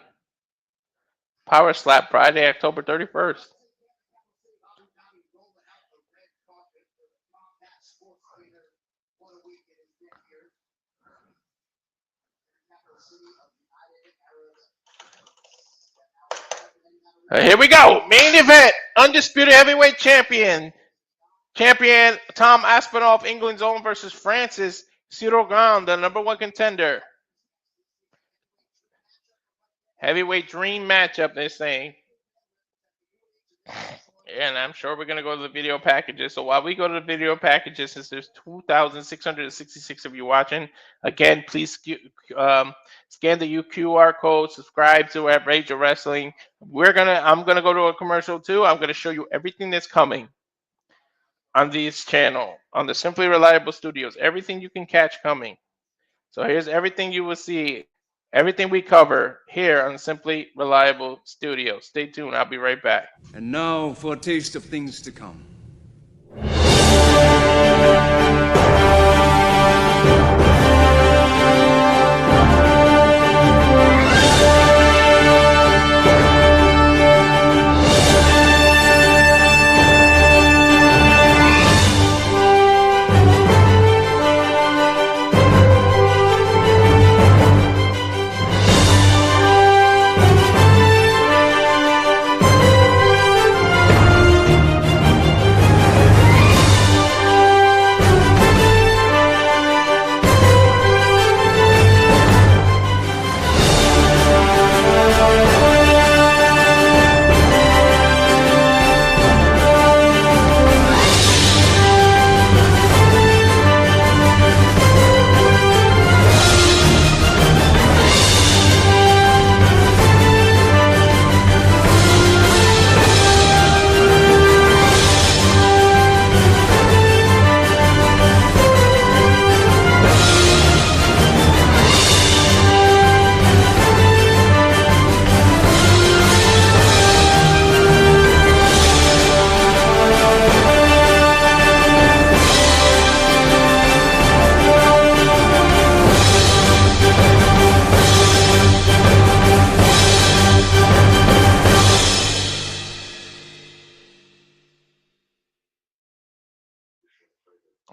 Power Slap Friday, October 31st. Here we go. Main event. Undisputed heavyweight champion. Champion Tom Aspinall of England's own versus France's Ciryl Gane, the #1 contender. Heavyweight dream matchup, they're saying. And I'm sure we're going to go to the video packages. So while we go to the video packages, since there's 2,666 of you watching, again, please scan the QR code, subscribe to Rage of Wrestling. I'm gonna go to a commercial too. I'm gonna show you everything that's coming on this channel, on the Simply Reliable Studios. Everything you can catch coming. So here's everything you will see. Everything we cover here on Simply Reliable Studios. Stay tuned. I'll be right back.
And now for a taste of things to come.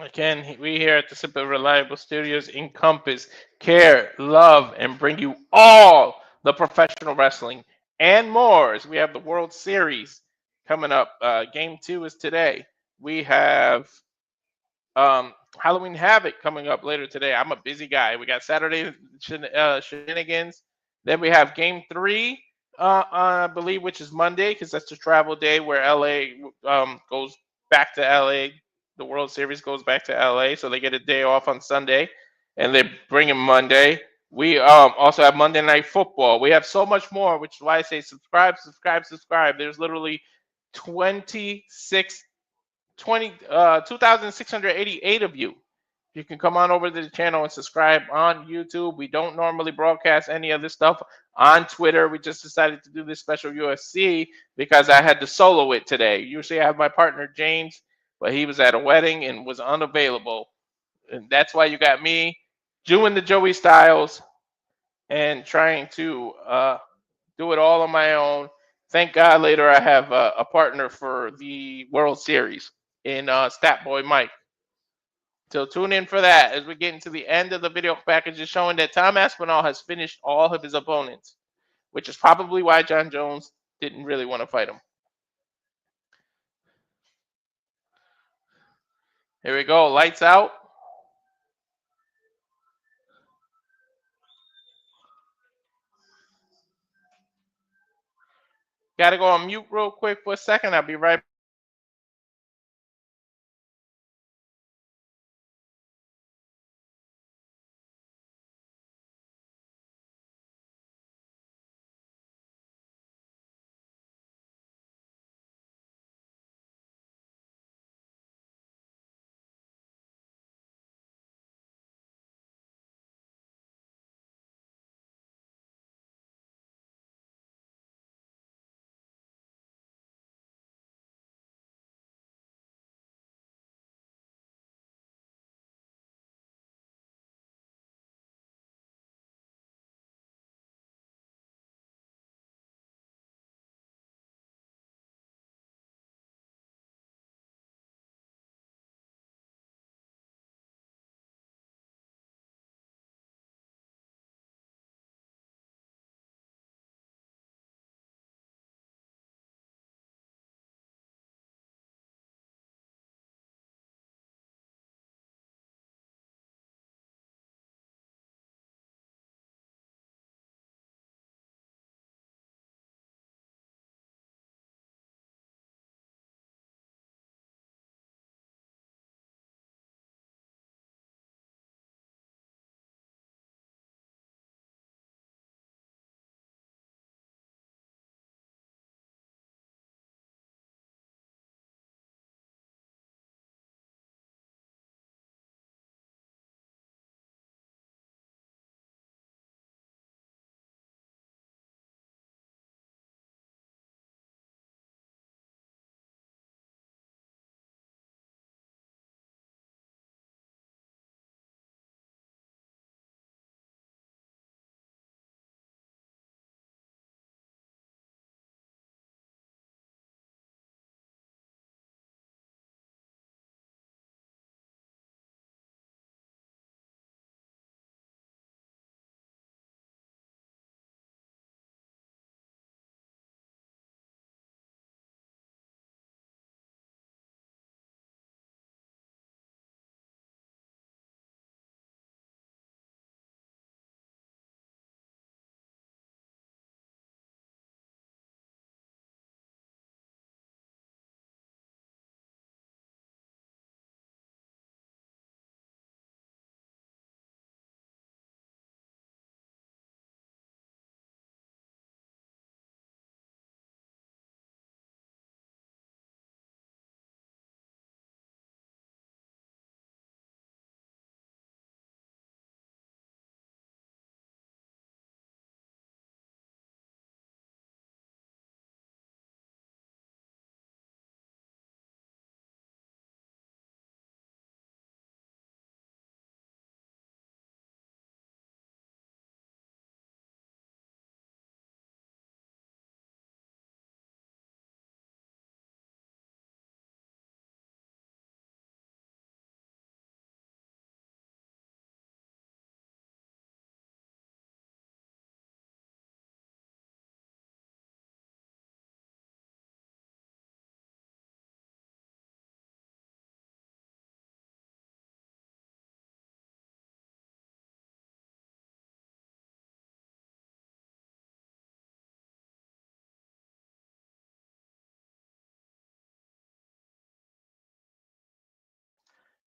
Again, we here at the Simple Reliable Studios encompass, care, love, and bring you all the professional wrestling and more. As we have the World Series coming up. Game 2 is today. We have Halloween Havoc coming up later today. I'm a busy guy. We got Saturday shenanigans. Then we have Game 3, I believe, which is Monday, because that's the travel day where LA goes back to LA. The World Series goes back to LA, so they get a day off on Sunday, and they bring in Monday. We also have Monday Night Football. We have so much more, which is why I say subscribe, subscribe, subscribe. There's literally 26 2,688 of you. You can come on over to the channel and subscribe on YouTube. We don't normally broadcast any of this stuff on Twitter. We just decided to do this special UFC because I had to solo it today. Usually I have my partner James, but he was at a wedding and was unavailable. And that's why you got me doing the Joey Styles and trying to do it all on my own. Thank God later I have a partner for the World Series in Stat Boy Mike. So tune in for that as we get into the end of the video package is showing that Tom Aspinall has finished all of his opponents, which is probably why John Jones didn't really want to fight him. Here we go, lights out. Got to go on mute real quick for a second. I'll be right back.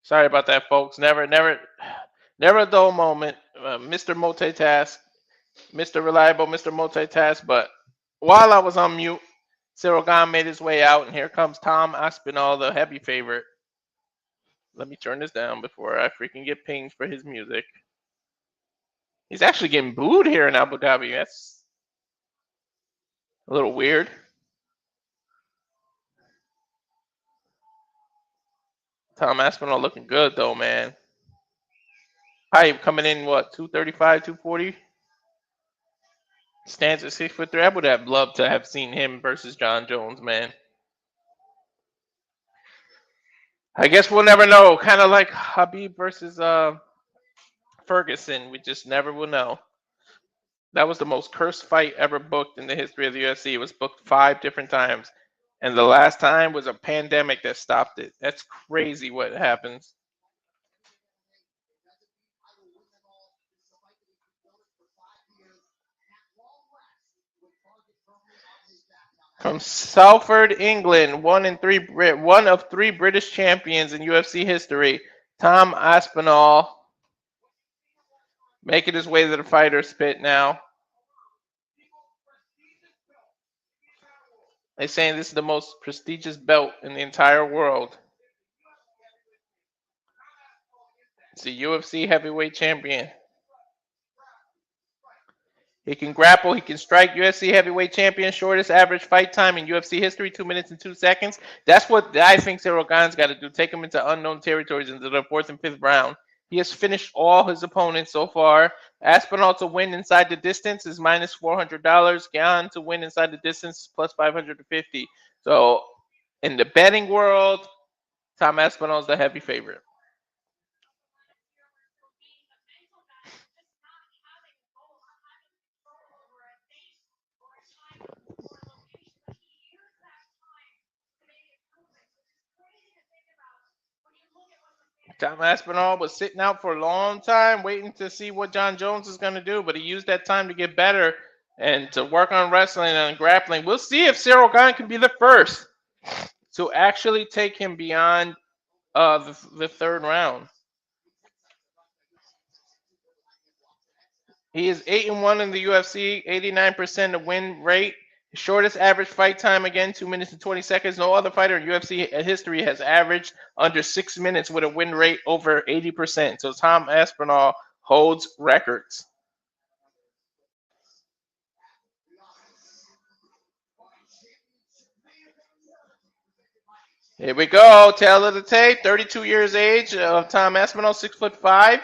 Sorry about that, folks. Never a dull moment. Mr. Multitask, Mr. Reliable, Mr. Multitask. But while I was on mute, Ciryl Gane made his way out, and here comes Tom Aspinall, the heavy favorite. Let me turn this down before I freaking get pinged for his music. He's actually getting booed here in Abu Dhabi. That's a little weird. Tom Aspinall looking good though, man. Pipe coming in what 235, 240. Stands at 6'3". I would have loved to have seen him versus John Jones, man. I guess we'll never know. Kind of like Habib versus Ferguson. We just never will know. That was the most cursed fight ever booked in the history of the UFC. It was booked 5 different times. And the last time was a pandemic that stopped it. That's crazy what happens. From Salford, England, one of 3 British champions in UFC history, Tom Aspinall, making his way to the fighter's pit now. They're saying this is the most prestigious belt in the entire world. It's a UFC heavyweight champion. He can grapple. He can strike. UFC heavyweight champion, shortest average fight time in UFC history, 2 minutes and 2 seconds. That's what I think Ciryl Gane's got to do. Take him into unknown territories into the 4th and 5th round. He has finished all his opponents so far. Aspinall to win inside the distance is minus $400. Gane to win inside the distance is plus 550. So in the betting world, Tom Aspinall is the heavy favorite. Tom Aspinall was sitting out for a long time, waiting to see what John Jones is going to do, but he used that time to get better and to work on wrestling and grappling. We'll see if Ciryl Gane can be the first to actually take him beyond the 3rd round. He is 8-1 in the UFC, 89% win rate. Shortest average fight time, again, 2 minutes and 20 seconds. No other fighter in UFC history has averaged under 6 minutes with a win rate over 80%. So Tom Aspinall holds records. Here we go. Tail of the tape. 32 years age of Tom Aspinall, 6'5".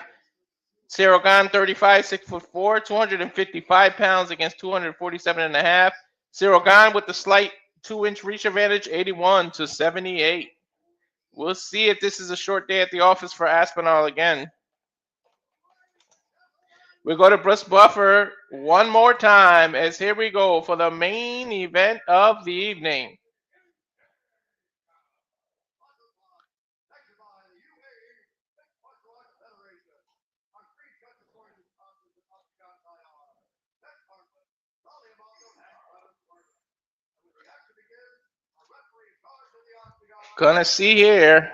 Ciryl Gane, 35, 6'4", 255 pounds against 247.5. Ciryl Gane with the slight 2-inch reach advantage, 81 to 78. We'll see if this is a short day at the office for Aspinall again. We go to Bruce Buffer one more time as here we go for the main event of the evening. Gonna see here.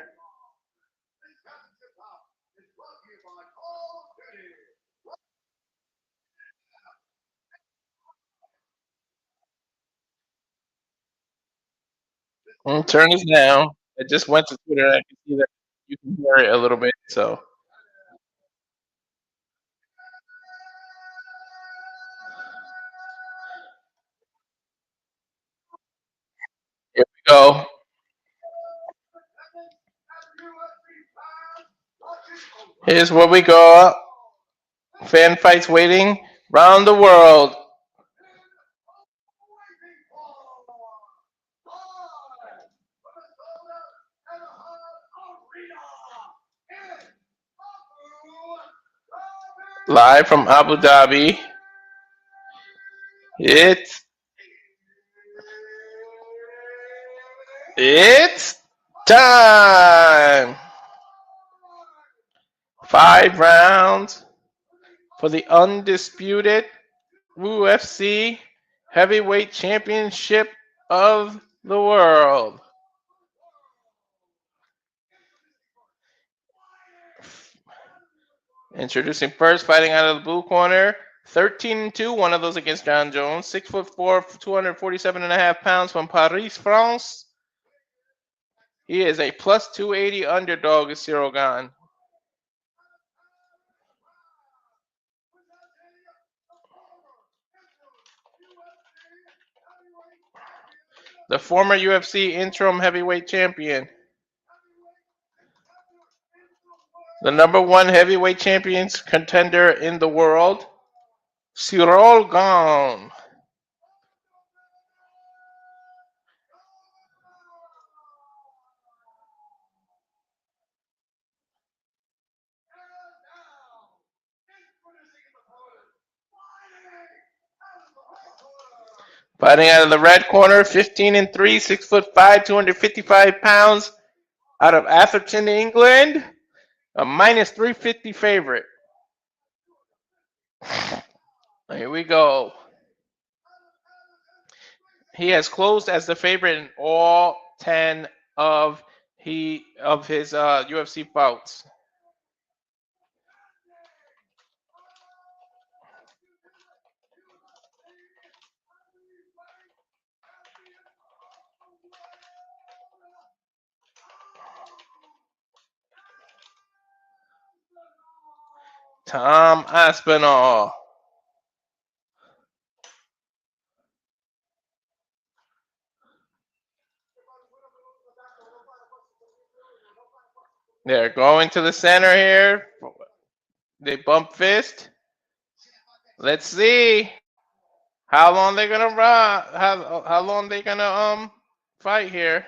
Turn this down. I just went to Twitter and I can see that you can hear it a little bit. So here we go. Here's where we go. Fan fights waiting round the world. Live from Abu Dhabi. It's time. 5 rounds for the undisputed UFC heavyweight championship of the world. Introducing first, fighting out of the blue corner, 13-2, one of those against John Jones, 6'4", 247.5 pounds from Paris, France. He is a plus 280 underdog, is Ciryl Gane. The former UFC interim heavyweight champion. The #1 heavyweight champions contender in the world, Ciryl Gane. Fighting out of the red corner, 15-3, 6'5", 255 pounds, out of Atherton, England, a minus 350 favorite. Here we go. He has closed as the favorite in all 10 of his UFC bouts. Tom Aspinall. They're going to the center here. They bump fist. Let's see how long they're gonna run. How long they gonna fight here.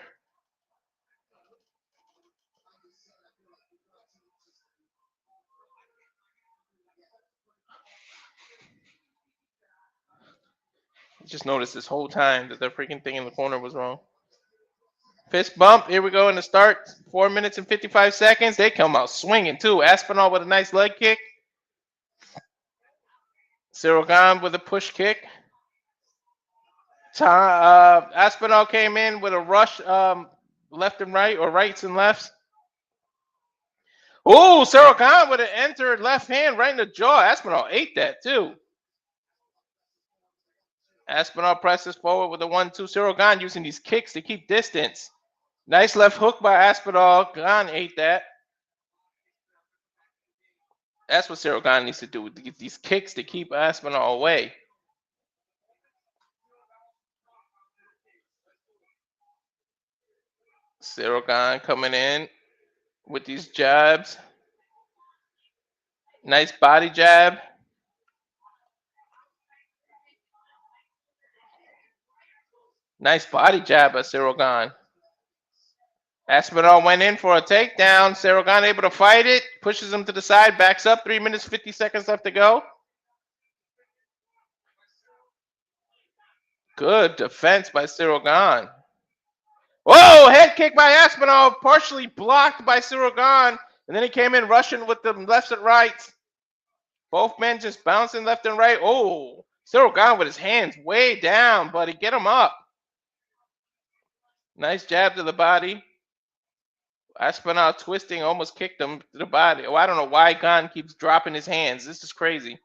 Just noticed this whole time that the freaking thing in the corner was wrong. Fist bump. Here we go in the start. 4 minutes and 55 seconds. They come out swinging too. Aspinall with a nice leg kick. Ciryl Gane with a push kick. Aspinall came in with a rush left and right, or rights and lefts. Oh, Ciryl Gane with an entered left hand right in the jaw. Aspinall ate that too. Aspinall presses forward with a 1-2. Ciryl Gane using these kicks to keep distance. Nice left hook by Aspinall. Gane ate that. That's what Ciryl Gane needs to do, to get these kicks to keep Aspinall away. Ciryl Gane coming in with these jabs. Nice body jab. Nice body jab by Ciryl Gane. Aspinall went in for a takedown. Ciryl Gane able to fight it. Pushes him to the side. Backs up. 3 minutes, 50 seconds left to go. Good defense by Ciryl Gane. Whoa! Head kick by Aspinall. Partially blocked by Ciryl Gane. And then he came in rushing with the lefts and rights. Both men just bouncing left and right. Oh! Ciryl Gane with his hands way down, buddy. Get him up. Nice jab to the body. Aspinall twisting, almost kicked him to the body. Oh, I don't know why Gane keeps dropping his hands. This is crazy.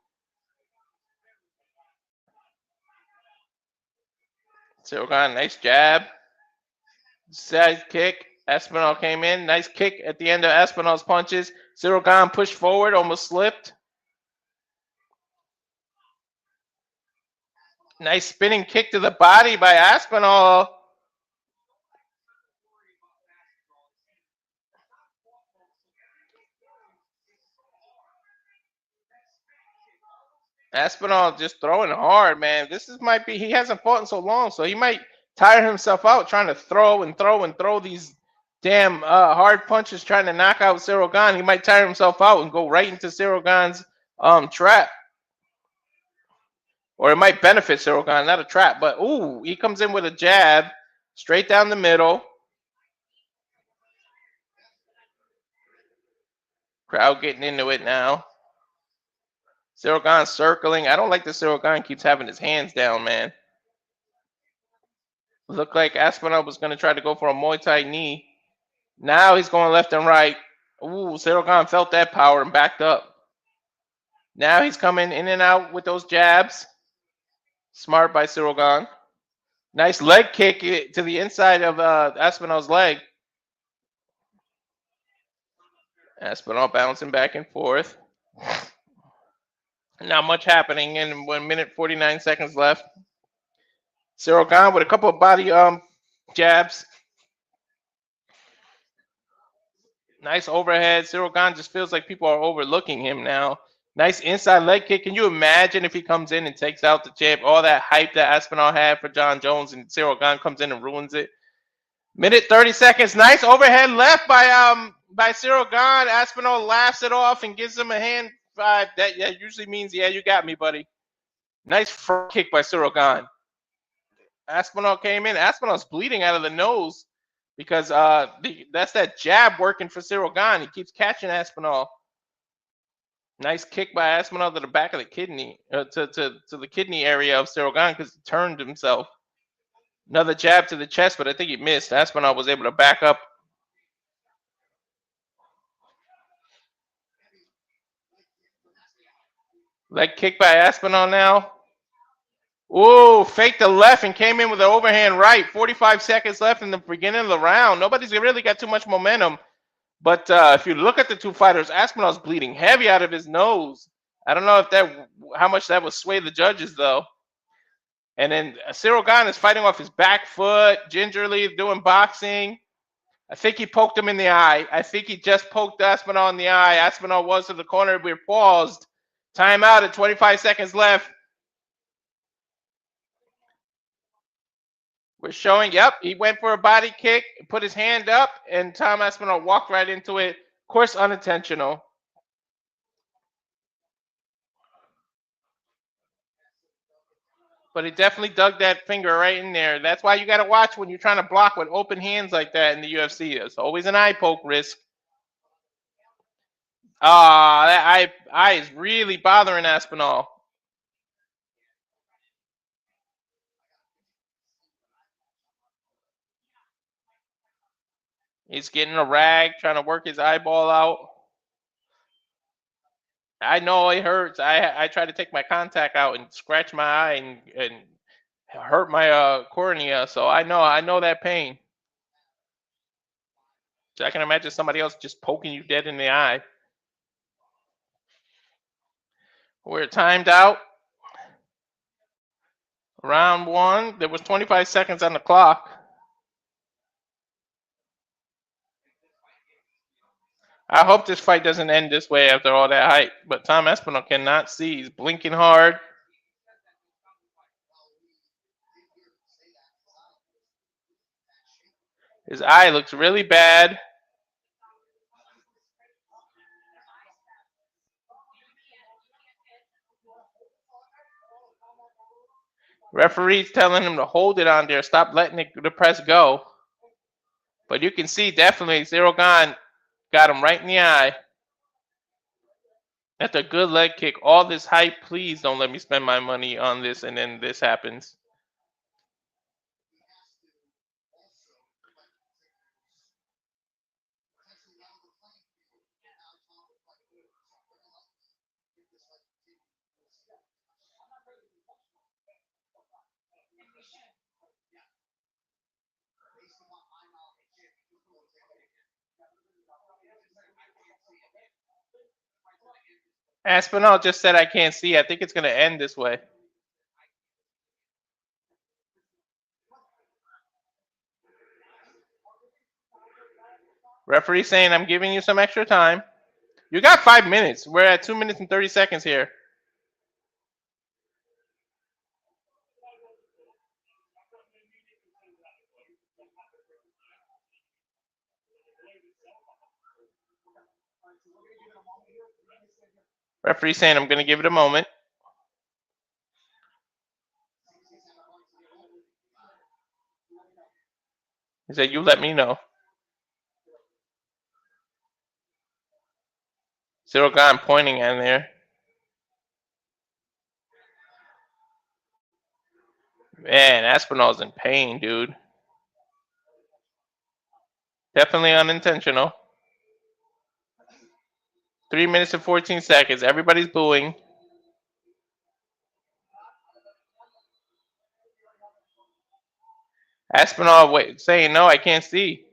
Ciryl Gane, nice jab. Side kick. Aspinall came in. Nice kick at the end of Aspinall's punches. Ciryl Gane pushed forward, almost slipped. Nice spinning kick to the body by Aspinall. Aspinall just throwing hard, man. Might be, he hasn't fought in so long, so he might tire himself out trying to throw these damn hard punches, trying to knock out Ciryl Gane. He might tire himself out and go right into Ciryl Gane's trap. Or it might benefit Ciryl Gane, not a trap. But, ooh, he comes in with a jab straight down the middle. Crowd getting into it now. Ciryl Gane circling. I don't like that Ciryl Gane keeps having his hands down, man. Looked like Aspinall was going to try to go for a Muay Thai knee. Now he's going left and right. Ooh, Ciryl Gane felt that power and backed up. Now he's coming in and out with those jabs. Smart by Ciryl Gane. Nice leg kick to the inside of Aspinall's leg. Aspinall bouncing back and forth. Not much happening in 1 minute 49 seconds left. Ciryl Gane with a couple of body jabs. Nice overhead. Ciryl Gane just feels like people are overlooking him now. Nice inside leg kick. Can you imagine if he comes in and takes out the champ? All that hype that Aspinall had for John Jones, and Ciryl Gane comes in and ruins it. Minute 30 seconds. Nice overhead left by Ciryl Gane. Aspinall laughs it off and gives him a hand five. That usually means, yeah, you got me, buddy. Nice front kick by Ciryl Gane. Aspinall came in. Aspinall's bleeding out of the nose because that's that jab working for Ciryl Gane. He keeps catching Aspinall. Nice kick by Aspinall to the back of the kidney, to the kidney area of Ciryl Gane because he turned himself. Another jab to the chest, but I think he missed. Aspinall was able to back up. Leg kick by Aspinall now. Ooh, faked the left and came in with an overhand right. 45 seconds left in the beginning of the round. Nobody's really got too much momentum. But if you look at the two fighters, Aspinall's bleeding heavy out of his nose. I don't know if how much that would sway the judges, though. And then Ciryl Gane is fighting off his back foot, gingerly doing boxing. I think he poked him in the eye. I think he just poked Aspinall in the eye. Aspinall was to the corner. We're paused. Timeout at 25 seconds left. We're showing, yep, he went for a body kick, put his hand up, and Tom Aspinall walked right into it. Of course, unintentional. But he definitely dug that finger right in there. That's why you got to watch when you're trying to block with open hands like that in the UFC. It's always an eye poke risk. That eye is really bothering Aspinall. He's getting a rag, trying to work his eyeball out. I know it hurts. I try to take my contact out and scratch my eye and hurt my cornea, so I know that pain. So I can imagine somebody else just poking you dead in the eye. We're timed out. Round one. There was 25 seconds on the clock. I hope this fight doesn't end this way after all that hype. But Tom Aspinall cannot see. He's blinking hard. His eye looks really bad. Referee's telling him to hold it on there. Stop letting the press go. But you can see definitely Ciryl Gane got him right in the eye. That's a good leg kick. All this hype, please don't let me spend my money on this and then this happens. Aspinall just said I can't see. I think it's going to end this way. Referee saying I'm giving you some extra time. You got 5 minutes. We're at 2 minutes and 30 seconds here. Referee saying I'm going to give it a moment. He said, you let me know. Ciryl Gane pointing in there. Man, Aspinall's in pain, dude. Definitely unintentional. 3 minutes and 14 seconds. Everybody's booing. Aspinall saying no, I can't see.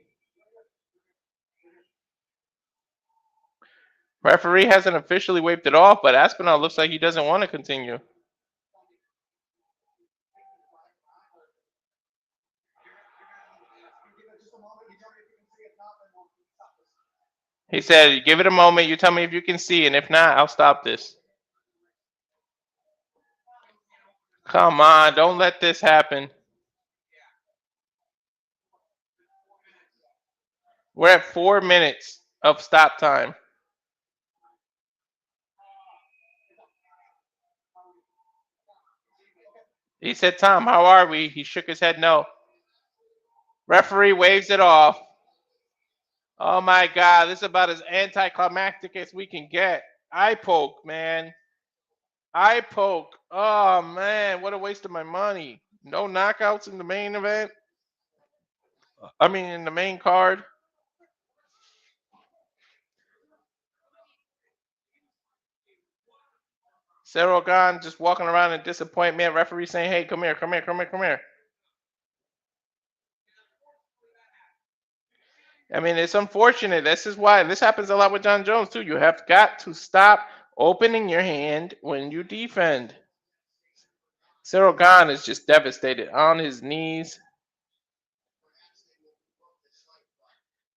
Referee hasn't officially waved it off, but Aspinall looks like he doesn't want to continue. He said, give it a moment, you tell me if you can see, and if not, I'll stop this. Come on, don't let this happen. We're at 4 minutes of stop time. He said, Tom, how are we? He shook his head no. Referee waves it off. Oh my God, this is about as anticlimactic as we can get. Eye poke, man. Eye poke. Oh man, what a waste of my money. No knockouts in the main event. I mean, in the main card. Ciryl Gane just walking around in disappointment. Referee saying, hey, come here, come here, come here, come here. I mean, it's unfortunate. This is why this happens a lot with John Jones too. You have got to stop opening your hand when you defend. Ciryl Gane is just devastated on his knees.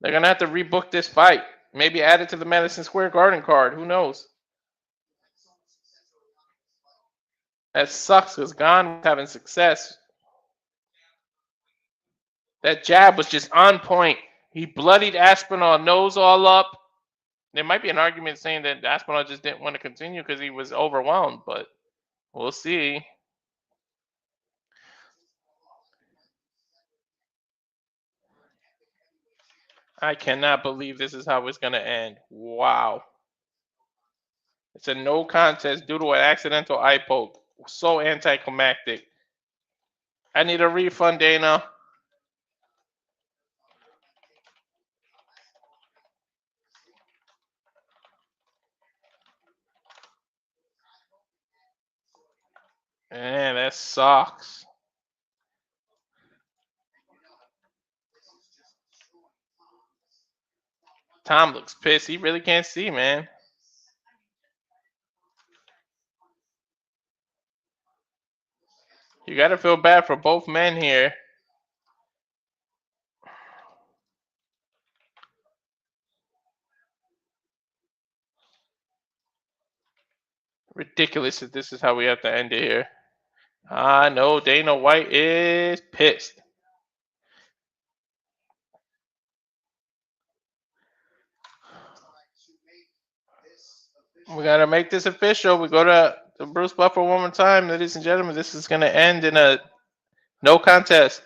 They're gonna have to rebook this fight. Maybe add it to the Madison Square Garden card. Who knows? That sucks because Gane was having success. That jab was just on point. He bloodied Aspinall, nose all up. There might be an argument saying that Aspinall just didn't want to continue because he was overwhelmed, but we'll see. I cannot believe this is how it's going to end. Wow. It's a no contest due to an accidental eye poke. So anticlimactic. I need a refund, Dana. Man, that sucks. Tom looks pissed. He really can't see, man. You got to feel bad for both men here. Ridiculous that this is how we have to end it here. I know Dana White is pissed. We got to make this official. We go to Bruce Buffer one more time. Ladies and gentlemen, this is going to end in a no contest.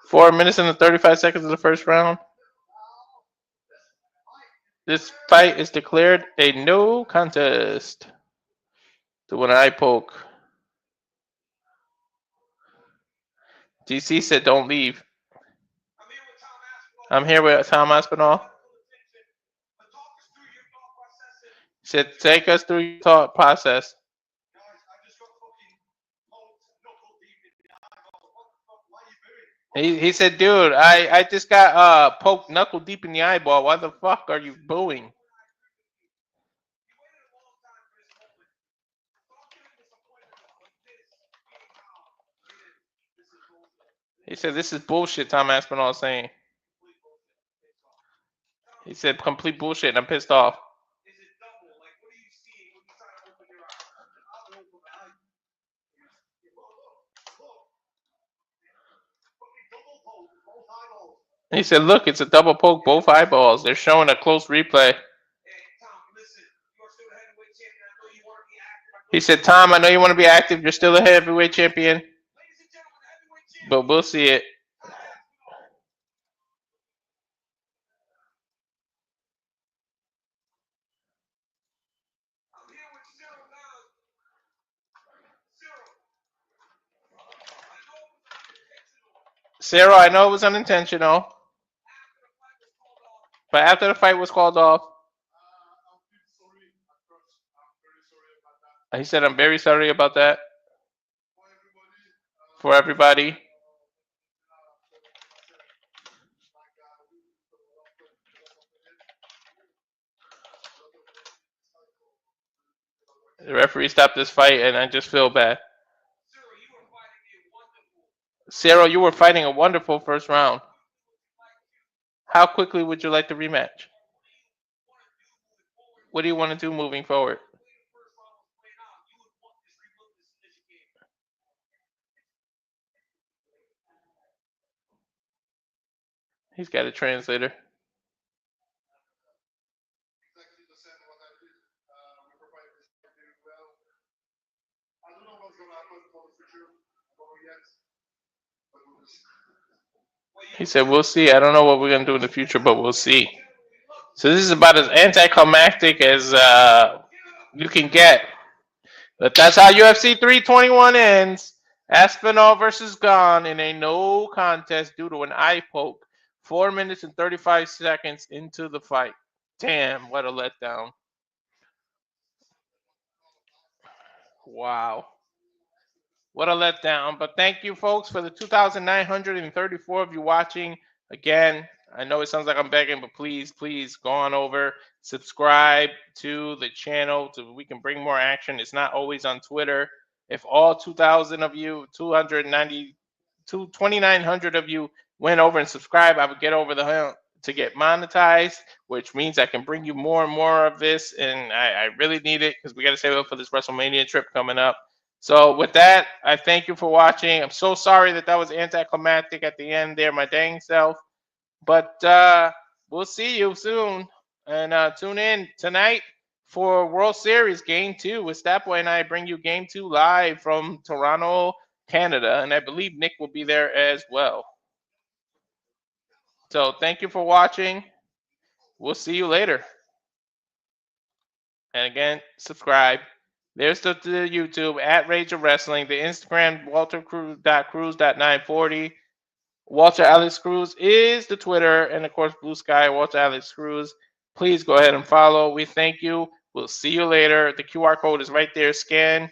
4 minutes and 35 seconds of the first round. This fight is declared a no contest to an eye poke. DC said, don't leave. I'm here with Tom Aspinall. He said, take us through your thought process. He said, dude, I just got poked knuckle deep in the eyeball. Why the fuck are you booing? He said, this is bullshit, Tom Aspinall is saying. He said, complete bullshit, and I'm pissed off. He said, look, it's a double poke, both eyeballs. They're showing a close replay. He said, Tom, I know you want to be active. You're still a heavyweight champion. But we'll see it. Ciryl, I know it was unintentional. But after the fight was called off, he said, I'm very sorry about that. for everybody. The referee stopped this fight, and I just feel bad. Ciryl, you were fighting a wonderful first round. How quickly would you like the rematch? What do you want to do moving forward? He's got a translator. He said, we'll see. I don't know what we're going to do in the future, but we'll see. So this is about as anticlimactic as you can get. But that's how UFC 321 ends. Aspinall versus Gane in a no contest due to an eye poke. 4 minutes and 35 seconds into the fight. Damn, what a letdown. Wow. What a letdown. But thank you, folks, for the 2,934 of you watching. Again, I know it sounds like I'm begging, but please, please go on over. Subscribe to the channel so we can bring more action. It's not always on Twitter. If all 2,000 of you, 2,900 of you went over and subscribed, I would get over the hump to get monetized, which means I can bring you more and more of this. And I really need it because we got to save up for this WrestleMania trip coming up. So with that, I thank you for watching. I'm so sorry that was anticlimactic at the end there, my dang self. But we'll see you soon. And tune in tonight for World Series Game 2 with Statboy and I bring you Game 2 live from Toronto, Canada. And I believe Nick will be there as well. So thank you for watching. We'll see you later. And again, subscribe. There's the YouTube at Rage of Wrestling. The Instagram, waltercruz.940. Walter Alex Cruz is the Twitter. And of course, Blue Sky, Walter Alex Cruz. Please go ahead and follow. We thank you. We'll see you later. The QR code is right there. Scan.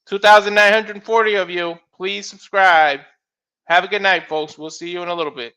2,940 of you. Please subscribe. Have a good night, folks. We'll see you in a little bit.